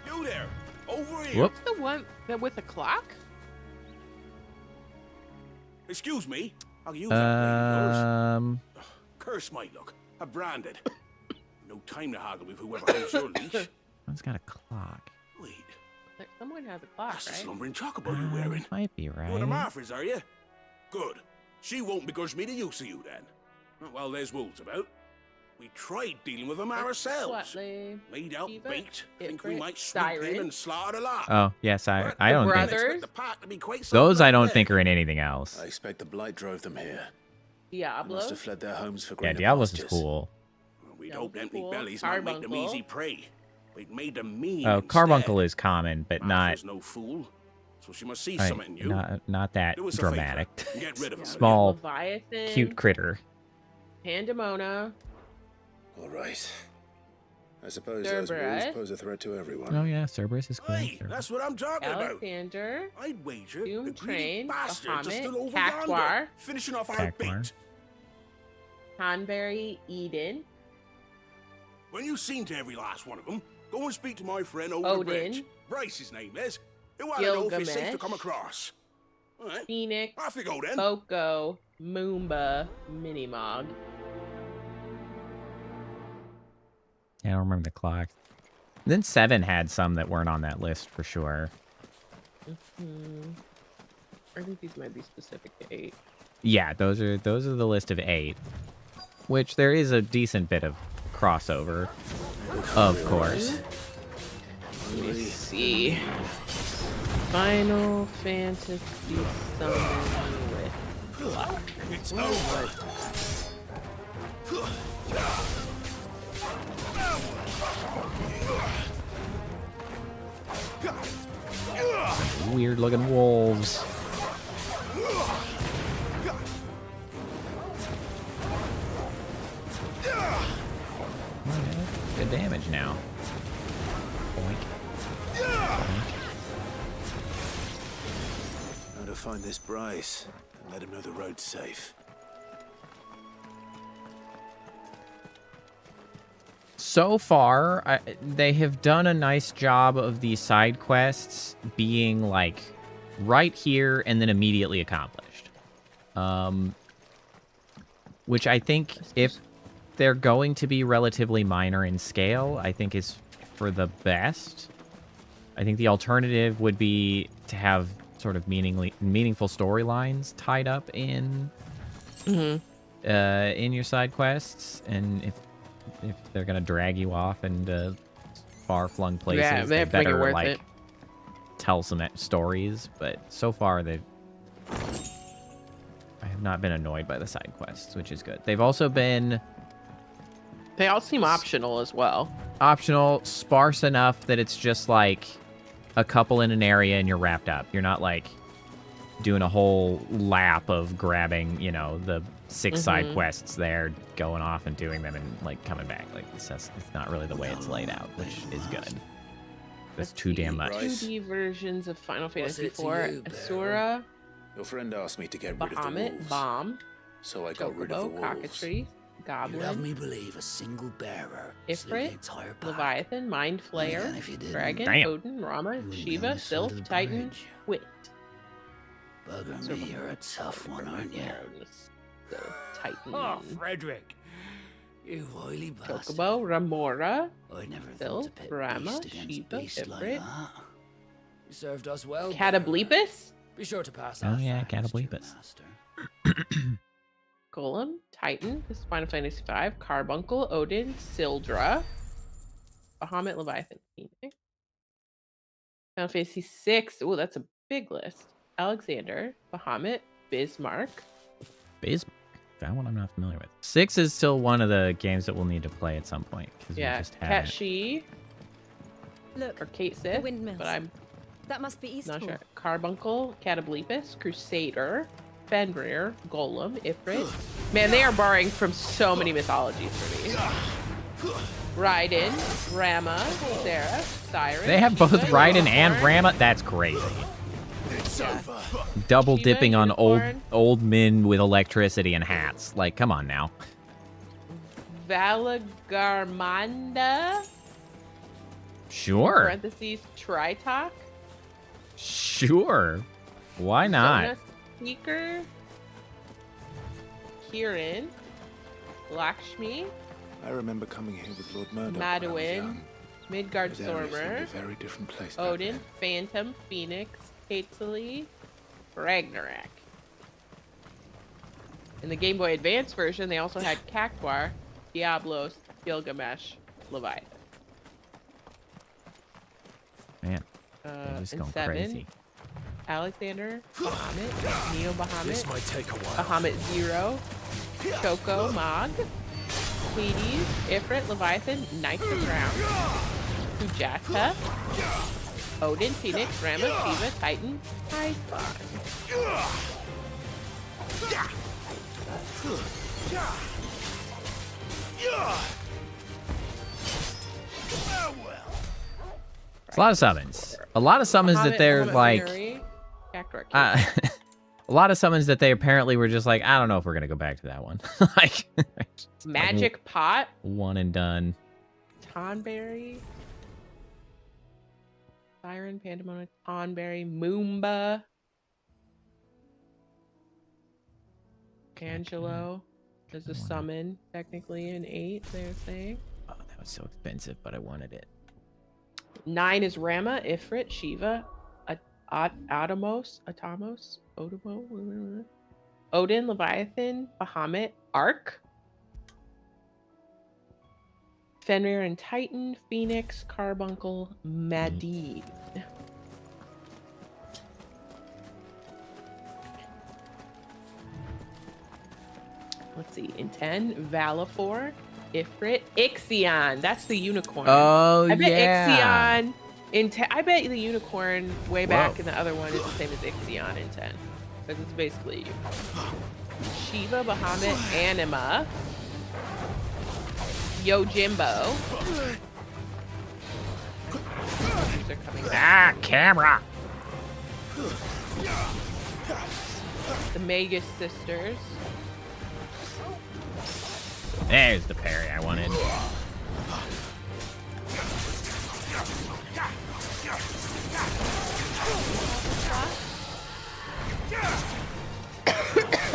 You there, over here. Whoop. The one that with the clock? Excuse me. I'll use that lady of yours. Um. Curse my luck. I'm branded. No time to haggle with whoever holds your leash. One's got a clock. Wait, Someone has a clock, that's the right? slumbering chocobo you're wearing. Might be right. You're the Marfers, are you? Good. She won't begrudge me the use of you then. Well, there's wolves about. We tried dealing with them ourselves. Laid out, baked. Think we might swoop in and slaughter the lot. Oh yes, I don't think Brothers. those I don't think are in anything else. I expect the blight drove them here. They Diablo. must have fled their homes for Yeah, greener Diablos is pastures. cool. We'd hoped empty bellies might make them easy prey. We'd made them mean. Oh, instead. Carbuncle is common, but not. Martha's no fool, so she must see something in you. Not that Do us a dramatic. favor, get rid of them. Small, Leviathan. cute critter. Pandemona. All right. I suppose those wolves pose a threat to everyone. Oh yeah, Cerberus is cool. Hey, that's what I'm talking Alexander. about. I'd wager Doom the Train. greedy bastards are Bahamut. still over Cactuar. yonder, finishing off our bait. Hanberry. Eden. When you've seen to every last one of them, go and speak to my friend over the Odin. bridge. Bryce, his name is. He'll want to know if it's safe to Gilgamesh. come across. All right. Phoenix. Off you go then. Boko. Moomba. Minimog. Yeah, I don't remember the clock. Then 7 had some that weren't on that list for sure. I think these might be specific to 8. Yeah, those are the list of 8, which there is a decent bit of crossover, of course. Let me see. Final Fantasy Summon with clock. It's over. Weird looking wolves. Good damage now. Boink. Now to find this Bryce and let him know the road's safe. So far, they have done a nice job of these side quests being like right here and then immediately accomplished. Which I think if they're going to be relatively minor in scale, I think is for the best. I think the alternative would be to have sort of meaningful storylines tied up in your side quests, and if they're gonna drag you off into far-flung places, they better like tell some stories. But so far, I have not been annoyed by the side quests, which is good. They've also been. They all seem optional as well. Optional, sparse enough that it's just like a couple in an area and you're wrapped up. You're not like doing a whole lap of grabbing, the 6 side quests there, going off and doing them and like coming back. Like it's not really the way it's laid out, which is good. That's too damn much. 2D versions of Final Fantasy it to IV. you, Asura, Your friend asked me to get rid of the Bahamut, wolves. Bomb, So I got rid of the Chocobo, wolves. Cockatrice, Goblin, You'd have me believe a single bearer slew the Ifrit, entire pack. Leviathan, Mind Flayer, Again, if you didn't, Dragon, Damn. Odin, Rama, you wouldn't be on Shiva, this side of Sylph, the Titan, bridge. Wit. Bugger me, you're a tough one, aren't you? Titan. Oh, Frederick! You wily bastard. Chocobo, Ramora, I never thought Sylph, to pit Rama, beast against Shiva, beast like Ifrit, that. You served us well. Catablepus, Be sure to pass Oh that yeah, fact, Mr. Catablepus. Master. Golem, Titan, this is Final Fantasy V, Carbuncle, Odin, Sildra, Bahamut, Leviathan, Phoenix. Final Fantasy VI, oh, that's a big list. Alexander, Bahamut, Bismarck. Bismarck. That one I'm not familiar with. 6 is still one of the games that we'll need to play at some point because we Yeah, just Cat haven't. She. Look, or Kate the Sith, windmills. but I'm That must be Eastpool. not sure. Carbuncle, Catablepus, Crusader, Fenrir, Golem, Ifrit. Man, they are borrowing from so many mythologies for me. Raiden, Rama, Sarah, Cyrus. They have both Shiva, Raiden and Unicorn. Rama? That's crazy. It's over. Double Shiva, dipping on Unicorn. old men with electricity and hats. Like, come on now. Valagarmanda. Sure. Parentheses, Tritok. Sure. Why not? Sona Seeker. Kirin. Lakshmi. I remember coming here with Lord Murdoch when I was Maduin. young. Midgard This area seemed Stormer. a very different place back Odin. then. Phantom. Phoenix. Katsuli. Ragnarok. In the Game Boy Advance version, they also had Cactuar, Diablos, Gilgamesh, Leviathan. Man, they're just And going 7, crazy. Alexander, Bahamut, Neo Bahamut, This might take a while. Bahamut Zero, Choco Mog, Hades, Ifrit, Leviathan, Knights of Round, Sujata, Odin, Phoenix, Rama, Shiva, Titan, Typhon. It's a lot of summons. A lot of summons that Bahamut, they're Bahamut like... Fury, Cactuar, a lot of summons that they apparently were just like, I don't know if we're going to go back to that one. Like, Magic Pot, one and done. Tonberry, Siren, Pandemonium, Tonberry, Moomba, Angelo. There's a summon, technically, in 8, they're saying. Oh, that was so expensive, but I wanted it. 9 is Rama, Ifrit, Shiva, Atomos, Odomo, Odin, Leviathan, Bahamut, Ark, Fenrir and Titan, Phoenix, Carbuncle, Madine. Let's see. In 10, Valafor, Ifrit, Ixion. That's the unicorn. Oh, I bet yeah. Ixion in 10. I bet the unicorn way back in the other one is the same as Ixion in 10. Because it's basically a unicorn. Shiva, Bahamut, Anima, Yojimbo. They're coming back. Camera. The Magus sisters. There's the parry I wanted.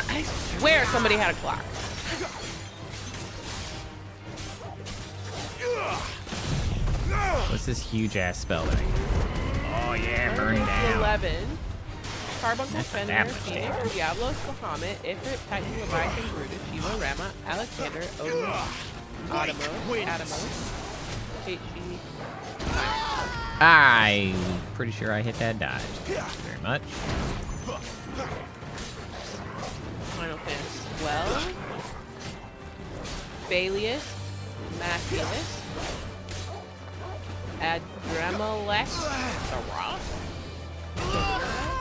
I swear somebody had a clock. What's this huge ass spell thing? Oh yeah, burn down. 11. Carbuncle, That's not Fenrir, that much Phoenix, Diablos, Bahamut, Ifrit, Titan, Leviathan, Brutus, Shiva, Rama, Alexander, Odin, Atomos, HG. I'm pretty sure I hit that dodge. Thank you very much. Final Fantasy 12. Balius, Maculus, Adremalek,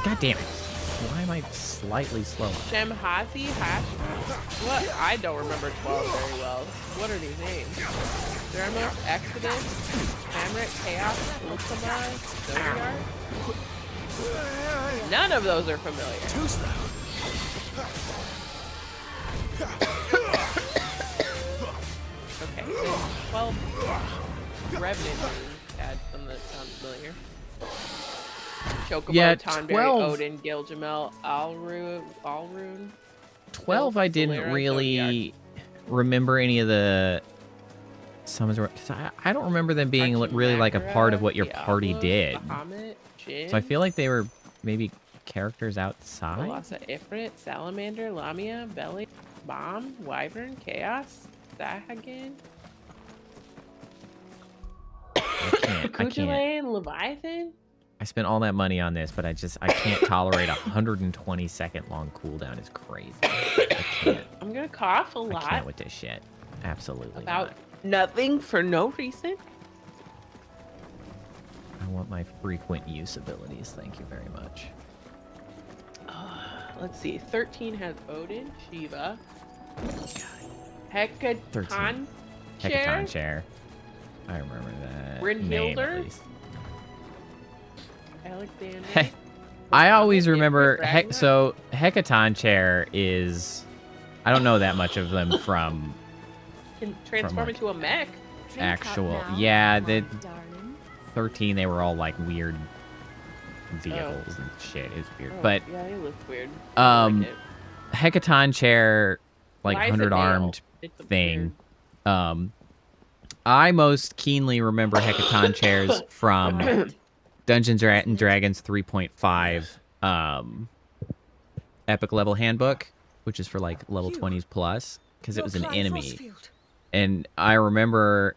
God damn it. Why am I slightly slow? Shemhazi, What? I don't remember 12 very well. What are these names? Dermos, Exodus, Hamlet, Chaos, Ultima, Zodiac? None of those are familiar. Okay, so 12 Revenant add some that sound familiar. Chocobo, Yeah, Tonberry, 12 Odin, Gilgamel, Alrune. 12 I didn't Solera, really remember any of the summons. Cause I don't remember them being really like a part of what your party did. Bahamut, Jin, So I feel like they were maybe characters outside. Colossa, Ifrit, Salamander, Lamia, Belly, Bomb, Wyvern, Chaos, Zahagan, I can't. Kujulain, Leviathan. I spent all that money on this, but I can't tolerate 120 second long cooldown. Is crazy. I can't. I'm gonna cough a I lot can't with this shit. Absolutely about not. nothing for no reason. I want my frequent use abilities. Thank you very much. Let's see. 13 has Odin, Shiva, 13. Hecaton chair. I remember that name at Brynhildr? least. Alexander. I always remember. Ragnarok? So Hecaton chair is. I don't know that much of them from Can transform like, into a mech. actual. Yeah, the 13. They were all like weird vehicles and shit. It's weird, Oh, but yeah, it looks weird. I like it. Hecaton chair, like Why is it 100 armed male? It's thing. I most keenly remember Hecaton chairs from Dungeons and Dragons 3.5 epic level handbook, which is for like level 20s plus, because it was an enemy. And I remember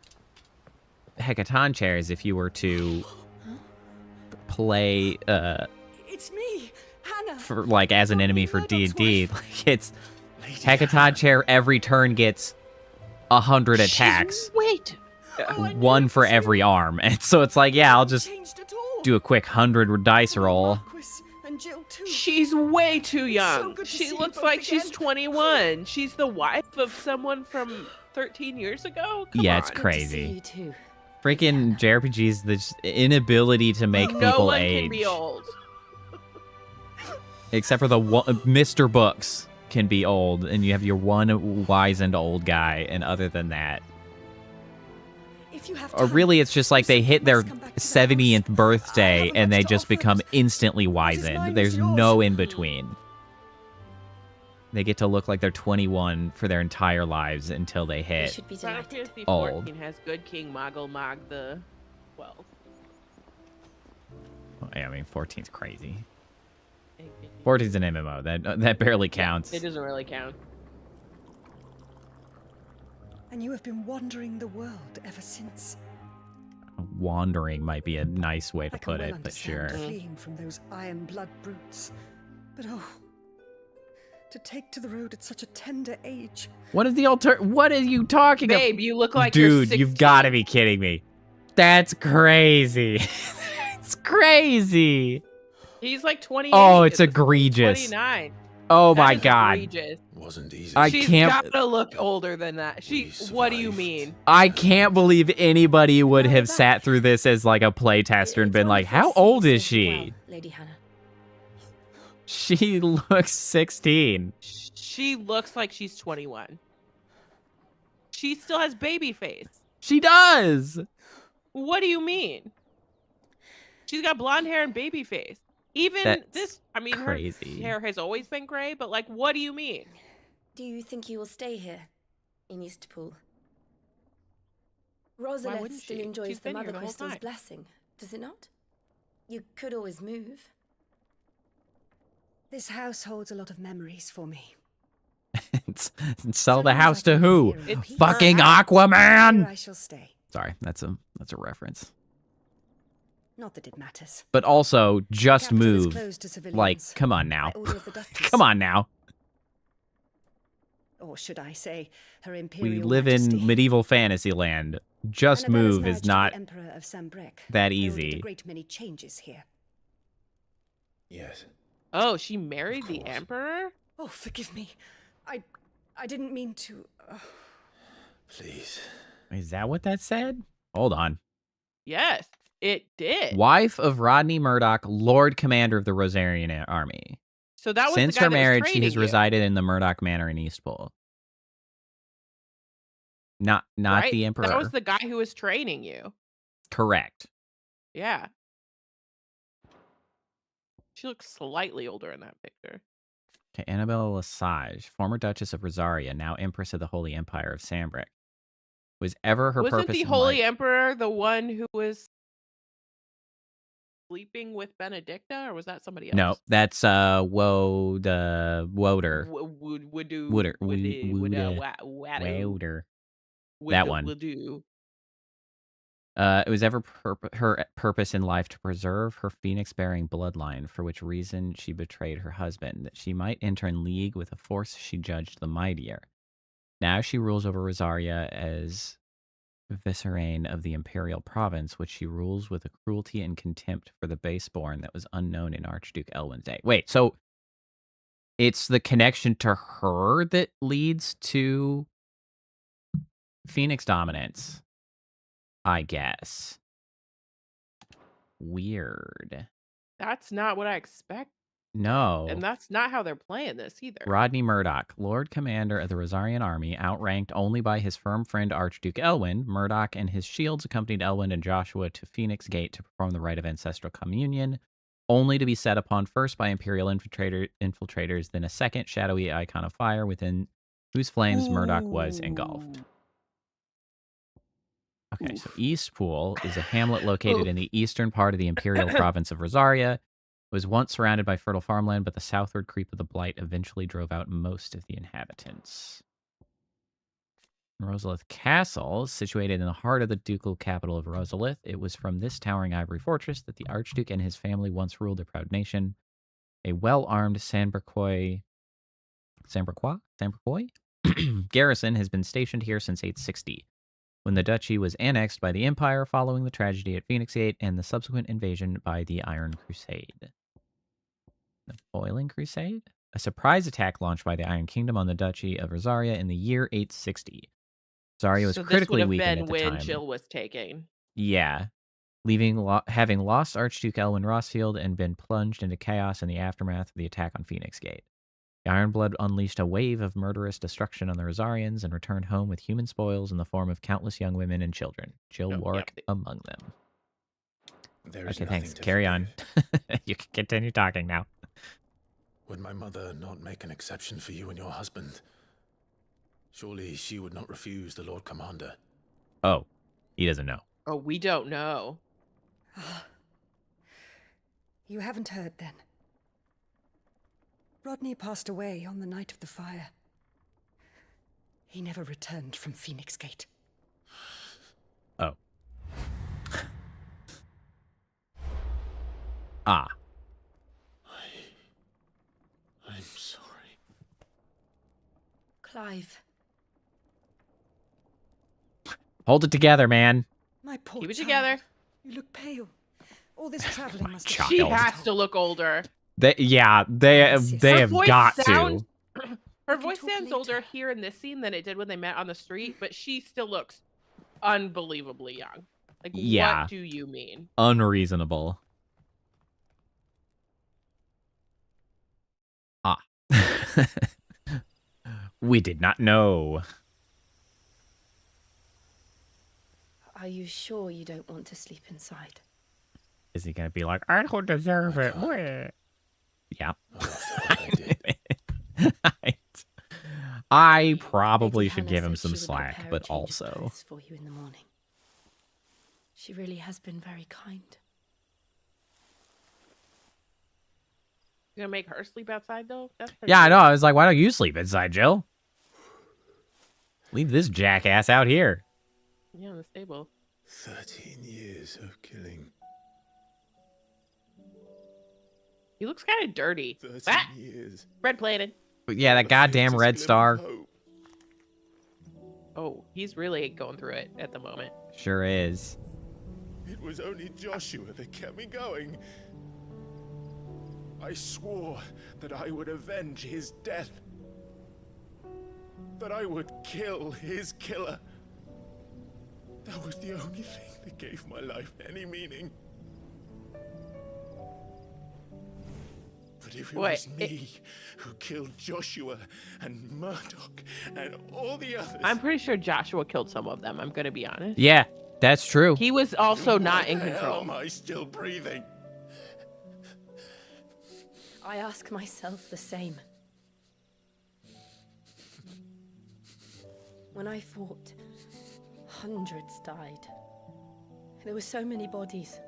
Hecaton chairs if you were to play It's me, Hannah. for like as an enemy for D&D, like it's Hecaton chair every turn gets 100 attacks. Wait. One for every arm. And so it's like, yeah, I'll just do a quick 100 dice roll. She's way too young. good to She see you looks both like again. she's 21. She's the wife of someone from 13 years ago? Come Yeah, on. it's crazy. Freaking JRPGs, the inability to make No people one age. can be old. Except for the Mr. Books can be old, and you have your one wizened old guy, and other than that. If you have Or really, it's just like they hit their 70th birthday, and they just become instantly wizened. There's no in between. They get to look like they're 21 for their entire lives until they hit Final Fantasy old. 14 has good King Moggle Mog the 12. I mean, 14's crazy. 14's an MMO. That barely counts. It doesn't really count. And you have been wandering the world ever since. Wandering might be a nice way to I can put well it, but sure. understand fleeing from those iron blood brutes. But oh, to take to the road at such a tender age. What is the What are you talking about? Babe, you look like you're Dude, you've got to be kidding me. That's crazy. It's crazy. He's like 28. Oh, it's at this point, egregious. 29. Oh That my is god. egregious. Wasn't easy. She's gotta look older than that. What do you mean? I can't believe anybody would have sat through this as like a playtester and been like, how old is she? Lady Hannah. She looks 16. She looks like she's 21. She still has baby face. She does. What do you mean? She's got blonde hair and baby face. Even That's this, I mean, crazy. her hair has always been gray, but like, what do you mean? Do you think you will stay here in Eastpool? Why Rosaleth wouldn't still she? enjoys She's the been here Mother the whole Crystal's time. blessing, does it not? You could always move. This house holds a lot of memories for me. Sell the house to who? It's Fucking Here Aquaman. I shall stay. Sorry, that's a reference. Not that it matters. But also, just Capital is move. closed to civilians. Like, come on now. By order of the Duchess. Come on now. Or should I say, her Imperial We live Majesty. in medieval fantasy land. Just Annabella's move marriage is to the not Emperor of Sambrec that heralded easy. a great many changes here. Yes. Oh, she married the emperor? Oh, forgive me. I didn't mean to. Please. Is that what that said? Hold on. Yes, it did. Wife of Rodney Murdoch, Lord Commander of the Rosarian Army. So that was Since the guy her that was marriage, she training has you, resided in the Murdoch Manor in Eastpool. Not right? the Emperor. That was the guy who was training you. Correct. Yeah. She looks slightly older in that picture. Okay, Annabella Lesage, former Duchess of Rosaria, now Empress of the Holy Empire of Sambrec. Was ever her Wasn't purpose the in Holy life? Emperor the one who was sleeping with Benedicta, or was that somebody else? No, that's Woder. Wooder. Wooder. Woder. That one. It was ever her purpose in life to preserve her phoenix-bearing bloodline, for which reason she betrayed her husband, that she might enter in league with a force she judged the mightier. Now she rules over Rosaria as vicereine of the imperial province, which she rules with a cruelty and contempt for the baseborn that was unknown in Archduke Elwin's day. Wait, so it's the connection to her that leads to Phoenix dominance. I guess. Weird. That's not what I expect. No. And that's not how they're playing this either. Rodney Murdoch, Lord Commander of the Rosarian Army, outranked only by his firm friend Archduke Elwyn. Murdoch and his shields accompanied Elwyn and Joshua to Phoenix Gate to perform the rite of ancestral communion, only to be set upon first by Imperial infiltrators, then a second shadowy icon of fire within whose flames Murdoch was engulfed. Okay, so Eastpool is a hamlet located in the eastern part of the imperial province of Rosaria. It was once surrounded by fertile farmland, but the southward creep of the Blight eventually drove out most of the inhabitants. Rosalith Castle is situated in the heart of the ducal capital of Rosalith. It was from this towering ivory fortress that the Archduke and his family once ruled a proud nation. A well-armed Sambrequois garrison has been stationed here since 860. When the duchy was annexed by the Empire following the tragedy at Phoenix Gate and the subsequent invasion by the Iron Crusade. The Boiling Crusade? A surprise attack launched by the Iron Kingdom on the Duchy of Rosaria in the year 860. Rosaria was critically weakened at the time. When Jill was taken. Yeah. Having lost Archduke Elwyn Rossfield and been plunged into chaos in the aftermath of the attack on Phoenix Gate. The Ironblood unleashed a wave of murderous destruction on the Rosarians and returned home with human spoils in the form of countless young women and children. Jill Warwick among them. Okay, thanks. Carry on. You can continue talking now. Would my mother not make an exception for you and your husband? Surely she would not refuse the Lord Commander. Oh, he doesn't know. Oh, we don't know. You haven't heard then. Rodney passed away on the night of the fire. He never returned from Phoenix Gate. Oh. Ah. I'm sorry. Clive. Hold it together, man. My poor Keep it child. together. You look pale. All this traveling must child. have... She has to look older. They have got to. Her voice sounds older here in this scene than it did when they met on the street, but she still looks unbelievably young. Like, Yeah. what do you mean? Unreasonable. Ah. We did not know. Are you sure you don't want to sleep inside? Is he going to be like, I don't deserve it? Yeah. I probably should give him some slack, but also... For you in the morning. She really has been very kind. You gonna make her sleep outside, though? Yeah, I know. I was like, why don't you sleep inside, Jill? Leave this jackass out here. Yeah, in the stable. 13 years of killing. He looks kind of dirty. 13 years. Red plated. But yeah, that goddamn Red Star. Oh, he's really going through it at the moment. Sure is. It was only Joshua that kept me going. I swore that I would avenge his death. That I would kill his killer. That was the only thing that gave my life any meaning. But if it was me who killed Joshua and Murdoch and all the others... I'm pretty sure Joshua killed some of them, I'm gonna be honest. Yeah, that's true. He was also not in Why the hell control. am I still breathing? I ask myself the same. When I fought, hundreds died. There were so many bodies,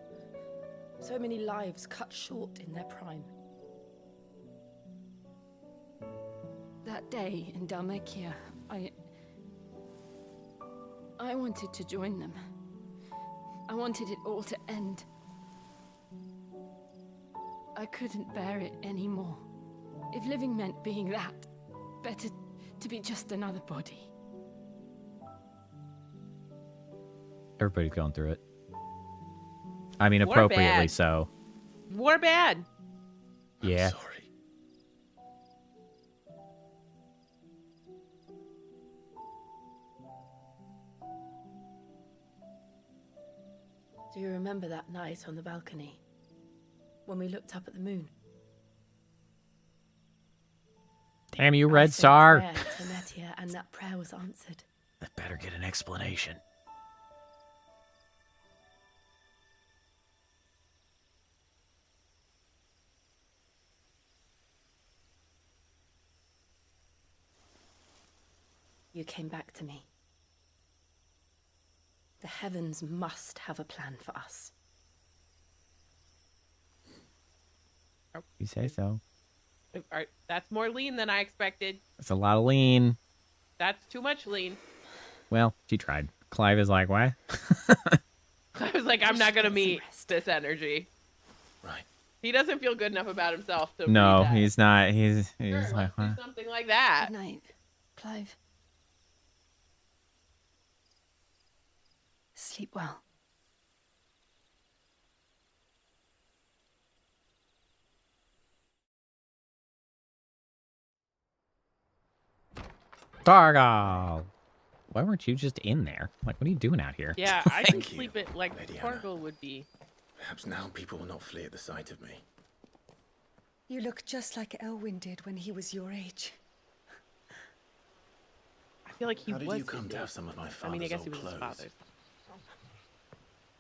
so many lives cut short in their prime. That day in Dalmekia, I wanted to join them. I wanted it all to end. I couldn't bear it anymore. If living meant being that, better to be just another body. Everybody's going through it. I mean, War appropriately bad. so. War bad. Yeah. I'm sorry. Do you remember that night on the balcony? When we looked up at the moon? Damn you, I Red said a Star. prayer to Netia, and that prayer was answered. That better get an explanation. You came back to me. The heavens must have a plan for us. You say so. All right, that's more lean than I expected. That's a lot of lean. That's too much lean. Well, she tried. Clive is like, what? I was like, I'm not gonna meet this energy. Right. He doesn't feel good enough about himself to. No, read that. he's not. He's Sure, like, let's what? do something like that. Good night, Clive. Sleep well. Targal! Why weren't you just in there? Like, what are you doing out here? Yeah, I can Thank you, sleep it like Lady Torgal would be. Perhaps now people will not flee at the sight of me. You look just like Elwyn did when he was your age. I feel like he How did was. you come to have some of my I mean, I father's guess he old was his clothes? father's.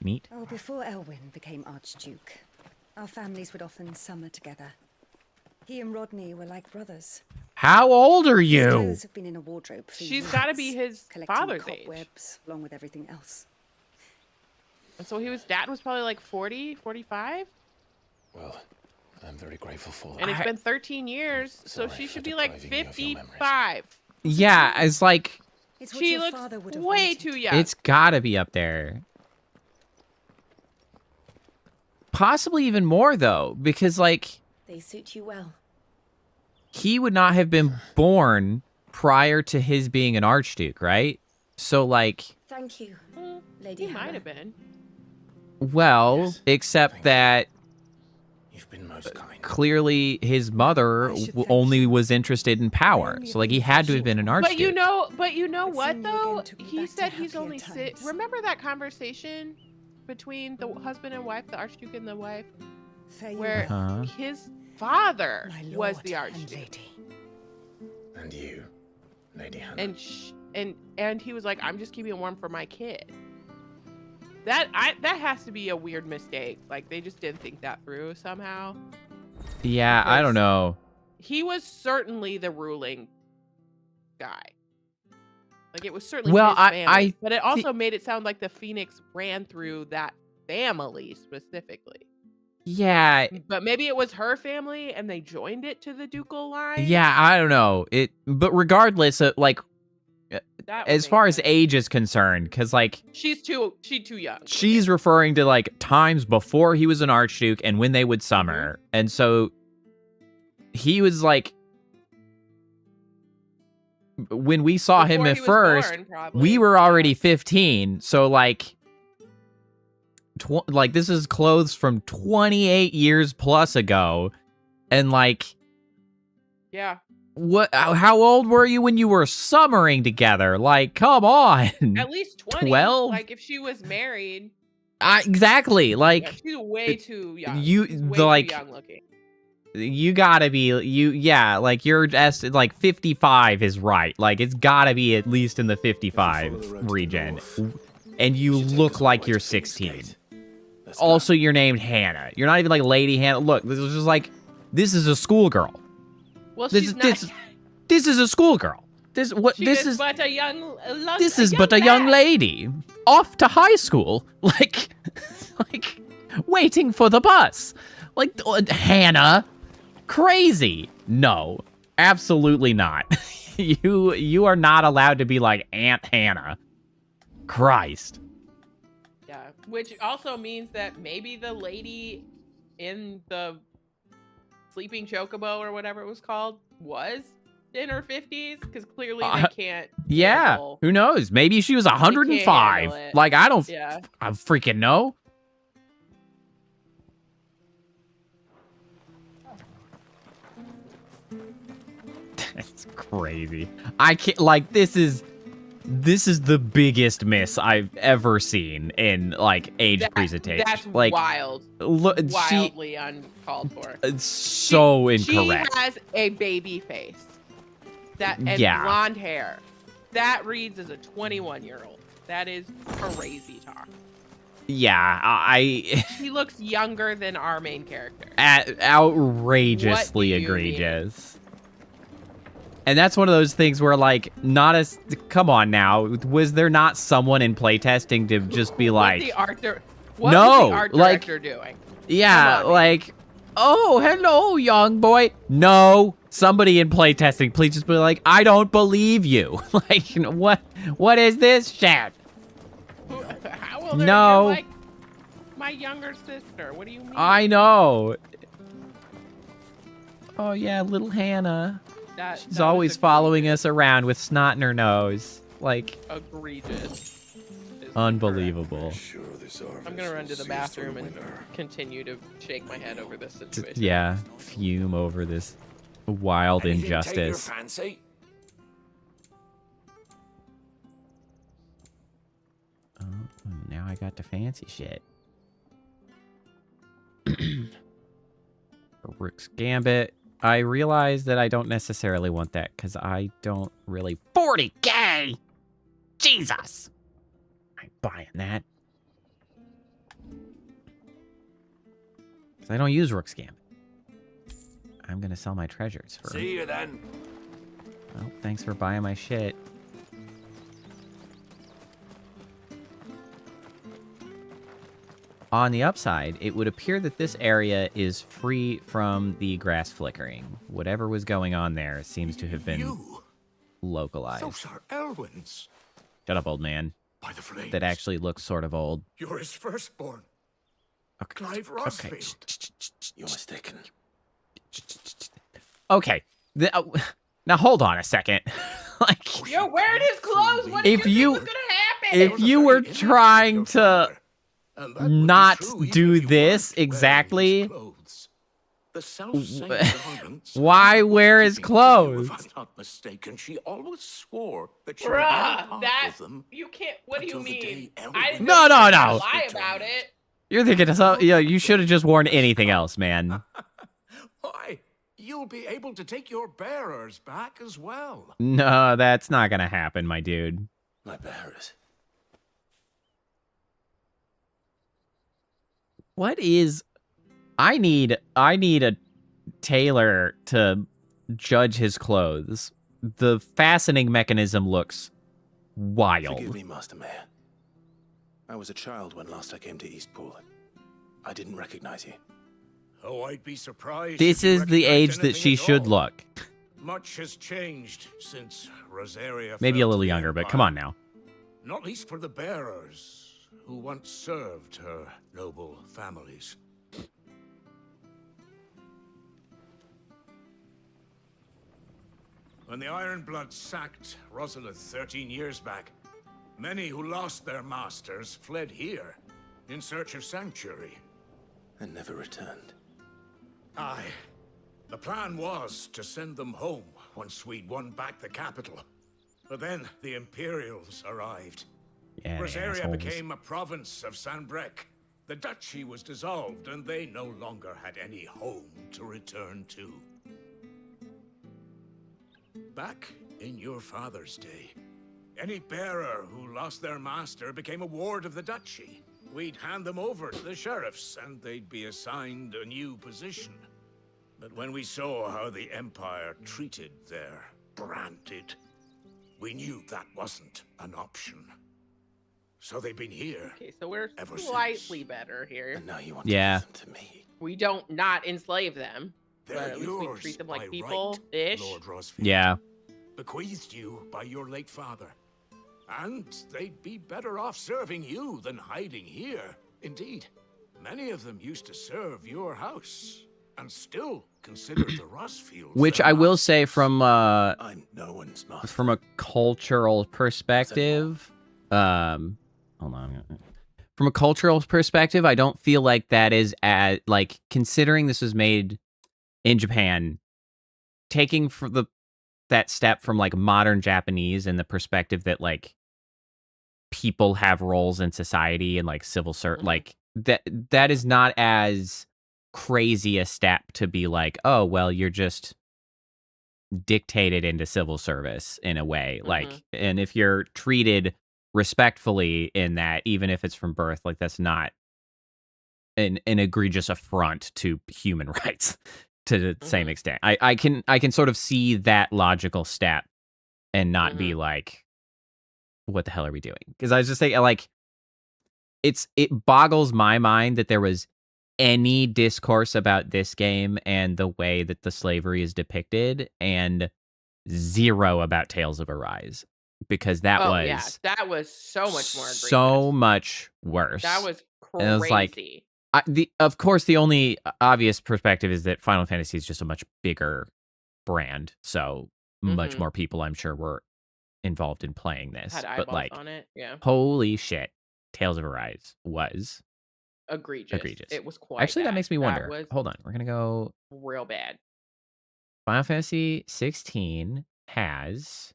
Neat. Oh, before Elwyn became Archduke, our families would often summer together. He and Rodney were like brothers. How old are His you? clothes have been in a wardrobe for She's years, got to be his collecting father's age. cobwebs along with everything else. And so dad was probably like 40, 45? Well, I'm very grateful for that. And it's been 13 years, so Sorry she for should be like depriving you of your memories. 55. Yeah, it's like, It's what She your looks father would have way wanted. too young. it's gotta be up there. Possibly even more, though, because, like, They suit you well. he would not have been born prior to his being an Archduke, right? So, like, Thank you, Lady He might Hannah. have been. well, Yes, except that You've been most kind. clearly his mother only was interested in power. So, like, he had to have been an Archduke. But you know what soon you though? again took me He back to said he's happier only times. Remember that conversation between the husband and wife, the Archduke and the wife, Fair you where were, Uh-huh. his father my was lord the and Archduke, lady. And you, Lady Hannah. and he was like, "I'm just keeping it warm for my kid." That has to be a weird mistake. Like they just didn't think that through somehow. Yeah, I don't know. He was certainly the ruling guy. Like it was certainly Well, his I family, but it also made it sound like the Phoenix ran through that family specifically. Yeah, But maybe it was her family and they joined it to the ducal line. yeah, I don't know. But regardless of, like, That would as make far as sense. age is concerned, because, like, she's too young. she's referring to, like, times before he was an Archduke and when they would summer. And so he was, like, when we saw him Before at he was first, born, probably. we were already 15. So, like, this is clothes from 28 years plus ago. And, like, Yeah. how old were you when you were summering together? Like, come on. At least 20. 12? Like if she was married. Exactly. Like, Yeah, she's way too young. you- She's the, way like, too young looking. you gotta be, like, you're just, like, 55 is right. Like, it's gotta be at least in the 55 region. And you look like you're 16. Also, you're named Hannah. You're not even, like, Lady Hannah. Look, this is just, like, this is a schoolgirl. Well, This she's is not. this is a schoolgirl. This is but a young. this is but a young lady off to high school, like waiting for the bus. Like, Hannah, crazy. No, absolutely not. You are not allowed to be like Aunt Hannah. Christ. Yeah, which also means that maybe the lady in the sleeping chocobo or whatever it was called was in her 50s, because clearly they can't. Yeah, handle- who knows? Maybe she was 105. handle it. Like, I don't Yeah. I freaking know. That's crazy. I can't, like, this is This is the biggest miss I've ever seen in like age presentation. That's like wild. Look, Wildly uncalled for. It's so incorrect. She has a baby face. And Yeah. blonde hair. That reads as a 21-year-old. That is crazy talk. Yeah, She looks younger than our main character. Outrageously egregious. And that's one of those things where, like, come on now. Was there not someone in playtesting to just be like, What was the art like, director doing? Yeah, like, oh, hello, young boy. No, somebody in playtesting, please just be like, I don't believe you. Like, what is this shit? How old No. You're like my younger sister. What do you mean? I know. Oh, yeah, little Hannah. She's always following us around with snot in her nose. Like, egregious. Unbelievable. I'm gonna run to the bathroom and continue to shake my head over this situation. Yeah, fume over this wild Anything injustice. take your fancy? Oh, now I got the fancy shit. Rook's Gambit. I realize that I don't necessarily want that because I don't really... 40K! Jesus! I ain't buying that. Because I don't use Rook's Gambit. I'm going to sell my treasures for... See you then. Well, thanks for buying my shit. On the upside, it would appear that this area is free from the grass flickering. Whatever was going on there seems to have been localized. Those are Elwyn's. Shut up, old man. By the flames. That actually looks sort of old. You're his firstborn. Okay. Clive Rosfield. You're mistaken. Okay. Now hold on a second. Like, Yo, wearing his clothes. What did you think was gonna happen? if you were trying to not do this exactly, The self-same garments. why wear his clothes? If I'm not mistaken, she always swore that she Bruh, you can't. What do you mean? I didn't No. lie about it. You're thinking of something. Yeah, you should have just worn anything else, man. Why, you'll be able to take your bearers back as well. No, that's not gonna happen, my dude. My bearers. What is... I need a tailor to judge his clothes. The fastening mechanism looks wild. Forgive me, Master Mayor. I was a child when last I came to Eastpool. I didn't recognize you. Oh, I'd be surprised. This is the age that she should look. Much has changed since Rosaria. Maybe a fell to little the younger, but Empire. come on now. Not least for the bearers who once served her noble families. When the Ironbloods sacked Rosalith 13 years back, many who lost their masters fled here in search of sanctuary. And never returned. Aye. The plan was to send them home once we'd won back the capital. But then the Imperials arrived. Yeah, Rosaria assholes. became a province of Sanbrec. The duchy was dissolved, and they no longer had any home to return to. Back in your father's day, any bearer who lost their master became a ward of the duchy. We'd hand them over to the sheriffs, and they'd be assigned a new position. But when we saw how the Empire treated their branded, we knew that wasn't an option. So they've been here. Okay, so we're ever slightly better here. And now you want Yeah. to listen to me. We don't not enslave them, but They're at least we yours treat them by like people-ish. Lord Rosfield. Yeah. Bequeathed you by your late father. And they'd be better off serving you than hiding here. Indeed, many of them used to serve your house and still consider the Rosfields Which their I will say from I'm no one's master. from a cultural perspective, hold on. From a cultural perspective, I don't feel like that is like, considering this was made in Japan, taking for the that step from like modern Japanese and the perspective that like people have roles in society and like civil service, like that is not as crazy a step to be like, oh, well, you're just dictated into civil service in a way. Like, and if you're treated respectfully in that, even if it's from birth, like that's not an egregious affront to human rights to the same extent. I can sort of see that logical step and not be like, what the hell are we doing? Because I was just saying, like, it boggles my mind that there was any discourse about this game and the way that the slavery is depicted, and zero about Tales of Arise, because that was so much more egregious. So much worse. That was crazy. And it was like, of course, the only obvious perspective is that Final Fantasy is just a much bigger brand, so much more people, I'm sure, were involved in playing this. Had but eyeballs like, on it. Yeah. Holy shit, Tales of Arise was egregious. It was quite Actually, that makes me wonder. Was Hold on, we're gonna go real bad. Final Fantasy 16 has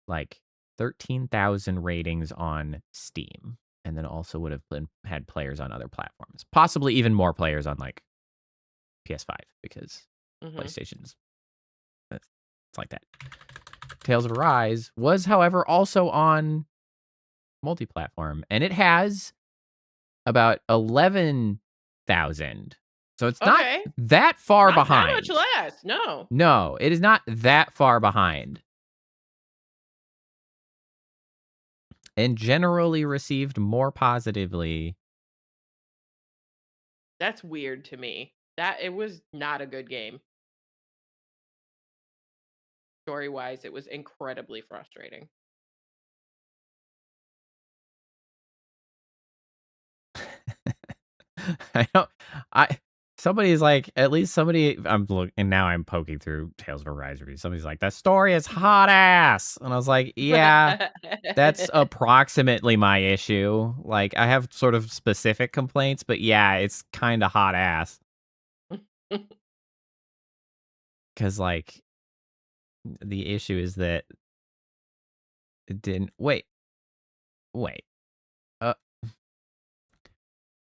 like 13,000 ratings on Steam, and then also would have had players on other platforms, possibly even more players on like PS5, because PlayStation's it's like that. Tales of Arise was, however, also on multi-platform, and it has about 11,000. So it's not that far behind. Not that much less. No. No, it is not that far behind. And generally received more positively. That's weird to me. That it was not a good game. Story-wise, it was incredibly frustrating. Somebody's like, at least somebody, and now I'm poking through Tales of Arise reviews. Somebody's like, that story is hot ass. And I was like, yeah, that's approximately my issue. Like, I have sort of specific complaints, but yeah, it's kind of hot ass. Because, like, the issue is that it didn't, wait.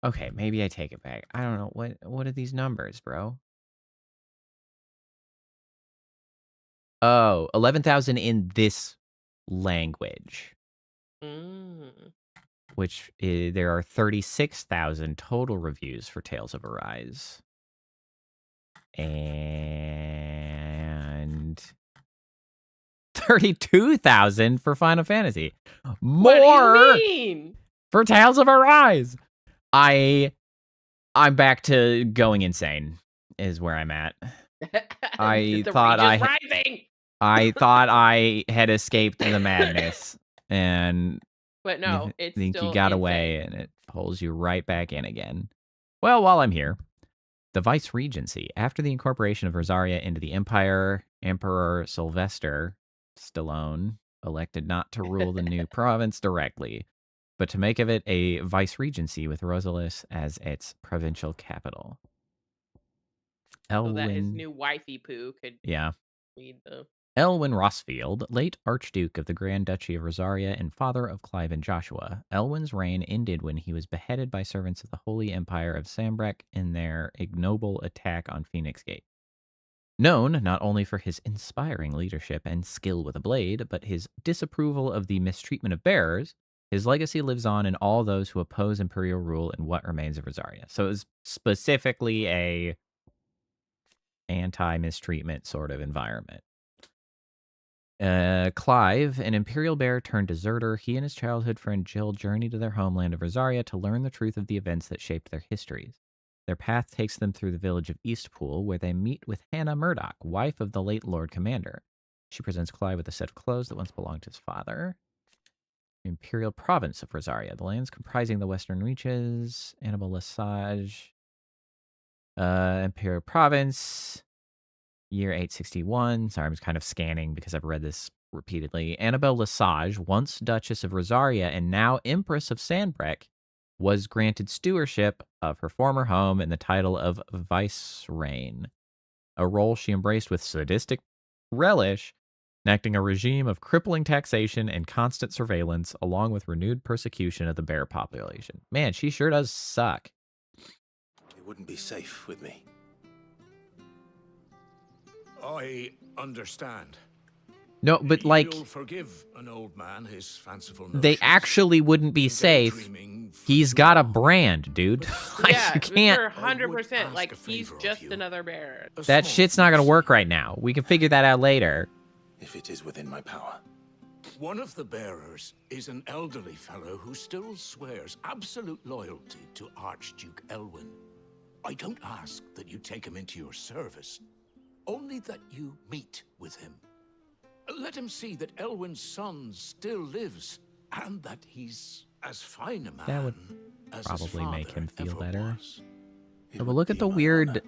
Okay, maybe I take it back. I don't know. What are these numbers, bro? Oh, 11,000 in this language. Which there are 36,000 total reviews for Tales of Arise. And 32,000 for Final Fantasy. More what do you mean? For Tales of Arise. I'm back to going insane is where I'm at. I thought I had escaped the madness, and but no, I think you got away, and it pulls you right back in again. Well, while I'm here, the Vice Regency, after the incorporation of Rosaria into the Empire, Emperor Sylvester Stallone elected not to rule the new province directly, but to make of it a Vice Regency with Rosalis as its provincial capital. So that his new wifey poo could lead the... Elwyn Rossfield, late Archduke of the Grand Duchy of Rosaria and father of Clive and Joshua. Elwyn's reign ended when he was beheaded by servants of the Holy Empire of Sambrec in their ignoble attack on Phoenix Gate. Known not only for his inspiring leadership and skill with a blade, but his disapproval of the mistreatment of bearers, his legacy lives on in all those who oppose imperial rule in what remains of Rosaria. So it was specifically a anti-mistreatment sort of environment. Clive, an imperial bear turned deserter, he and his childhood friend Jill journey to their homeland of Rosaria to learn the truth of the events that shaped their histories. Their path takes them through the village of Eastpool, where they meet with Hannah Murdoch, wife of the late Lord Commander. She presents Clive with a set of clothes that once belonged to his father. Imperial province of Rosaria, the lands comprising the western reaches, Annabelle Lesage, Imperial province, year 861. Sorry, I'm just kind of scanning because I've read this repeatedly. Annabelle Lesage, once Duchess of Rosaria and now Empress of Sandbrec, was granted stewardship of her former home and the title of Vicereine, a role she embraced with sadistic relish, enacting a regime of crippling taxation and constant surveillance, along with renewed persecution of the bear population. Man, she sure does suck. It wouldn't be safe with me. I understand. No, but like, You'll forgive an old man his fanciful they notions. actually wouldn't be safe. He's got a brand, dude. Like, Yeah, you can't. for 100%. Like, he's just another bear. That shit's not gonna work right now. We can figure that out later. If it is within my power. One of the bearers is an elderly fellow who still swears absolute loyalty to Archduke Elwyn. I don't ask that you take him into your service, only that you meet with him. Let him see that Elwyn's son still lives, and that he's as fine a man That would as probably his make him father feel ever better. was. Oh, but look at the weird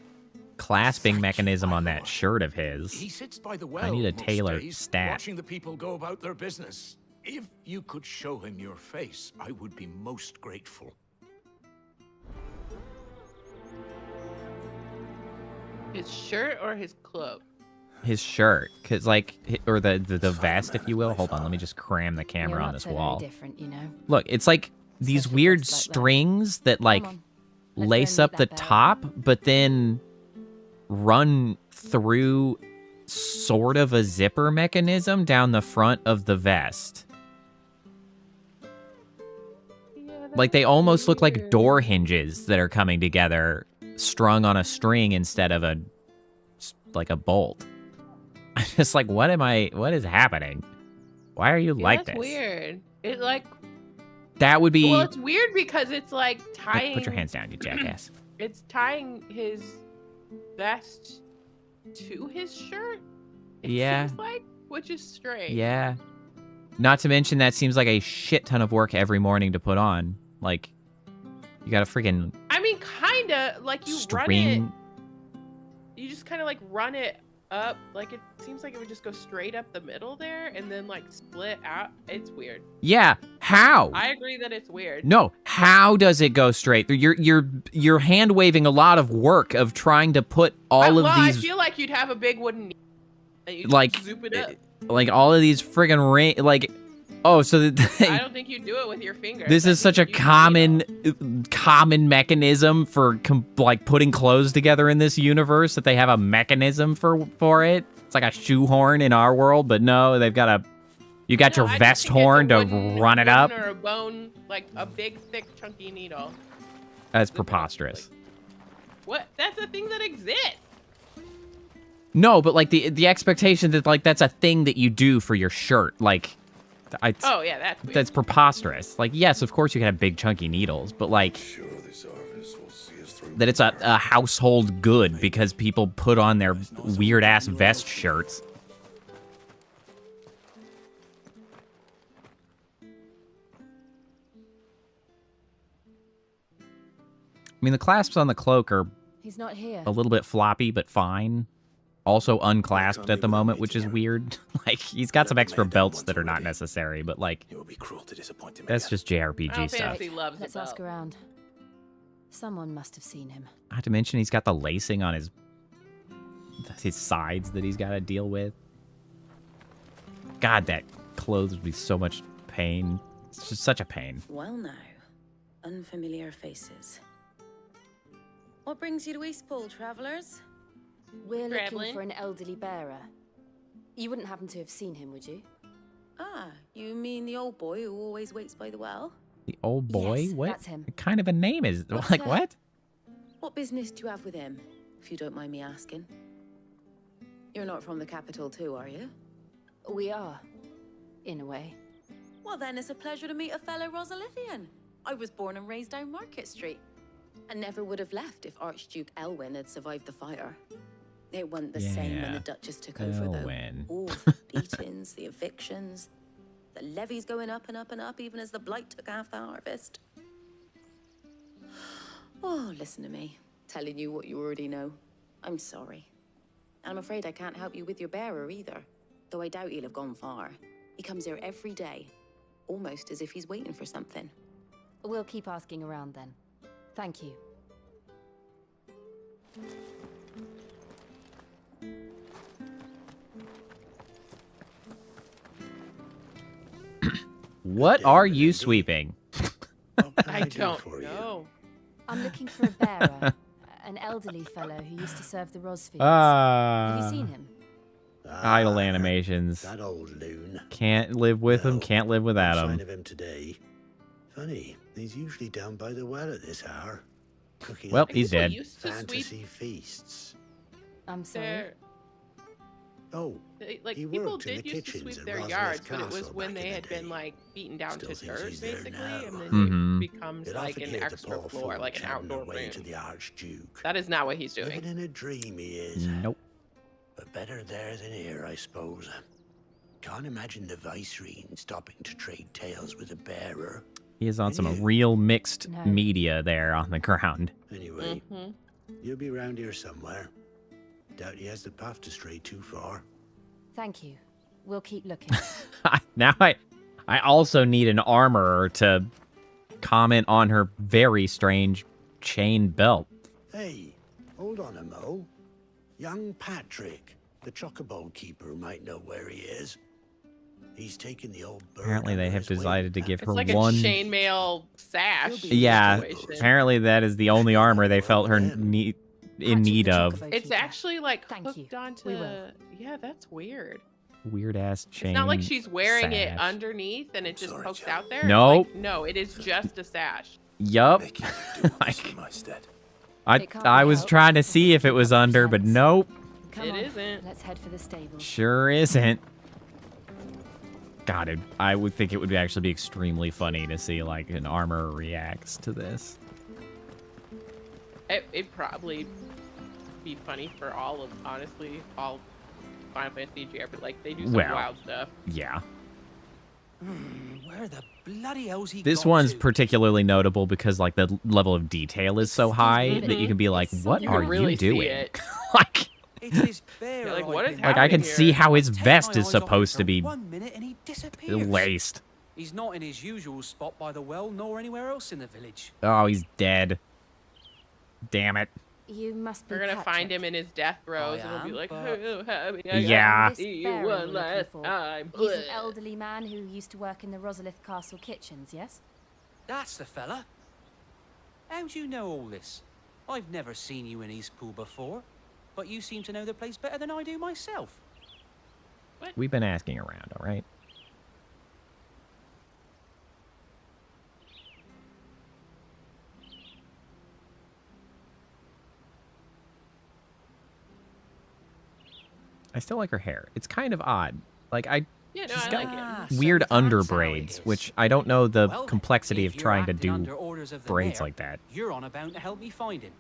clasping mechanism on that shirt of his. He sits by the well I need a most tailor days, stat. watching the people go about their business. If you could show him your face, I would be most grateful. His shirt or his cloak? His shirt, cause like, or the vest, if you will. Hold on, let me just cram the camera You're on not this so very wall. different, you know. Look, it's like these weird dressed like that. strings that like on, lace go and up the meet that bear. top, but then run through sort of a zipper mechanism down the front of the vest. Like they almost look like door hinges that are coming together, strung on a string instead of a bolt. I'm just like, what is happening? Why are you Yeah, like that's this? weird. It like, That would be. well, it's weird because it's like tying. Put your hands down, you jackass. It's tying his vest to his shirt. Yeah. Seems like, which is strange. Yeah. Not to mention that seems like a shit ton of work every morning to put on. Like, you gotta friggin' I mean, kinda like you run it. string. You just kind of like run it up. Like it seems like it would just go straight up the middle there and then like split out. It's weird. Yeah. How? I agree that it's weird. No. How does it go straight? You're hand waving a lot of work of trying to put all of I these feel like you'd have a big wooden knee and you like just zoop it up. like all of these friggin' like. Oh, so that I don't think you do it with your finger. this is such a common mechanism for like putting clothes together in this universe that they have a mechanism for it. It's like a shoehorn in our world, but no, they've got you got your vest horn to run it up. Or a bone, like a big, thick, chunky needle. That's preposterous. What? That's a thing that exists. No, but like the expectation that like that's a thing that you do for your shirt, like. Oh yeah, that's weird. That's preposterous. Like, yes, of course you can have big chunky needles, but like that it's a household good because people put on their weird ass vest shirts. I mean, the clasps on the cloak are He's not here. a little bit floppy, but fine. Also unclasped at the moment, which is weird. Like, he's got some extra belts that are not necessary, but like, It would be cruel to disappoint him. that's just JRPG Final stuff. Fantasy loves Let's a ask belt. around. Someone must have seen him. Not to mention he's got the lacing on his sides that he's got to deal with. God, that clothes would be so much pain. It's just such a pain. Well now, unfamiliar faces. What brings you to Eastpool, travellers? We're Traveling. looking for an elderly bearer. You wouldn't happen to have seen him, would you? Ah, you mean the old boy who always waits by the well? The old boy? Yes, What that's him. kind of a name is What's like that? what? What business do you have with him, if you don't mind me asking? You're not from the capital too, are you? We are, in a way. Well then, it's a pleasure to meet a fellow Rosalithian. I was born and raised down Market Street. And never would have left if Archduke Elwyn had survived the fire. It wasn't the same when Yeah, the Duchess took over, though. Elwyn. All the beatings, the evictions, the levies going up and up and up, even as the blight took half the harvest. Oh, listen to me, telling you what you already know. I'm sorry. And I'm afraid I can't help you with your bearer either, though I doubt he'll have gone far. He comes here every day, almost as if he's waiting for something. We'll keep asking around then. Thank you. What are you sweeping? I don't know. I'm looking for a bearer, an elderly fellow who used to serve the Rosfields. Have you seen him? Idle animations. That old loon. Can't live with him, can't live without No him. sign of him today. Funny, he's usually down by the well at this hour, cooking Well, up he's dead. fantasy feasts. I'm sorry. Oh, Like he people worked in did the used to kitchens sweep at their Rosalith yards, but it Castle was when back they in had the been day. like beaten down Still to thinks dirt, he's there basically, now. and then Mhm. it becomes You'll like have to an give the extra poor floor, fool like an chatting outdoor away room. to the Archduke. That is not what he's doing. Living in a dream he is. Nope. But better there than here, I suppose. Can't imagine the Vicereine stopping to trade tales with a bearer. He is on some Can you? real mixed No. media there on the ground. Anyway, you'll be round here somewhere. Doubt he has the path to stray too far. Thank you. We'll keep looking. Now I also need an armorer to comment on her very strange chain belt. Hey, hold on a mo. Young Patrick, the chocobo keeper, might know where he is. He's taken the old bird. Apparently they have decided to give It's her like one. a chainmail sash. Yeah, situation. apparently that is the only armor they felt her in need of. It's actually like Thank hooked you. onto. We will. Yeah, that's weird. Weird ass chain. It's not like she's wearing it sash. underneath and it just pokes out there. Nope. It's like, no, it is just a sash. Yup. Like, I was trying to see if it was under, but nope. Come It on. isn't. Let's head for the stables. Sure isn't. God, I would think it would actually be extremely funny to see like an armor reacts to this. It'd probably be funny for all of, honestly, all Final Fantasy GR, but like they do some Well, wild stuff. Yeah. Where the bloody hell's he This got one's to? particularly notable because like the level of detail is so high that you can be like, what You are can really you see doing? it. It's his bear. Yeah, like, what is Like I can happening see here? how his Take vest my is eyes off him supposed to for be 1 minute and he disappears. laced. He's not in his usual spot by the well, nor anywhere else in the village. Oh, he's dead. Damn it. You must be We're gonna Patrick. find him in his death throes, I and we'll be am, like, but- Yeah. This see you bearer one you're looking last for. time. He's an elderly man who used to work in the Rosalith Castle kitchens, yes? That's the fella. How do you know all this? I've never seen you in Eastpool before, but you seem to know the place better than I do myself. We've been asking around, all right? I still like her hair. It's kind of odd. Like Yeah, no, she's I got like it. weird So under that's how it braids, is. which I don't know the Well, complexity if of you're trying to acting do under orders of the braids mayor, like that. You're on about to help me find him.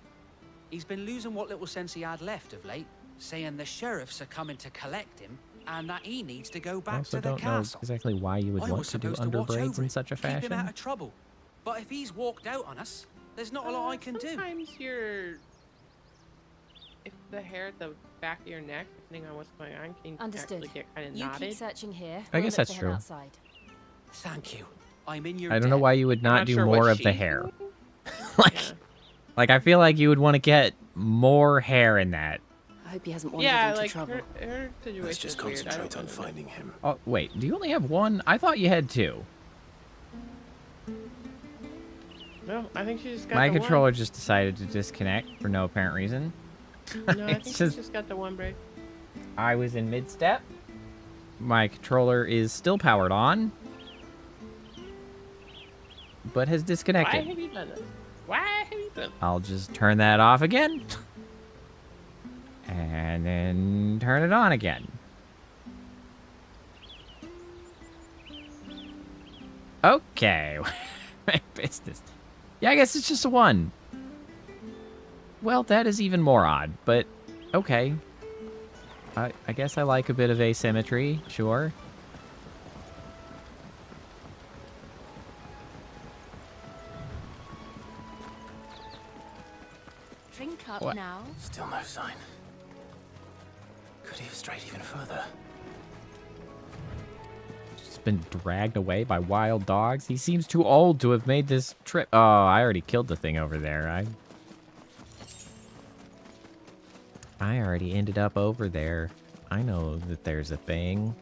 He's been losing what little sense he had left of late, saying the sheriffs are coming to collect him and that he needs to go I back also to the don't know castle. exactly why you would I want was to do supposed under watch braids over in him, such a keep him out fashion. of trouble. But if he's walked out on us, there's not a lot I can do. Sometimes if the hair at the back of your neck, depending on what's going on, can Understood. actually get kind of You knotted. keep searching here. I We'll guess look that's for him true. outside. Thank you. I'm in your I don't know debt. why you would not not do sure more what of the she's hair. Like I feel like you would want to get more hair in that. I hope he hasn't wandered Yeah, into like trouble. her situation Let's just is weird. I concentrate don't on know. finding him. Oh wait, do you only have one? I thought you had two. No, I think she just got My the controller just decided to disconnect for no apparent reason. One. No, I It's think just- she just got the one break. I was in mid-step. My controller is still powered on, but has Why disconnected. have you done this? Why have you done? I'll just turn that off again. And then turn it on again. Okay. Business. Yeah, I guess it's just a 1. Well, that is even more odd, but okay. I guess I like a bit of asymmetry, sure. Drink up What? now. Still no sign. Could he have strayed even further? He's been dragged away by wild dogs. He seems too old to have made this trip. Oh, I already killed the thing over there. I already ended up over there. I know that there's a thing.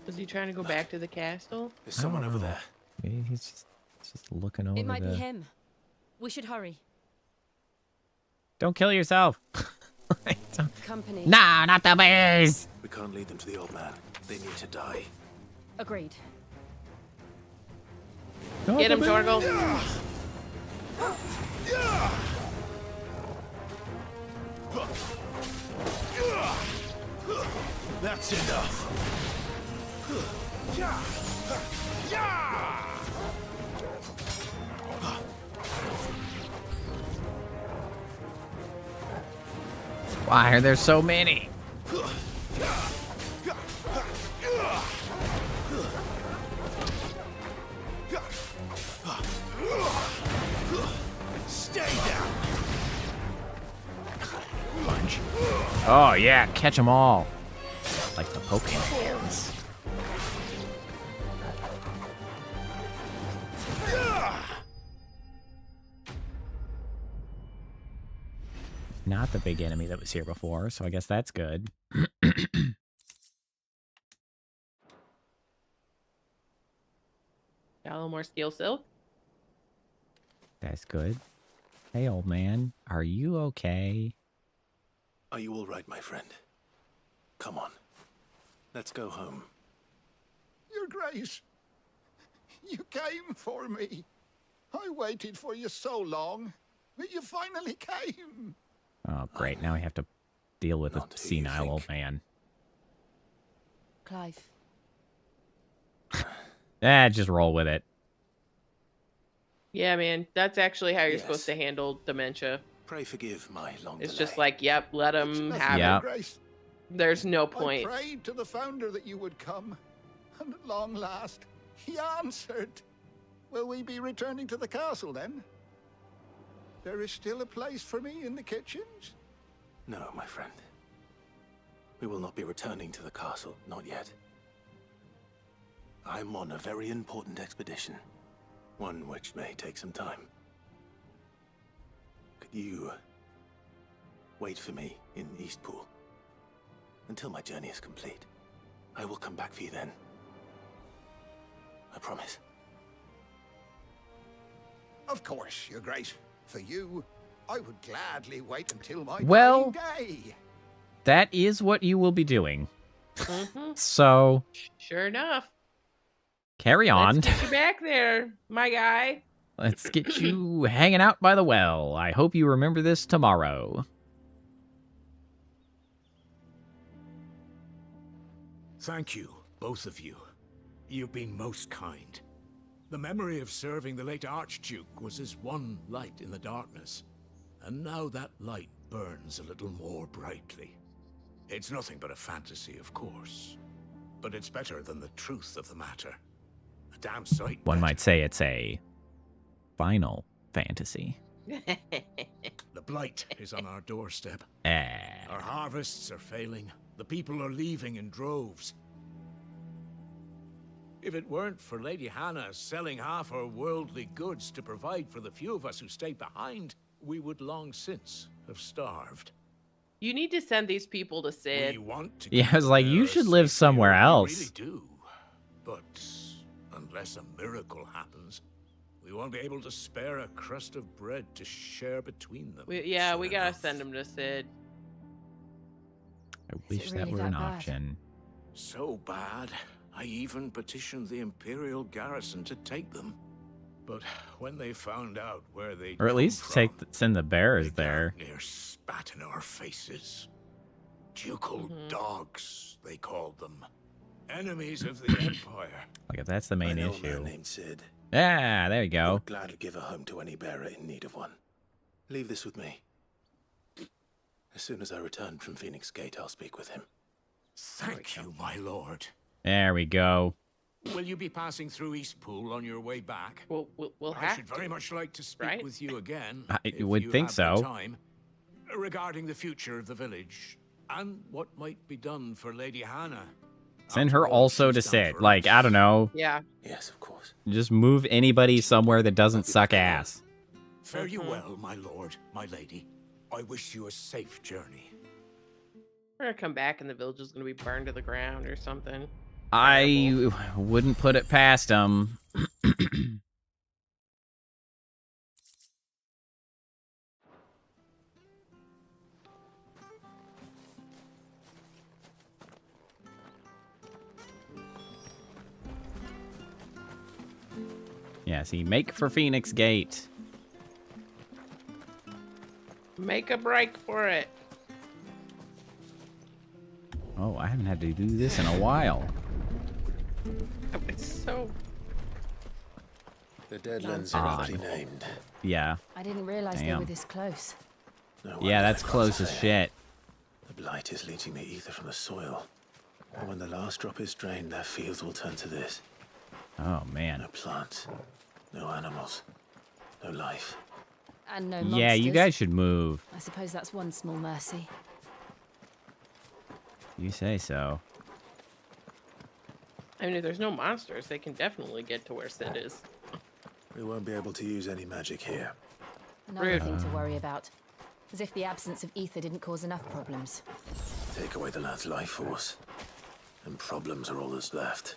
Was he trying to go back to the castle? There's someone over there. Maybe he's just looking over It might the... be him. We should hurry. Don't kill yourself. Company. Nah, not the bears. We can't lead them to the old man. They need to die. Agreed. Get him, Jorgel. That's enough. Why are there so many? Stay down. Punch. Oh yeah, catch them all. Like the Pokemon. Not the big enemy that was here before, so I guess that's good. Got a little more steel silk. That's good. Hey, old man, are you okay? Are you all right, my friend? Come on. Let's go home. Your Grace, you came for me. I waited for you so long, but you finally came. Oh, great. Now we have to deal with a senile old man. Clive. Just roll with it. Yeah, man. That's actually how you're supposed to handle dementia. Pray forgive my long It's delay. just like, yep, let him have Yep. it. Grace, There's no point. I prayed to the founder that you would come, and at long last, he answered. Will we be returning to the castle then? There is still a place for me in the kitchens? No, my friend. We will not be returning to the castle, not yet. I'm on a very important expedition. One which may take some time. Could you wait for me in Eastpool until my journey is complete? I will come back for you then. I promise. Of course, Your Grace. For you, I would gladly wait until my Well, dying day. that is what you will be doing. So, Sure enough. carry on. Let's get you back there, my guy. Let's get you hanging out by the well. I hope you remember this tomorrow. Thank you, both of you. You've been most kind. The memory of serving the late Archduke was as one light in the darkness, and now that light burns a little more brightly. It's nothing but a fantasy, of course, but it's better than the truth of the matter. A damn sight. One might say it's a final fantasy. The blight is on our doorstep. Eh. Our harvests are failing. The people are leaving in droves. If it weren't for Lady Hannah selling half her worldly goods to provide for the few of us who stayed behind, we would long since have starved. You need to send these people to Sid. We want to Yeah, I was like, you should live somewhere else. We really do. But unless a miracle happens, we won't be able to spare a crust of bread to share between them. We gotta send them to Sid. I wish that were an option. So bad, I even petitioned the Imperial garrison to take them. But when they found out where they Or at least send the bears there. near spat in our faces. Ducal dogs, they called them. Enemies of the Empire. Like, if that's the main I know issue. a man named Sid. Yeah, there you I go. would gladly give a home to any bearer in need of one. Leave this with me. As soon as I return from Phoenix Gate, I'll speak with him. Thank you, my lord. There we go. Will you be passing through Eastpool on your way back? We'll I should very much like to speak with you again. I if would you think have the so. Time, regarding the future of the village and what might be done for Lady Hannah. Send her also to Sid. Like, I don't know. Yeah. Yes, of course. Just move anybody somewhere that doesn't suck ass. Fare you well, my lord, my lady. I wish you a safe journey. We're gonna come back and the village is gonna be burned to the ground or something. I wouldn't put it past them. Yeah, see, make for Phoenix Gate. Make a break for it. Oh, I haven't had to do this in a while. It's so... The Deadlands are aptly named. Yeah. I didn't realize they were this close. No Yeah, that's close as shit. The blight is leaching the ether from the soil. And when the last drop is drained, their fields will turn to this. Oh, man. No plants, no animals, no life. And no monsters. Yeah, you guys should move. I suppose that's one small mercy. You say so. I mean, if there's no monsters, they can definitely get to where Sid is. We won't be able to use any magic here. Another thing to worry about. As if the absence of ether didn't cause enough problems. Take away the lad's life force, and problems are all that's left.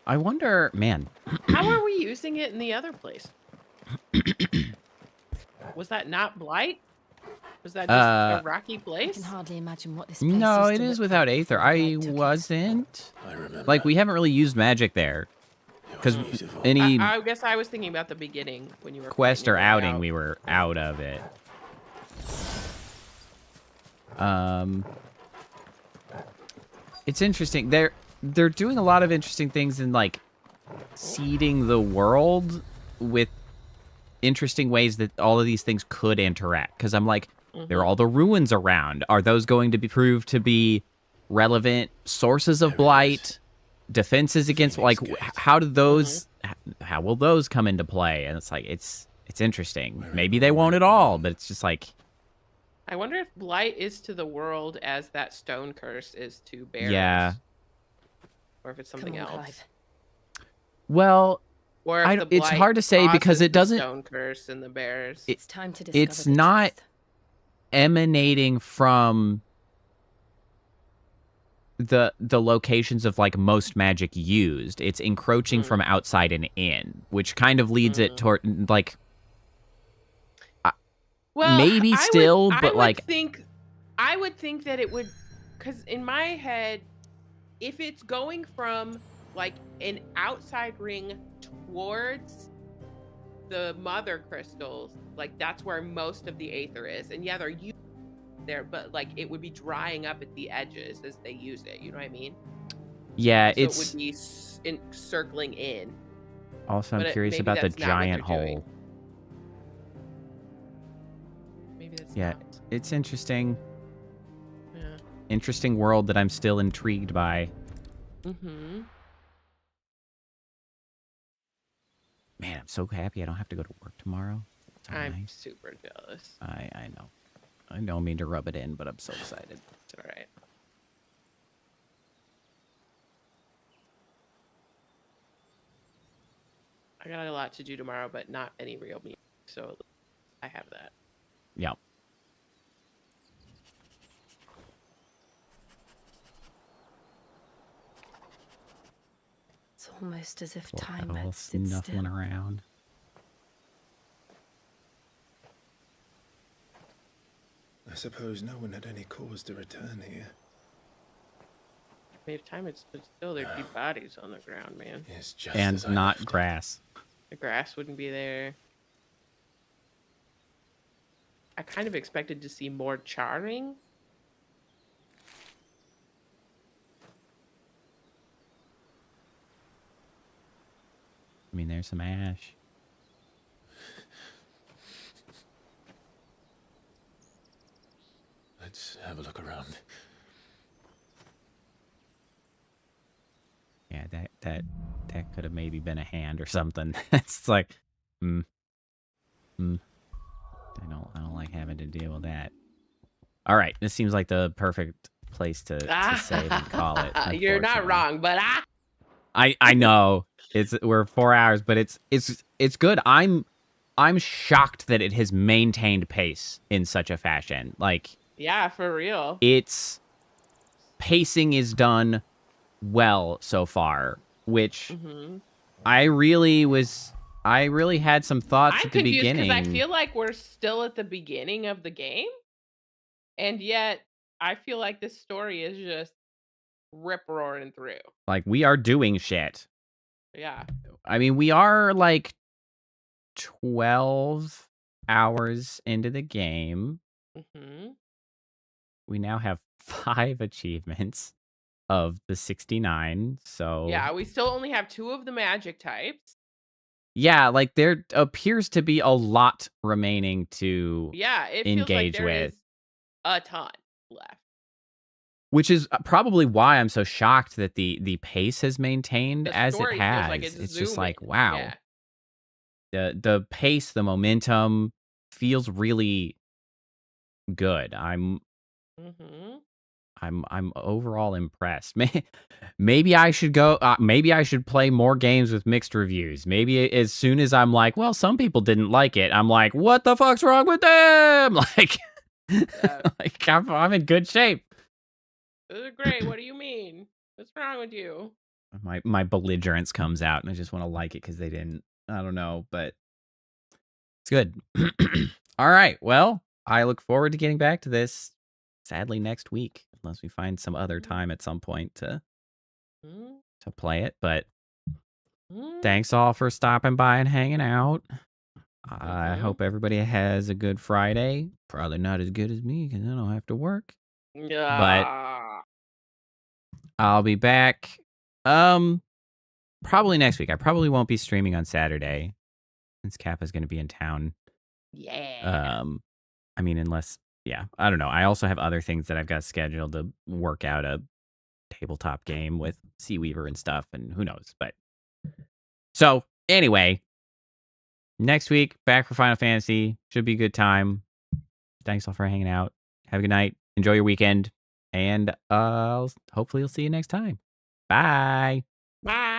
I wonder, man. How are we using it in the other place? Was that not blight? Was that just a rocky place? I can hardly imagine what this place No, used it to is look without like Aether. before I Blight took it. wasn't. I remember. Like, we haven't really used magic there. Because any I guess I was thinking about the beginning when you were quest or fighting your way outing, out. we were out of it. It's interesting. They're doing a lot of interesting things in, like, seeding the world with interesting ways that all of these things could interact. Because I'm like, there are all the ruins around. Are those going to be proved to be relevant sources of blight? Defenses against, like, how do those, how will those come into play? And it's like, it's interesting. Maybe they won't at all, but it's just like, I wonder if blight is to the world as that stone curse is to bears. yeah. Or if it's something else. Clive. Well, Or if the it's blight hard to say because causes it doesn't. the stone curse and the bears. It's time to discover It's the not truth. emanating from the locations of, like, most magic used. It's encroaching from outside and in, which kind of leads it toward, like, Well, maybe still, but like, I would think that it would, because in my head, if it's going from like an outside ring towards the mother crystals, like that's where most of the aether is, and yeah, they're used there, but like it would be drying up at the edges as they use it. You know what I mean? yeah, So it's it would be circling in. also, I'm but curious maybe about the that's not what they're giant doing. hole. Maybe that's Yeah, not. it's interesting. Yeah. Interesting world that I'm still intrigued by. Mm-hmm. Man, I'm so happy I don't have to go to work tomorrow. So I'm nice. super jealous. I know. I don't mean to rub it in, but I'm so excited. It's all right. I got a lot to do tomorrow, but not any real meetings, so I have that. Yeah. It's almost as if Poor time Owl had stood snuffling still. around. I suppose no one had any cause to return here. I mean, if time had stood still, there'd be bodies on the ground, man. It's just And as I not left. grass. The grass wouldn't be there. I kind of expected to see more charring. I mean, there's some ash. Let's have a look around. Yeah, that could have maybe been a hand or something. It's like, I don't like having to deal with that. All right, this seems like the perfect place to save and call it. You're not unfortunately. wrong, but I know we're 4 hours, but it's good. I'm I'm shocked that it has maintained pace in such a fashion. Like, yeah, for real. Its pacing is done well so far, which I really had some thoughts I'm at the confused because I beginning. feel like we're still at the beginning of the game, and yet I feel like this story is just rip-roaring through. Like, we are doing shit. Yeah. I mean, we are like 12 hours into the game. We now have 5 achievements of the 69, so... Yeah, we still only have 2 of the magic types. Yeah, like, there appears to be a lot remaining to Yeah, it feels like engage there with. is a ton left. Which is probably why I'm so shocked that the pace has maintained The as it story feels has. like it's just zooming. like, wow. Yeah. The pace, the momentum feels really good. I'm overall impressed. Maybe I should go. Maybe I should play more games with mixed reviews. Maybe as soon as I'm like, well, some people didn't like it, I'm like, what the fuck's wrong with them? Like, like I'm in good shape. This is great. What do you mean? What's wrong with you? My belligerence comes out, and I just want to like it because they didn't. I don't know, but it's good. All right. Well, I look forward to getting back to this. Sadly, next week, unless we find some other time at some point to play it. But thanks all for stopping by and hanging out. I hope everybody has a good Friday. Probably not as good as me because I don't have to work. Yeah. But I'll be back. Probably next week. I probably won't be streaming on Saturday since Kappa's going to be in town. Yeah. I mean, unless, yeah, I don't know. I also have other things that I've got scheduled to work out a tabletop game with Seaweaver and stuff, and who knows. But so anyway, next week back for Final Fantasy. Should be a good time. Thanks all for hanging out. Have a good night. Enjoy your weekend, and hopefully you'll see you next time. Bye. Bye.